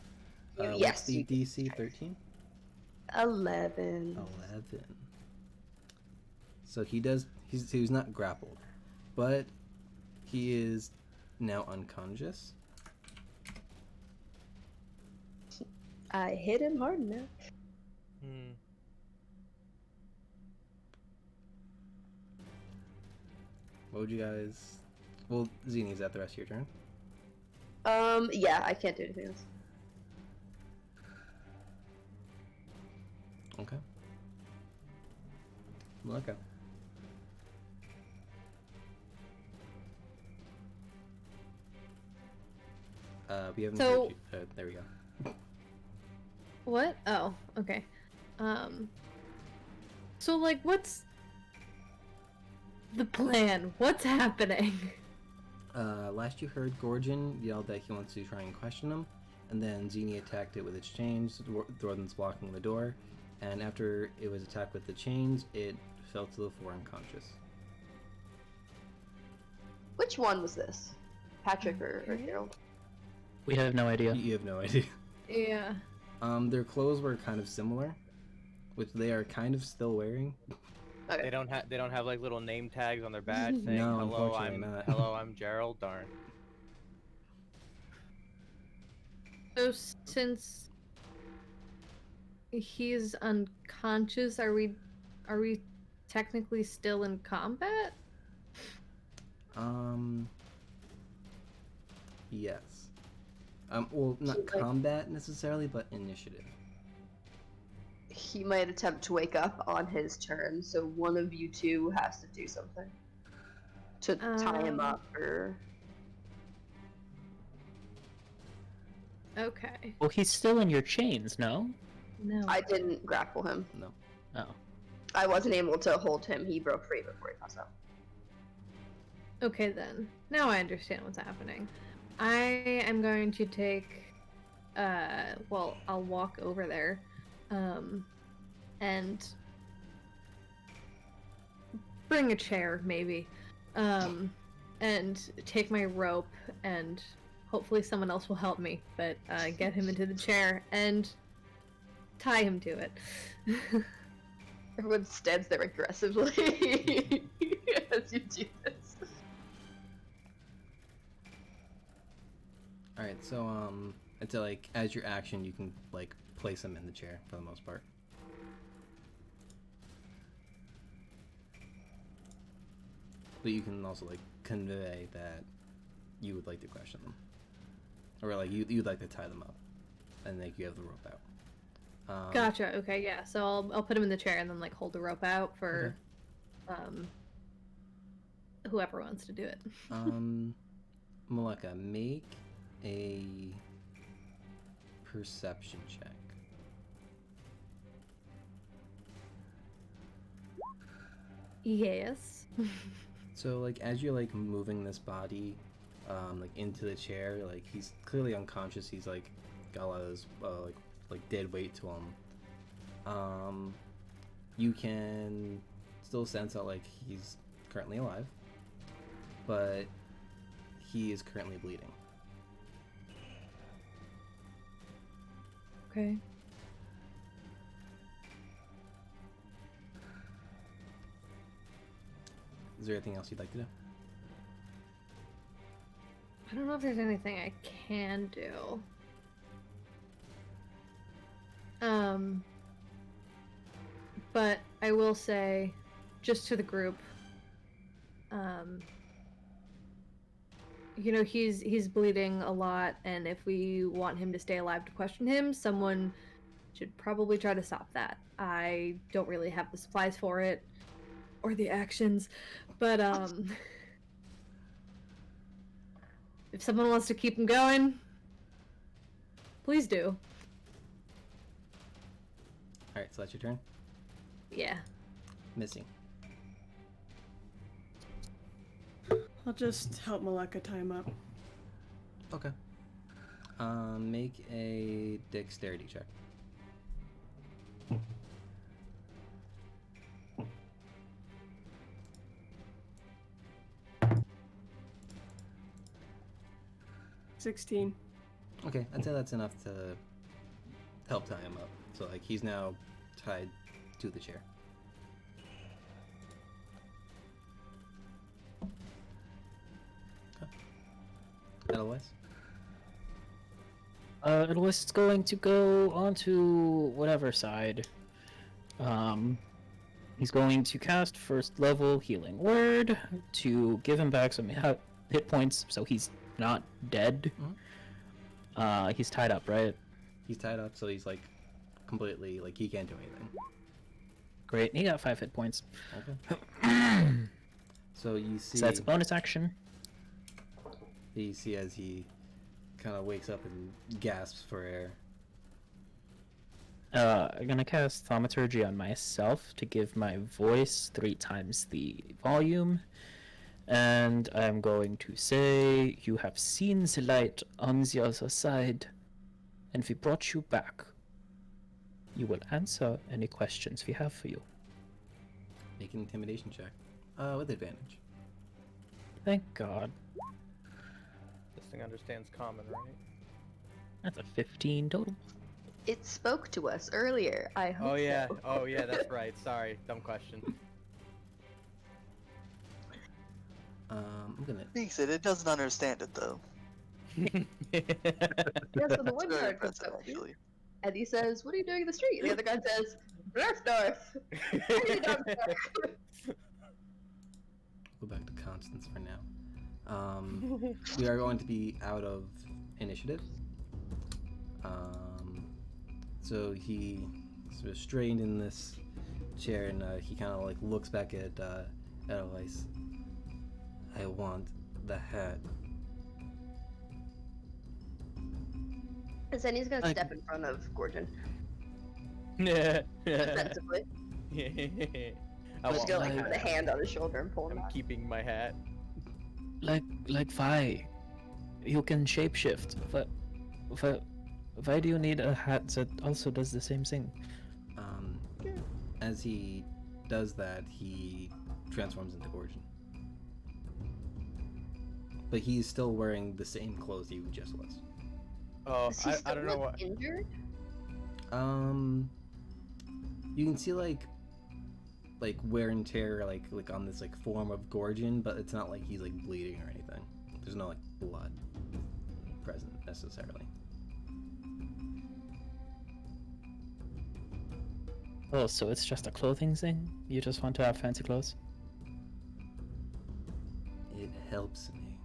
Yes, What's the you can DC? 13? 11. 11. So he's not grappled, but he is now unconscious. I hit him hard enough. Hmm. What would you guys? Well, Zini, is that the rest of your turn? Yeah, I can't do anything else. Okay. Okay. We haven't. So- heard you. There we go. What? Oh, okay. So like, what's the plan? What's happening? Last you heard, Gorgon yelled that he wants to try and question him, and then Zini attacked it with its chains. Thornton's blocking the door, and after it was attacked with the chains, it fell to the floor unconscious. Which one was this? Patrick or Harold? We have no idea. You have no idea. Yeah. Their clothes were kind of similar, which they are kind of still wearing. Okay. They don't have like little name tags on their badge saying No, hello, unfortunately not. hello, I'm Gerald. Darn. So since he's unconscious, are we technically still in combat? Yes. Well, not Like- combat necessarily, but initiative. He might attempt to wake up on his turn, so one of you two has to do something to tie him up or. Okay. Well, he's still in your chains, no? No. I didn't grapple him. No. Oh. I wasn't able to hold him. He broke free before he passed out. Okay then. Now I understand what's happening. I am going to take well, I'll walk over there and bring a chair maybe. And take my rope and hopefully someone else will help me, but get him into the chair and tie him to it. Everyone stands there aggressively as you do this. All right. So it's like as your action, you can like place him in the chair for the most part. But you can also like convey that you would like to question them, or like you'd like to tie them up, and like you have the rope out. Gotcha. Okay, yeah. So I'll put him in the chair and then like hold the rope out for whoever wants to do it. Maleka, make a perception check. Yes. So like as you're like moving this body like into the chair, like he's clearly unconscious. He's like got a lot of this, like dead weight to him. You can still sense out like he's currently alive, but he is currently bleeding. Okay. Is there anything else you'd like to do? I don't know if there's anything I can do. But I will say, just to the group, you know, he's bleeding a lot, and if we want him to stay alive to question him, someone should probably try to stop that. I don't really have the supplies for it, or the actions, but if someone wants to keep him going, please do. Alright, so that's your turn. Yeah. Missing. I'll just help Maleka tie him up. Okay. Make a dexterity check. $16. Okay, I'd say that's enough to help tie him up. So like he's now tied to the chair. Otherwise? Edelweiss is going to go onto whatever side. He's going to cast first level healing word to give him back some hit points, so he's not dead. He's tied up, right? He's tied up, so he's like completely like he can't do anything. Great. He got 5 hit points. Okay. So you see. So that's a bonus action. You see as he kind of wakes up and gasps for air. I'm gonna cast Thaumaturgy on myself to give my voice 3 times the volume. And I'm going to say, you have seen the light on the other side, and we brought you back. You will answer any questions we have for you. Make an intimidation check. With advantage. Thank God. This thing understands common, right? That's a 15 total. It spoke to us earlier. I hope. Oh yeah. So. Oh yeah, that's right. Sorry, dumb question. I'm gonna. Thinks it doesn't understand it though. Yeah, so the one Very guard comes impressive, up to you, actually. and he says, "What are you doing in the street?" And the other guy says, "North." Go back to Constance for now. We are going to be out of initiative. So he sort of strained in this chair, and he kind of like looks back at Edelweiss. I want the hat. And then he's gonna step in front of Gordon. Yeah. Defensively. I Just want go my like put a hat. hand on his shoulder and pull him I'm out. keeping my hat. Like why? You can shapeshift. Why do you need a hat that also does the same thing? As he does that, he transforms into Gordon. But he's still wearing the same clothes you just was. Oh, Does he I still don't know look what. injured? You can see like wear and tear like on this like form of Gorgon, but it's not like he's like bleeding or anything. There's no like blood present necessarily. Oh, so it's just a clothing thing? You just want to have fancy clothes? It helps me.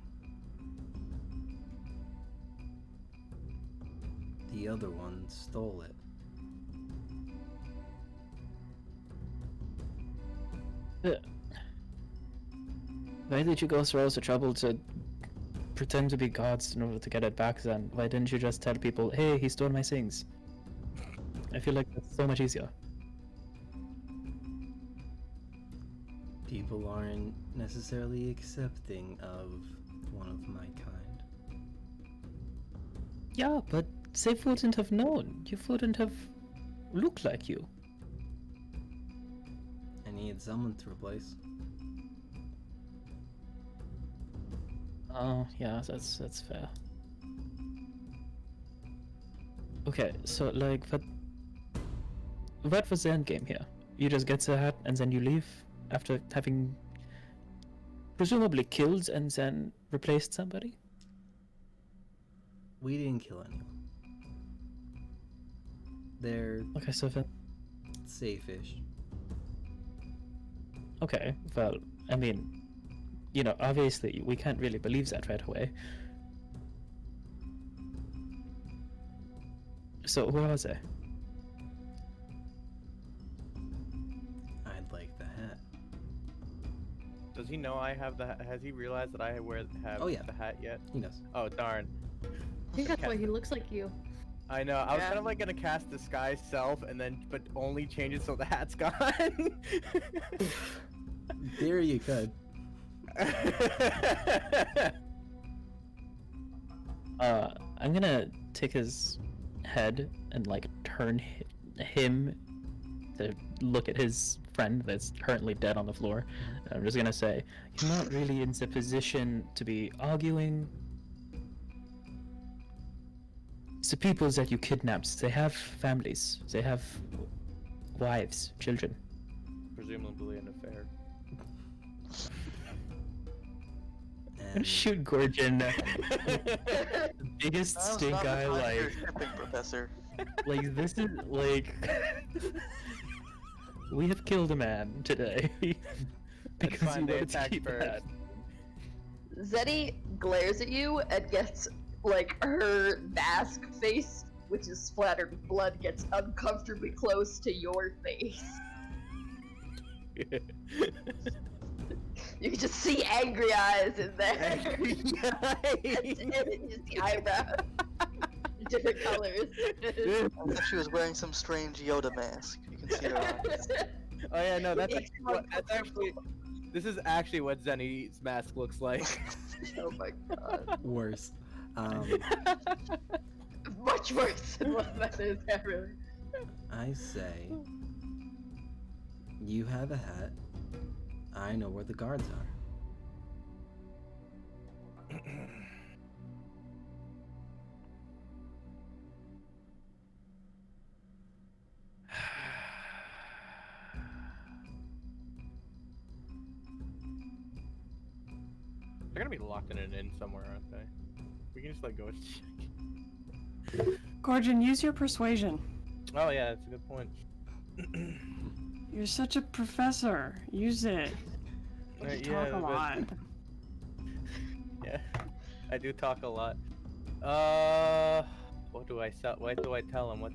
The other one stole it. Why did you go through all the trouble to pretend to be gods in order to get it back then? Why didn't you just tell people, hey, he stole my things? I feel like that's so much easier. People aren't necessarily accepting of one of my kind. Yeah, but they wouldn't have known. You wouldn't have looked like you. I need someone to replace. Oh, yeah, that's fair. Okay, so like, what was the end game here? You just get the hat and then you leave after having presumably killed and then replaced somebody? We didn't kill anyone. They're Okay, so then, safe-ish. okay, well, I mean, you know, obviously we can't really believe that right away. So who was I? I'd like the hat. Does he know I have the? Has he realized that I have Oh, yeah. the hat yet? He knows. Oh darn! I think that's why he looks like you. I know. I was Yeah. kind of like gonna cast disguise self and then, but only change it so the hat's gone. There you could. I'm gonna take his head and like turn him to look at his friend that's currently dead on the floor. And I'm just gonna say, you're not really in the position to be arguing. The people that you kidnapped, they have families, they have wives, children. Presumably an affair. And Shoot Gorgon. The biggest Now's stink not the eye, time for like, shipping, Professor. like this is like we have killed a man today because fine, you they wanted to attacked keep first. that. Zeddy glares at you and gets, like, her mask face, which is splattered with blood, gets uncomfortably close to your face. You can just see angry eyes in there. Angry And just the eyebrows. Different colors. As if she was wearing some strange Yoda mask. You can see her eyes. Oh yeah, no, this is actually what Zenny's mask looks like. Oh my god. worse. Much worse than what that is, yeah, really. I say, you have a hat. I know where the guards are. They're gonna be locked in an inn somewhere, aren't they? We can just like go and check. Gorgon, use your persuasion. Oh yeah, that's a good point. You're such a professor. Use it. You talk a but- lot. Yeah, I do talk a lot. What do I tell him? What do I tell him? What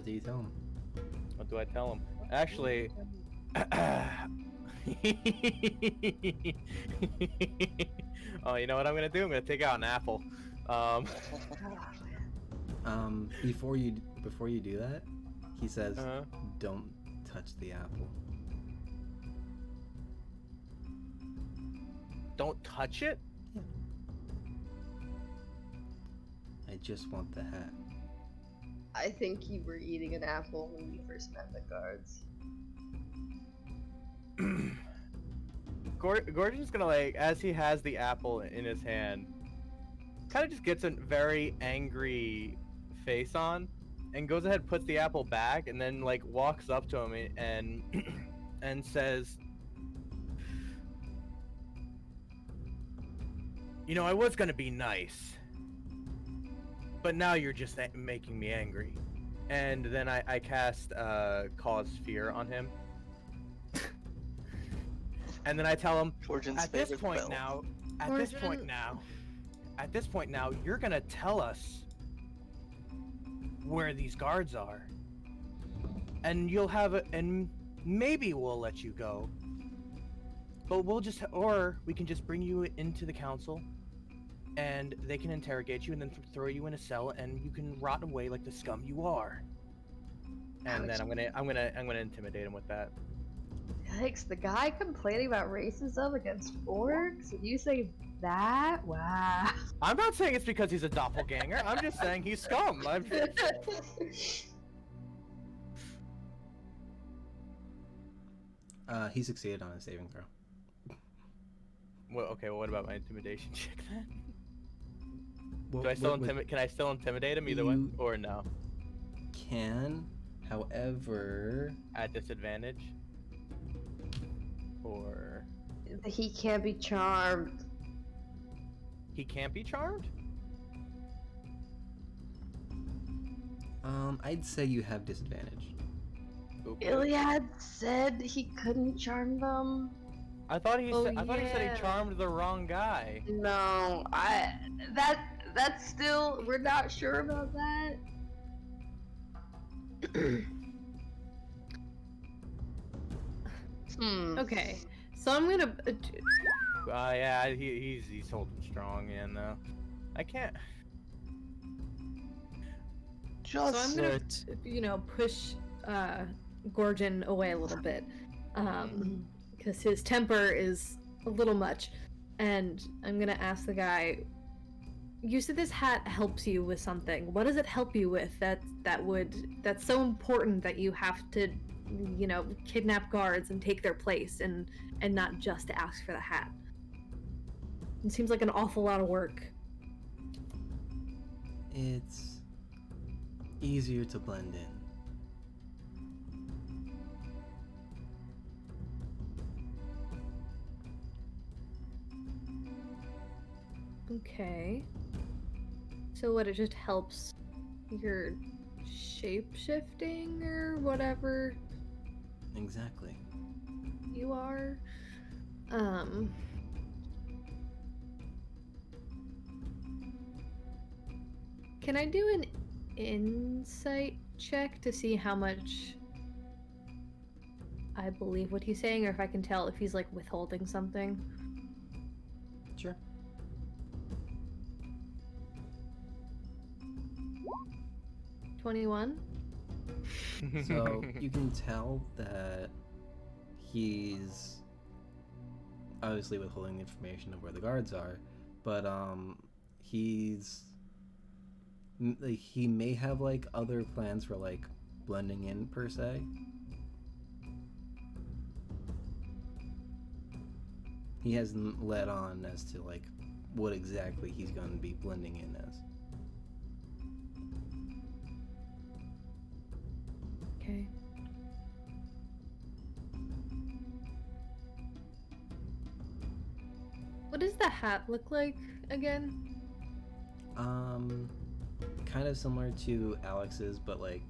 do you tell them? What do I tell him? Actually, oh, you know what I'm gonna do? I'm gonna take out an apple. Before you do that, he says, Uh-huh. "Don't touch the apple." Don't touch it. I just want the hat. I think you were eating an apple when we first met the guards. Gordon's gonna, like, as he has the apple in his hand, kind of just gets a very angry face on, and goes ahead, puts the apple back, and then like walks up to him and and says, "You know, I was gonna be nice, but now you're just making me angry." And then I cast cause fear on him. And then I tell him, Georgian's at this favorite point spell. now, at this point now, you're gonna tell us where these guards are, and you'll have and maybe we'll let you go, but or we can just bring you into the council, and they can interrogate you and then throw you in a cell, and you can rot away like the scum you are. And then I'm gonna intimidate him with that. Yikes, the guy complaining about racism against orcs, and you say that? Wow. I'm not saying it's because he's a doppelganger. I'm just saying he's scum. He succeeded on a saving throw. Well, okay. Well, what about my intimidation check then? What- Do I still what- Can I still intimidate him either way, You- or no? Can, however, At disadvantage? Or He can't be charmed. he can't be charmed? I'd say you have disadvantage. Okay. Iliad said he couldn't charm them. I thought he Oh, said yeah. he charmed the wrong guy. No, that's still, we're not sure about that. Okay, so I'm gonna. Yeah, he's holding strong, and I can't. Just So I'm gonna, push Gorgon away a little bit, because his temper is a little much, and I'm gonna ask the guy. You said this hat helps you with something. What does it help you with? That's so important that you have to, kidnap guards and take their place, and not just to ask for the hat. It seems like an awful lot of work. It's easier to blend in. Okay. So what, it just helps your shape-shifting or whatever Exactly. you are? Can I do an insight check to see how much I believe what he's saying, or if I can tell if he's like withholding something? Sure. 21? So you can tell that he's obviously withholding the information of where the guards are, but he may have like other plans for like blending in per se. He hasn't let on as to like what exactly he's going to be blending in as. Okay. What does the hat look like again? Kind of similar to Alex's, but like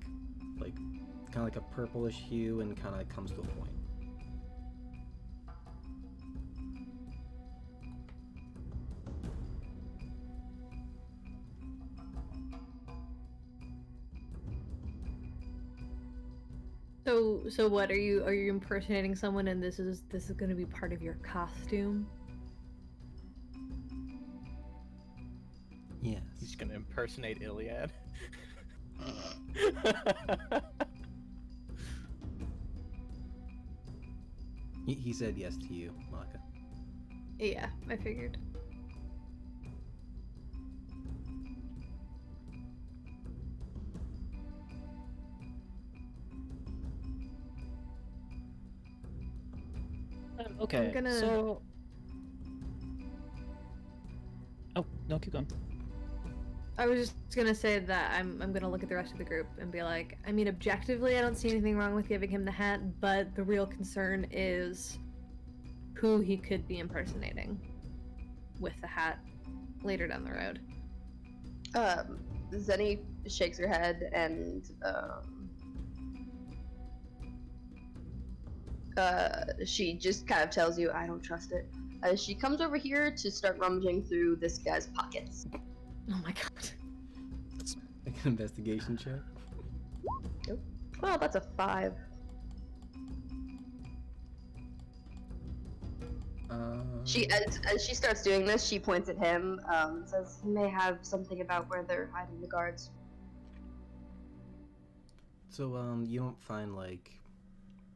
kind of like a purplish hue and kind of comes to a point. So what, are you impersonating someone and this is going to be part of your costume? Yes. He's gonna impersonate Iliad. He said yes to you, Malika. Yeah, I figured. Okay, gonna- so... Oh, no, keep going. I was just gonna say that I'm gonna look at the rest of the group and be like, I mean, objectively, I don't see anything wrong with giving him the hat, but the real concern is who he could be impersonating with the hat later down the road. Zenny shakes her head and she just kind of tells you, I don't trust it. She comes over here to start rummaging through this guy's pockets. Oh my god. Like an investigation check. Well, that's a 5. As she starts doing this, she points at him and says, he may have something about where they're hiding the guards. So you don't find like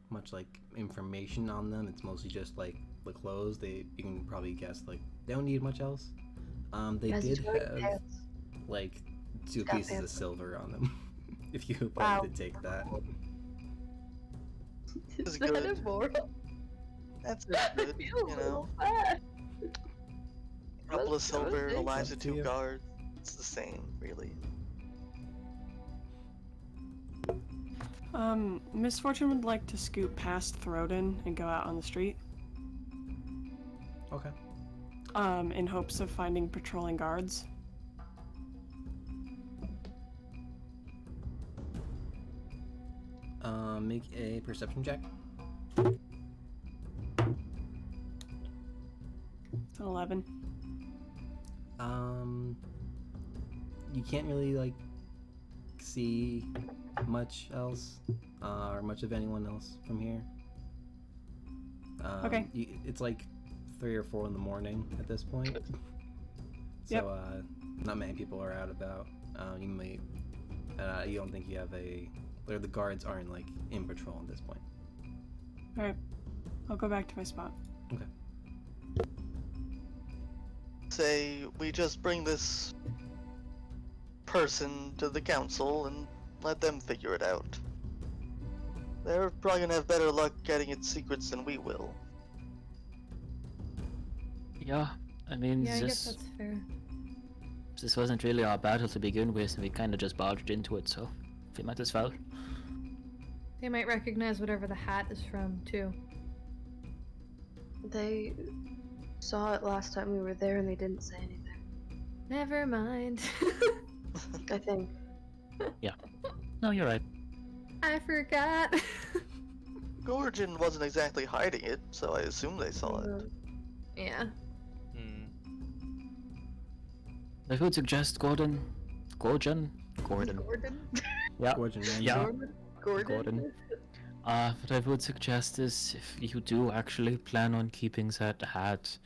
much like information on them. It's mostly just like the clothes. You can probably guess like they don't need much else. They Yes, did it's really have pants. like 2 Got pieces pants. of silver on them. If you would Wow. like to take that. That's Is that good. immoral? That's I good, feel you a know. little bad. A couple of I was silver, thinking- lives of Up to 2 you. guards. It's the same, really. Misfortune would like to scoot past Throden and go out on the street, Okay. in hopes of finding patrolling guards. Make a perception check. It's an 11. You can't really like see much else, or much of anyone else from here. Okay. It's like 3 or 4 in the morning at this point. So Yep. not many people are out about. You may, you don't think you have or the guards aren't like in patrol at this point. Alright. I'll go back to my spot. Okay. Say we just bring this person to the council and let them figure it out. They're probably gonna have better luck getting its secrets than we will. Yeah, I mean, Yeah, I guess that's fair. this wasn't really our battle to begin with, and we kind of just barged into it, so we might as well. They might recognize whatever the hat is from, too. They saw it last time we were there and they didn't say anything. Never mind. I think. No, you're right. I forgot. Gorgon wasn't exactly hiding it, so I assume they saw it. Yeah. Hmm. I would suggest Gordon. Gordon? Gordon? Yeah. Gorgon, man. Yeah. Gordon? Gordon. What I would suggest is if you do actually plan on keeping that hat,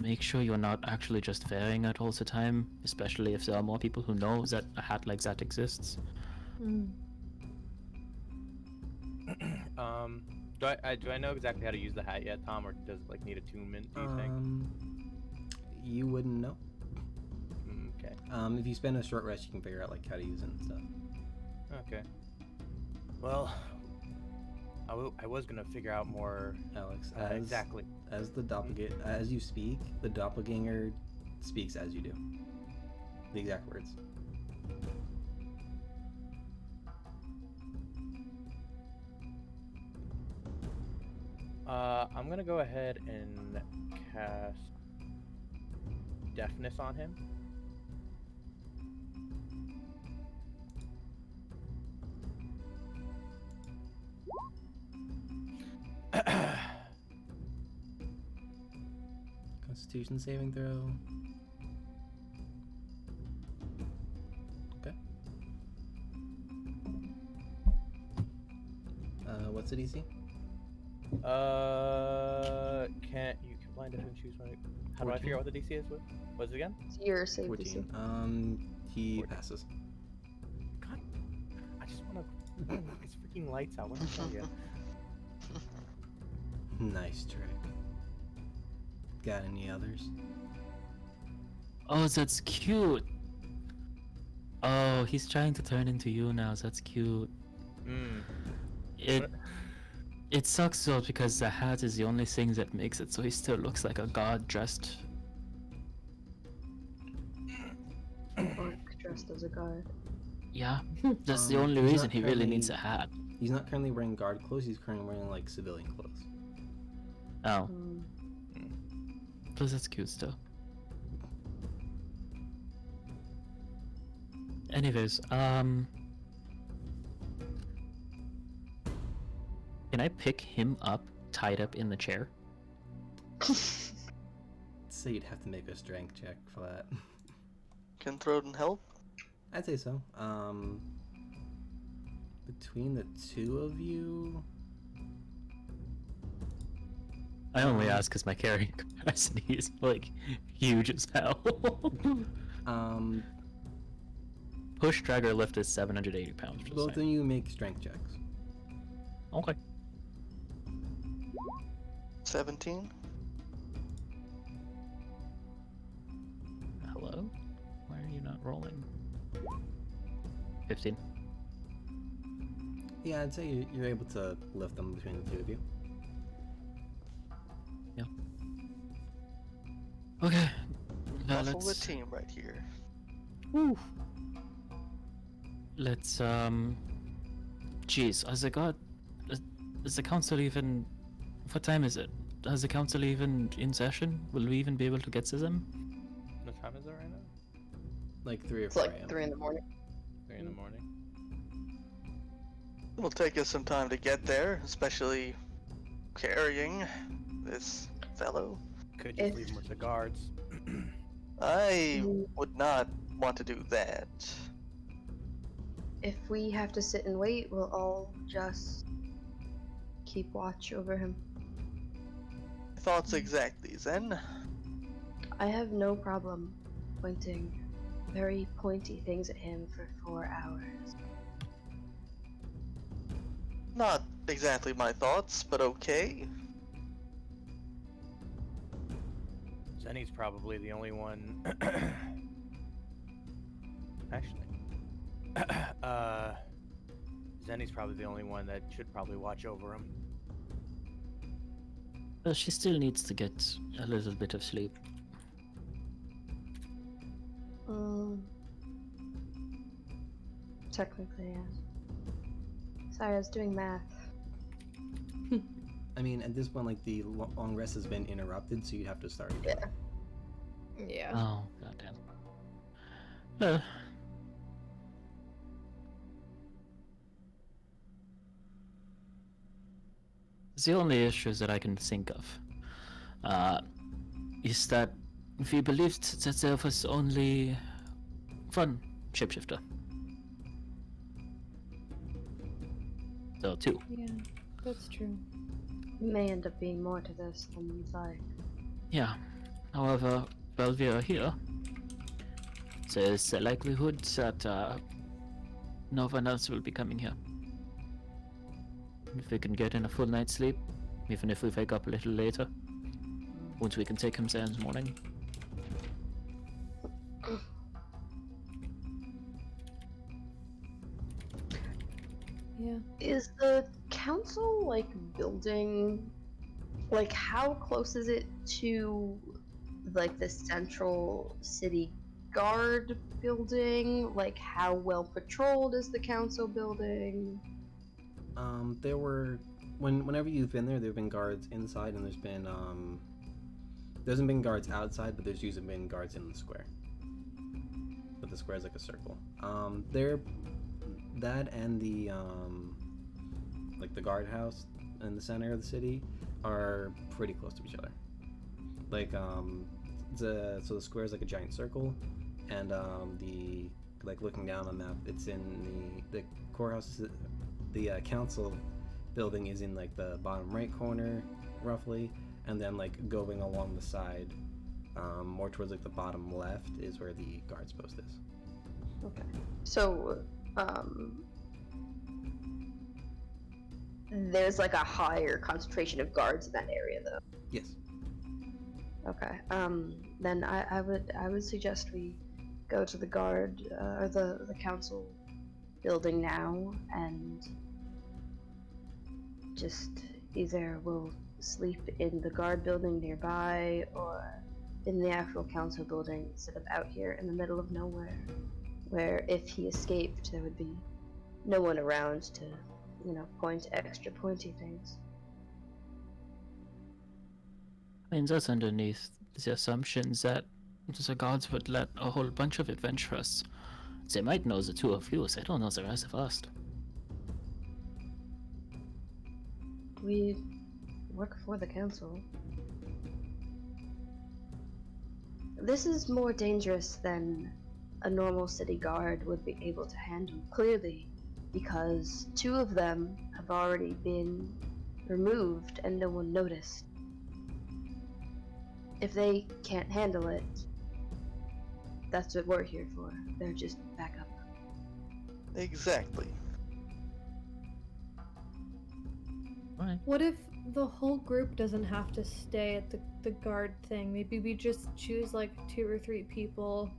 make sure you're not actually just wearing it all the time, especially if there are more people who know that a hat like that exists. Mm. Do I know exactly how to use the hat yet, Tom, or does it like need attunement? Do you think? You wouldn't know. Okay. If you spend a short rest, you can figure out like how to use it and stuff. Okay. Well, I was gonna figure out more. Alex, Exactly. as the doppelganger, as you speak, the doppelganger speaks as you do. The exact words. I'm gonna go ahead and cast deafness on him. Constitution saving throw. Okay. What's the DC? Can't you combine different choose one? How do I figure out what the DC is? What's it again? It's your save 14. DC. He 14. passes. God, I just wanna. It's freaking lights out. What did I tell you? Nice trick. Got any others? Oh, that's cute. Oh, he's trying to turn into you now. That's cute. Hmm. It sucks though because the hat is the only thing that makes it so he still looks like a god dressed. Orc dressed as a guard. Yeah, that's the only he's reason not he really currently- needs a hat. He's not currently wearing guard clothes. He's currently wearing like civilian clothes. Oh, Mm. plus that's cute still. Anyways, can I pick him up tied up in the chair? So you'd have to make a strength check for that. Can Throden help? I'd say so. Between the two of you, I only ask because my carrying capacity is like huge as hell. Push, drag, or lift is 780 pounds. Just both of saying. you make strength checks. Okay. 17? Hello? Why are you not rolling? 15. Yeah, I'd say you're able to lift them between the two of you. Yeah. Okay. Now Muscle the let's team right here. let's Jeez, has the god is the council even what time is it? Has the council even in session? Will we even be able to get to them? What time is it right now? Like 3 or It's 4 like a.m. 3 in the morning. 3 in the morning. It'll take us some time to get there, especially carrying this fellow. Could just If- leave him with the guards. I would not want to do that. If we have to sit and wait, we'll all just keep watch over him. Thoughts exactly, Zen? I have no problem pointing very pointy things at him for 4 hours. Not exactly my thoughts, but okay. Zenny's probably the only one. Actually, Zenny's probably the only one that should probably watch over him. Well, she still needs to get a little bit of sleep. Technically, yes. Sorry, I was doing math. I mean, at this point, like the long rest has been interrupted, so you'd have to start again. Yeah. Oh, goddamn. Well, the only issues that I can think of is that we believed that there was only one shapeshifter. So, two. Yeah, that's true. May end up being more to this than we thought. Yeah. However, while we are here, there's a likelihood that no one else will be coming here. If we can get in a full night's sleep, even if we wake up a little later, once we can take him there in the morning. Yeah. Is the council like building, like how close is it to like the central city guard building? Like how well patrolled is the council building? There were whenever you've been there, there've been guards inside, and there hasn't been guards outside, but there's usually been guards in the square. But the square is like a circle. That and the like the guardhouse in the center of the city are pretty close to each other. Like the square is like a giant circle, and the like looking down on the map, it's in the courthouse. The council building is in like the bottom right corner, roughly, and then like going along the side, more towards like the bottom left is where the guards post is. Okay. So, there's like a higher concentration of guards in that area, though. Yes. Okay. Then I would suggest we go to the guard or the council building now, and just either we'll sleep in the guard building nearby or in the actual council building instead of out here in the middle of nowhere, where if he escaped there would be no one around to, point extra pointy things. I mean, that's underneath the assumption that the gods would let a whole bunch of adventurers. They might know the two of you, they don't know the rest of us. We work for the council. This is more dangerous than a normal city guard would be able to handle, clearly, because two of them have already been removed and no one noticed. If they can't handle it, that's what we're here for. They're just backup. Exactly. Right. What if the whole group doesn't have to stay at the guard thing? Maybe we just choose like 2 or 3 people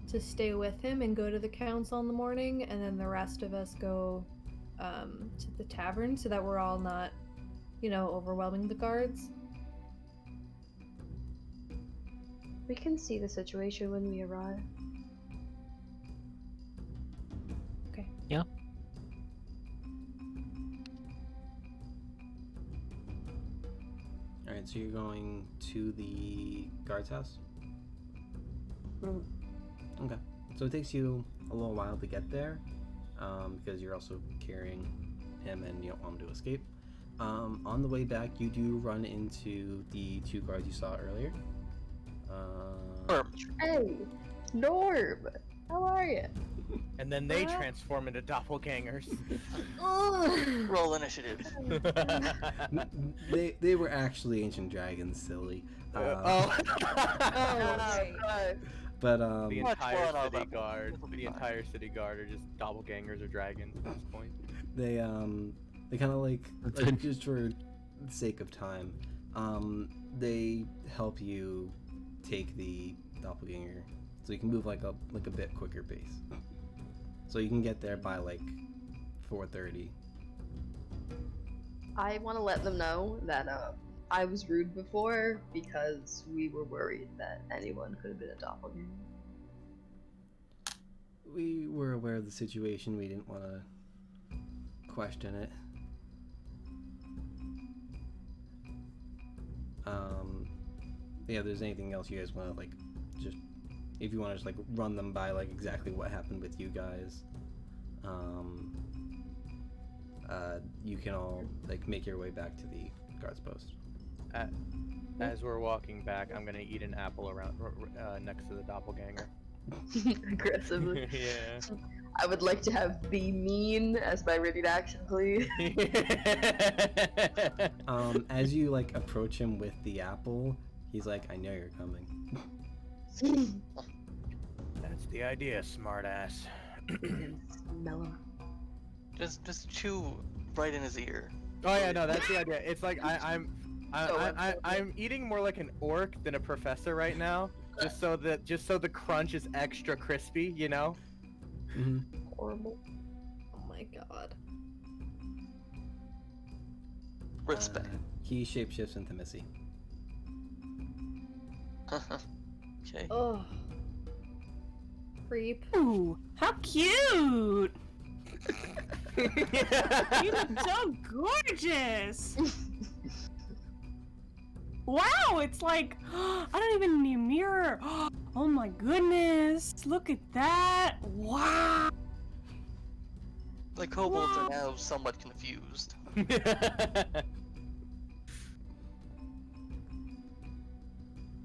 to stay with him and go to the council in the morning, and then the rest of us go to the tavern so that we're all not, overwhelming the guards. We can see the situation when we arrive. Okay. Yeah. Alright, so you're going to the guard's house? Mm. Okay. So it takes you a little while to get there, because you're also carrying him and you don't want him to escape. On the way back, you do run into the 2 guards you saw earlier. Hey, Norm, how are you? And then they transform into doppelgangers. Roll initiative. They were actually ancient dragons, silly. Oh. But The Much entire more city about- guard. it'll be The fine. entire city guard are just doppelgangers or dragons at this point. they kind of like just for the sake of time, they help you take the doppelganger, so you can move like a bit quicker pace. So you can get there by like 4:30. I want to let them know that I was rude before because we were worried that anyone could have been a doppelganger. We were aware of the situation. We didn't want to question it. Yeah, if there's anything else you guys want to like just if you want to just like run them by like exactly what happened with you guys, you can all like make your way back to the guard's post. As we're walking back, I'm gonna eat an apple around next to the doppelganger. Aggressively. Yeah. I would like to have be mean as my ready action, please. As you like approach him with the apple, he's like, "I know you're coming." That's the idea, smartass. Smell him. Just chew right in his ear. Oh yeah, no, that's the idea. It's like I'm eating more like an orc than a professor right now, just so the crunch is extra crispy, you know. Mm-hmm. Horrible. Oh my god. Respect. He shapeshifts into Missy. Okay. Oh. Creep. Ooh, how cute! You look so gorgeous! Wow, it's like, I don't even need a mirror. Oh my goodness, look at that. Wow. The kobolds are now somewhat confused.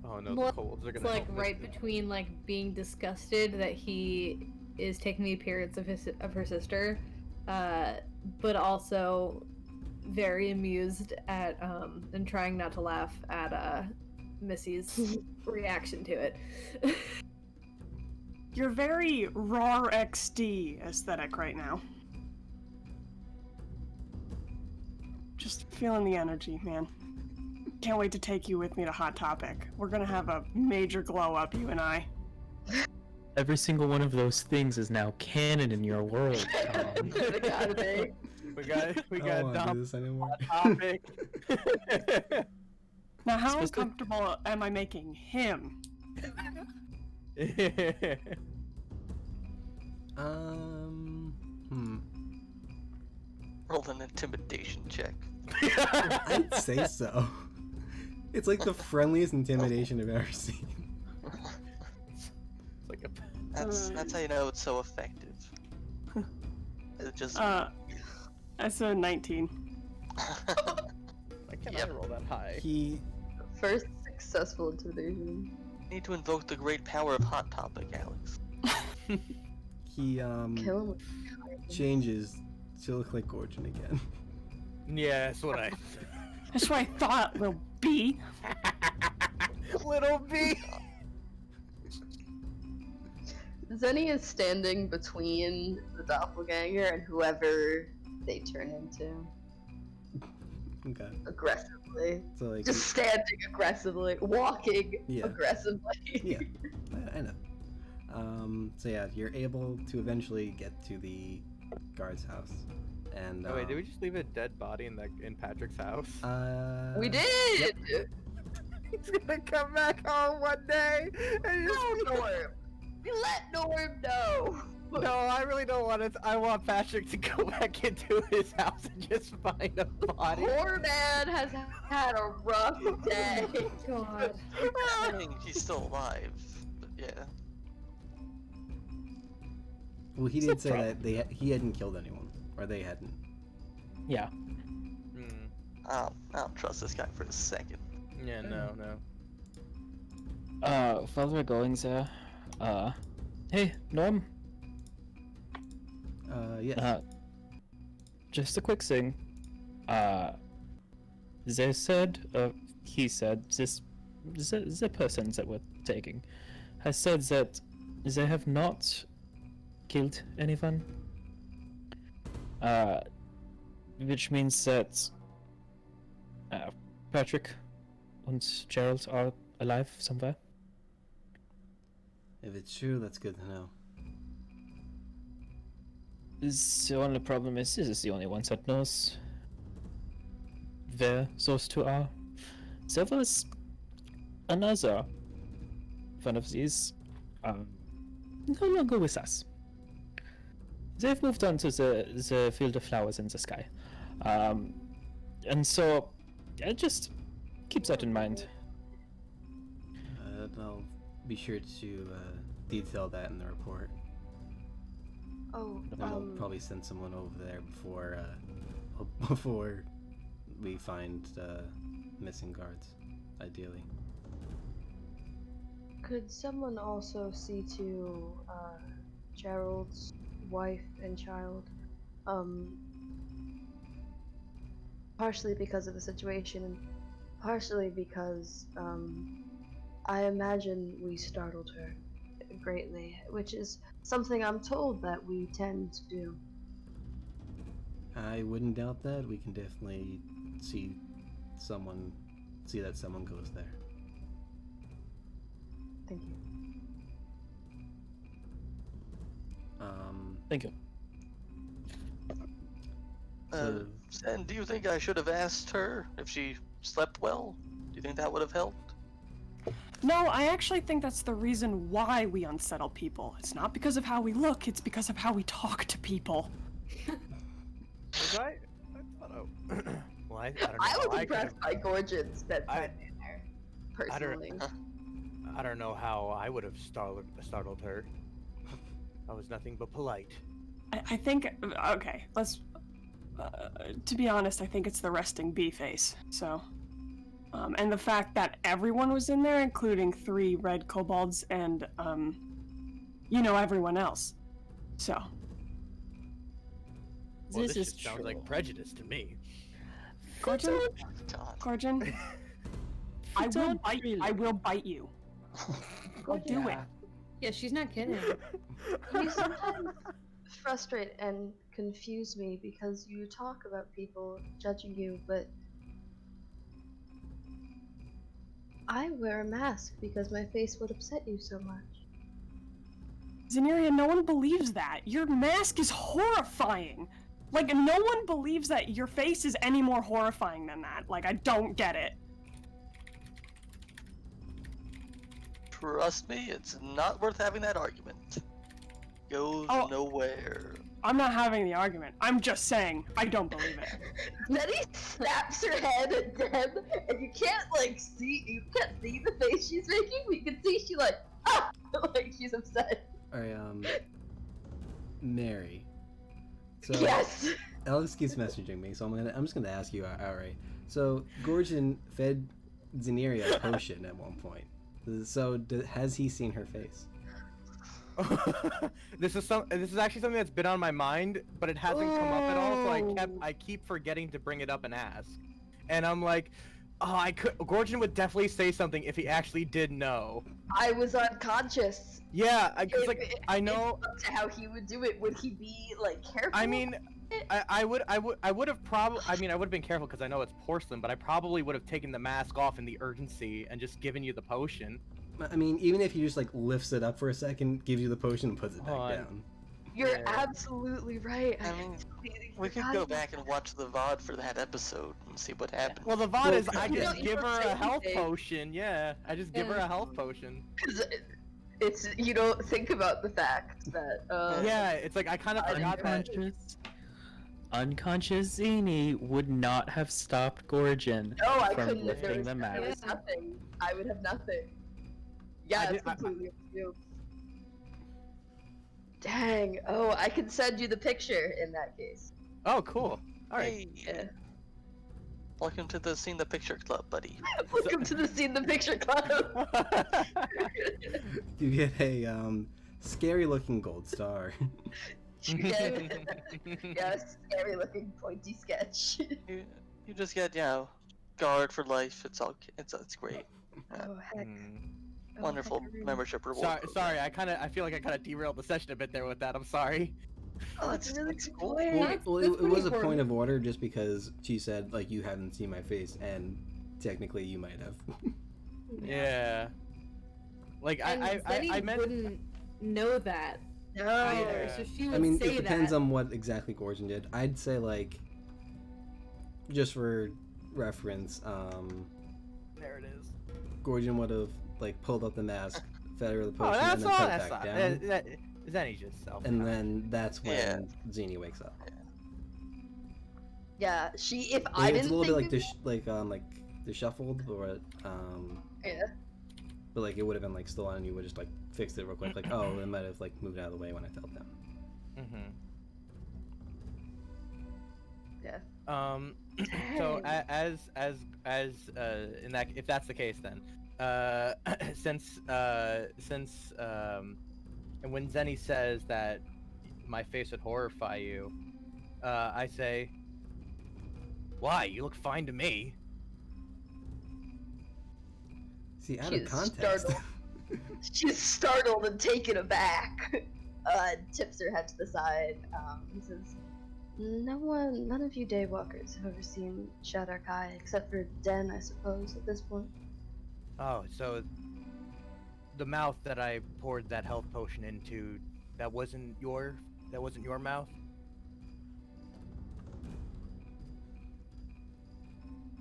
Oh no, Well, the kobolds are It's gonna like help right Missy. between like being disgusted that he is taking the appearance of her sister, but also very amused at and trying not to laugh at Missy's reaction to it. You're very raw XD aesthetic right now. Just feeling the energy, man. Can't wait to take you with me to Hot Topic. We're gonna have a major glow up, you and I. Every single one of those things is now canon in your world, Tom. They gotta be. We got I don't want to do dump this anymore. topic. Now, how Supposed to- uncomfortable am I making him? Roll an intimidation check. I'd say so. It's like the friendliest intimidation I've ever seen. It's like a That's how you know it's so effective. It just. That's a 19. Why can't I roll that high? He First successful intimidation. Need to invoke the great power of Hot Topic, Alex. he Kill him with changes to look like Gorgon again. Yeah, that's what I. That's what I thought, little bee. Little B. Zenny is standing between the doppelganger and whoever they turn into Okay. aggressively. So like Just standing aggressively, walking Yeah. aggressively. yeah, I know. So yeah, you're able to eventually get to the guard's house, and Oh wait, did we just leave a dead body in Patrick's house? We did! Yep. He's gonna come back home one day and No, just... Norm! You let Norm know! No, I really don't want it. I want Patrick to go back into his house and just find a body. Poor man has had a rough day. God. Assuming he's still alive, but yeah. Well, he did say that he hadn't killed anyone, or they hadn't. Yeah. Hmm. I don't trust this guy for a second. Yeah, no. While we're going there, hey, Norm, Yes. just a quick thing. They said, he said, the person that we're taking has said that they have not killed anyone. Which means that Patrick and Gerald are alive somewhere. If it's true, that's good to know. The only problem is this is the only one that knows where those two are. There was another one of these no longer with us. They've moved on to the field of flowers in the sky. And so just keep that in mind. I'll be sure to detail that in the report. Oh, And we'll probably send someone over there before we find missing guards, ideally. could someone also see to Gerald's wife and child? Partially because of the situation, and partially because I imagine we startled her greatly, which is something I'm told that we tend to do. I wouldn't doubt that. We can definitely see that someone goes there. Thank you. Thank you. And do you think I should have asked her if she slept well? Do you think that would have helped? No, I actually think that's the reason why we unsettle people. It's not because of how we look, it's because of how we talk to people. Was I thought well, I don't know. I how was could've- impressed by Gorgon's bedside manner, personally. I don't know how I would have startled her. I was nothing but polite. I think, okay, let's, to be honest, I think it's the resting bee face, so. And the fact that everyone was in there, including 3 red kobolds and, everyone else. So. Well, This this is just sounds true. like prejudice to me. Gorgon? God. Gorgon? I will bite you. I'll do it. Yeah, she's not kidding. You sometimes frustrate and confuse me because you talk about people judging you, but I wear a mask because my face would upset you so much. Zeneria, no one believes that. Your mask is horrifying. Like, no one believes that your face is any more horrifying than that. Like, I don't get it. Trust me, it's not worth having that argument. Goes Oh. nowhere. I'm not having the argument. I'm just saying, I don't believe it. Then he snaps her head at Deb, and you can't see the face she's making, but you can see she like she's upset. Alright, Mary. So Yes. Alex keeps messaging me, so I'm just gonna ask you outright. So Gorgon fed Zeneria a potion at one point. So has he seen her face? This is actually something that's been on my mind, but it hasn't come up at all. So I keep forgetting to bring it up and ask. And I'm like, Gorgon would definitely say something if he actually did know. I was unconscious. Yeah, because I know. It's up to how he would do it. Would he be careful? I mean, I would have probably. I mean, I would have been careful because I know it's porcelain, but I probably would have taken the mask off in the urgency and just given you the potion. I mean, even if he just lifts it up for a second, gives you the potion, and puts it back Hold on. down. You're absolutely right. I mean, we could forgot go about back and watch the VOD for that episode and see what happened. Well, the VOD is I you just don't give her say a health anything. potion. Yeah, I just give her a health potion. It's you don't think about the fact that Yeah, it's like I kind of forgot that. Unconscious Zini would not have stopped Gorgon No, I from couldn't have lifting noticed the that. There was mask. nothing. I would have nothing. Yeah, it's completely up to you. Dang. Oh, I can send you the picture in that case. Oh, cool. All right. Hey, Yeah. welcome to the Seen the Picture Club, buddy. Welcome to the Scene the Picture Club. You get a scary looking gold star. Yes, scary looking pointy sketch. You just get, guard for life. It's great. Oh heck. Oh, Wonderful heck, I really- membership reward. Sorry. I feel like I kind of derailed the session a bit there with that. I'm sorry. Oh, it's a really It's good cool. point. Well, That's it was pretty a point important. of order just because she said you haven't seen my face, and technically you might have. Yeah. Like And I Zeddy meant. wouldn't know that No. either, so she would I mean, say it depends that. on what exactly Gorgon did. I'd say just for reference, There it is. Gorgon would have pulled up the mask, fed her the Oh, potion, and that's then all. put it That's back not. down. Zenny's just self. And then that's when Yeah. Zini wakes up. Yeah, if I I mean, it's didn't a little think bit disheveled, or yeah. but like it would have been like still on, and you would just like fixed it real quick. Like, oh, it might have like moved out of the way when I fell down. Mm-hmm. Yeah. So as in that, if that's the case, then since and when Zenny says that my face would horrify you, I say, why? You look fine to me. See, out She of is context. startled. She's startled and taken aback. Tips her head to the side. And says, none of you daywalkers have ever seen Shadark Eye, except for Den, I suppose, at this point. Oh, so the mouth that I poured that health potion into, that wasn't your mouth?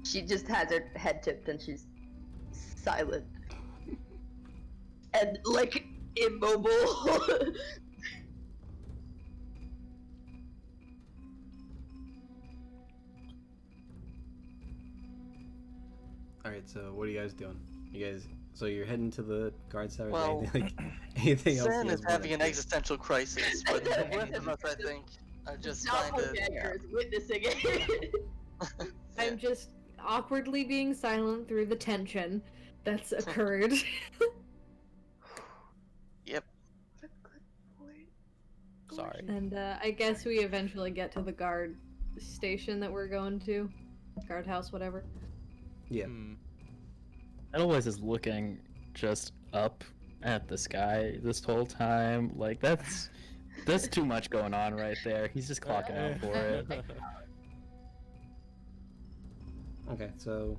She just has her head tipped and she's silent. And, like, immobile. Alright, so what are you guys doing? You guys, so you're heading to the guard tower? Well, Anything else? Zen you is guys wanna having an do? existential crisis, but the rest of us, I think, are just trying to. Doppelganger is witnessing it. I'm just awkwardly being silent through the tension that's occurred. Yep. That's a good point. Sorry. And I guess we eventually get to the guard station that we're going to. Guardhouse, whatever. Yeah. Hmm. Edelweiss is looking just up at the sky this whole time. Like that's too much going on right there. He's just clocking out for it. Okay, so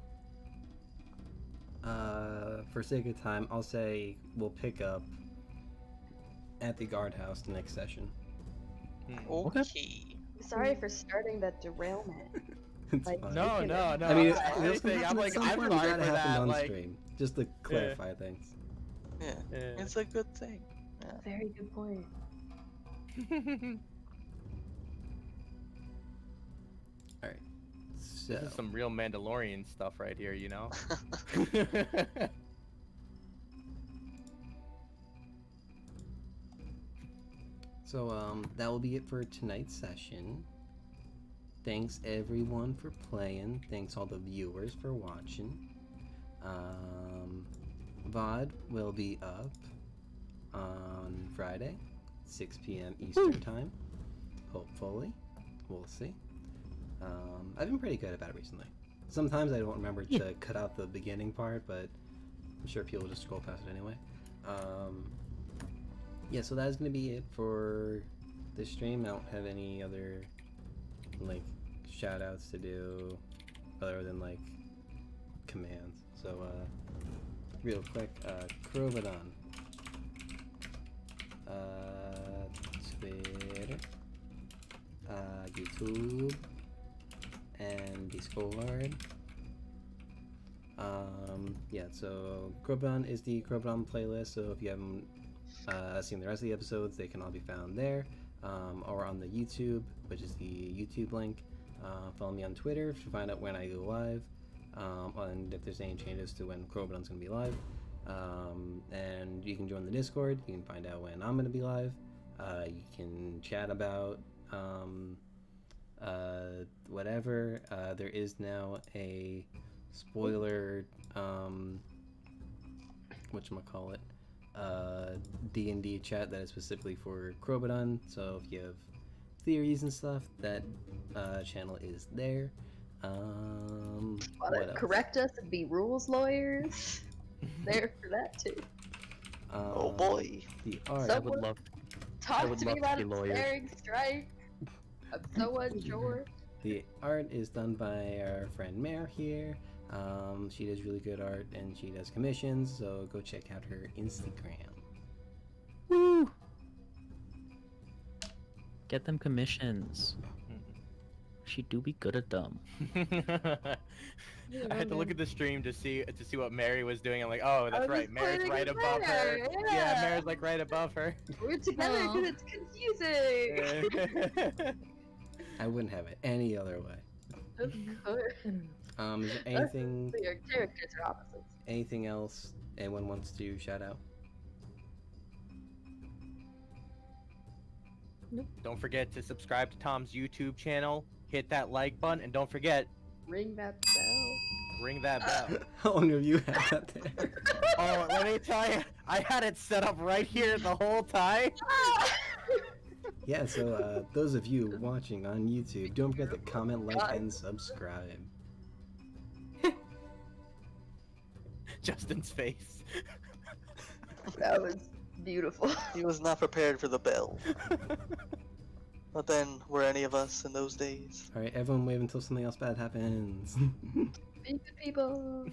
for sake of time, I'll say we'll pick up at the guardhouse the next session. Okay. Sorry for starting that derailment. It's Like, fine. No. I mean, if it anything, I'm happened at some I'm point, sorry glad for it happened that. on Like, stream, just to clarify things. Yeah, yeah. it's a good thing. Yeah. Very good point. All right. So This is some real Mandalorian stuff right here, you know? that will be it for tonight's session. Thanks everyone for playing. Thanks all the viewers for watching. VOD will be up on Friday, 6 p.m. Eastern Time. Hopefully. We'll see. I've been pretty good about it recently. Sometimes I don't remember to cut out the beginning part, but I'm sure people just scroll past it anyway. Yeah, so that's gonna be it for this stream. I don't have any other like shout outs to do other than like commands. So real quick, Crobaton, Twitter, YouTube, and Discord. Yeah, so Crobaton is the Crobaton playlist, so if you haven't seen the rest of the episodes, they can all be found there, or on the YouTube, which is the YouTube link. Follow me on Twitter to find out when I go live, and if there's any changes to when Crobaton's going to be live. And you can join the Discord. You can find out when I'm going to be live. You can chat about whatever. There is now a spoiler, whatchamacallit, D&D chat that is specifically for Crobaton. So if you have theories and stuff, that channel is there. Want to correct us and be rules lawyers? There for that too. Oh boy. The art. I would love. Talk would to me love to about be a lawyer. staring strike. I'm so unsure. The art is done by our friend Mare here. She does really good art and she does commissions, so go check out her Instagram. Woo! Get them commissions. She do be good at them. I had to look at the stream to see what Mary was doing. I'm like, oh, that's was right. Mary's pointing right at above her. Mary, Yeah, yeah. Mary's like right above her. We're together Aw. because it's confusing. I wouldn't have it any other way. Of course. Is there anything Your characters are opposites. anything else Anyone wants to shout out? Don't forget to subscribe to Tom's YouTube channel, hit that like button, and don't forget, Ring that bell. ring that bell. How long have you had that there? Oh, let me tell you, I had it set up right here the whole time. Yeah, so those of you watching on YouTube, don't forget to comment, like, and subscribe. Justin's face. That was beautiful. He was not prepared for the bell. But then, were any of us in those days? Alright, everyone wave until something else bad happens. Be good people.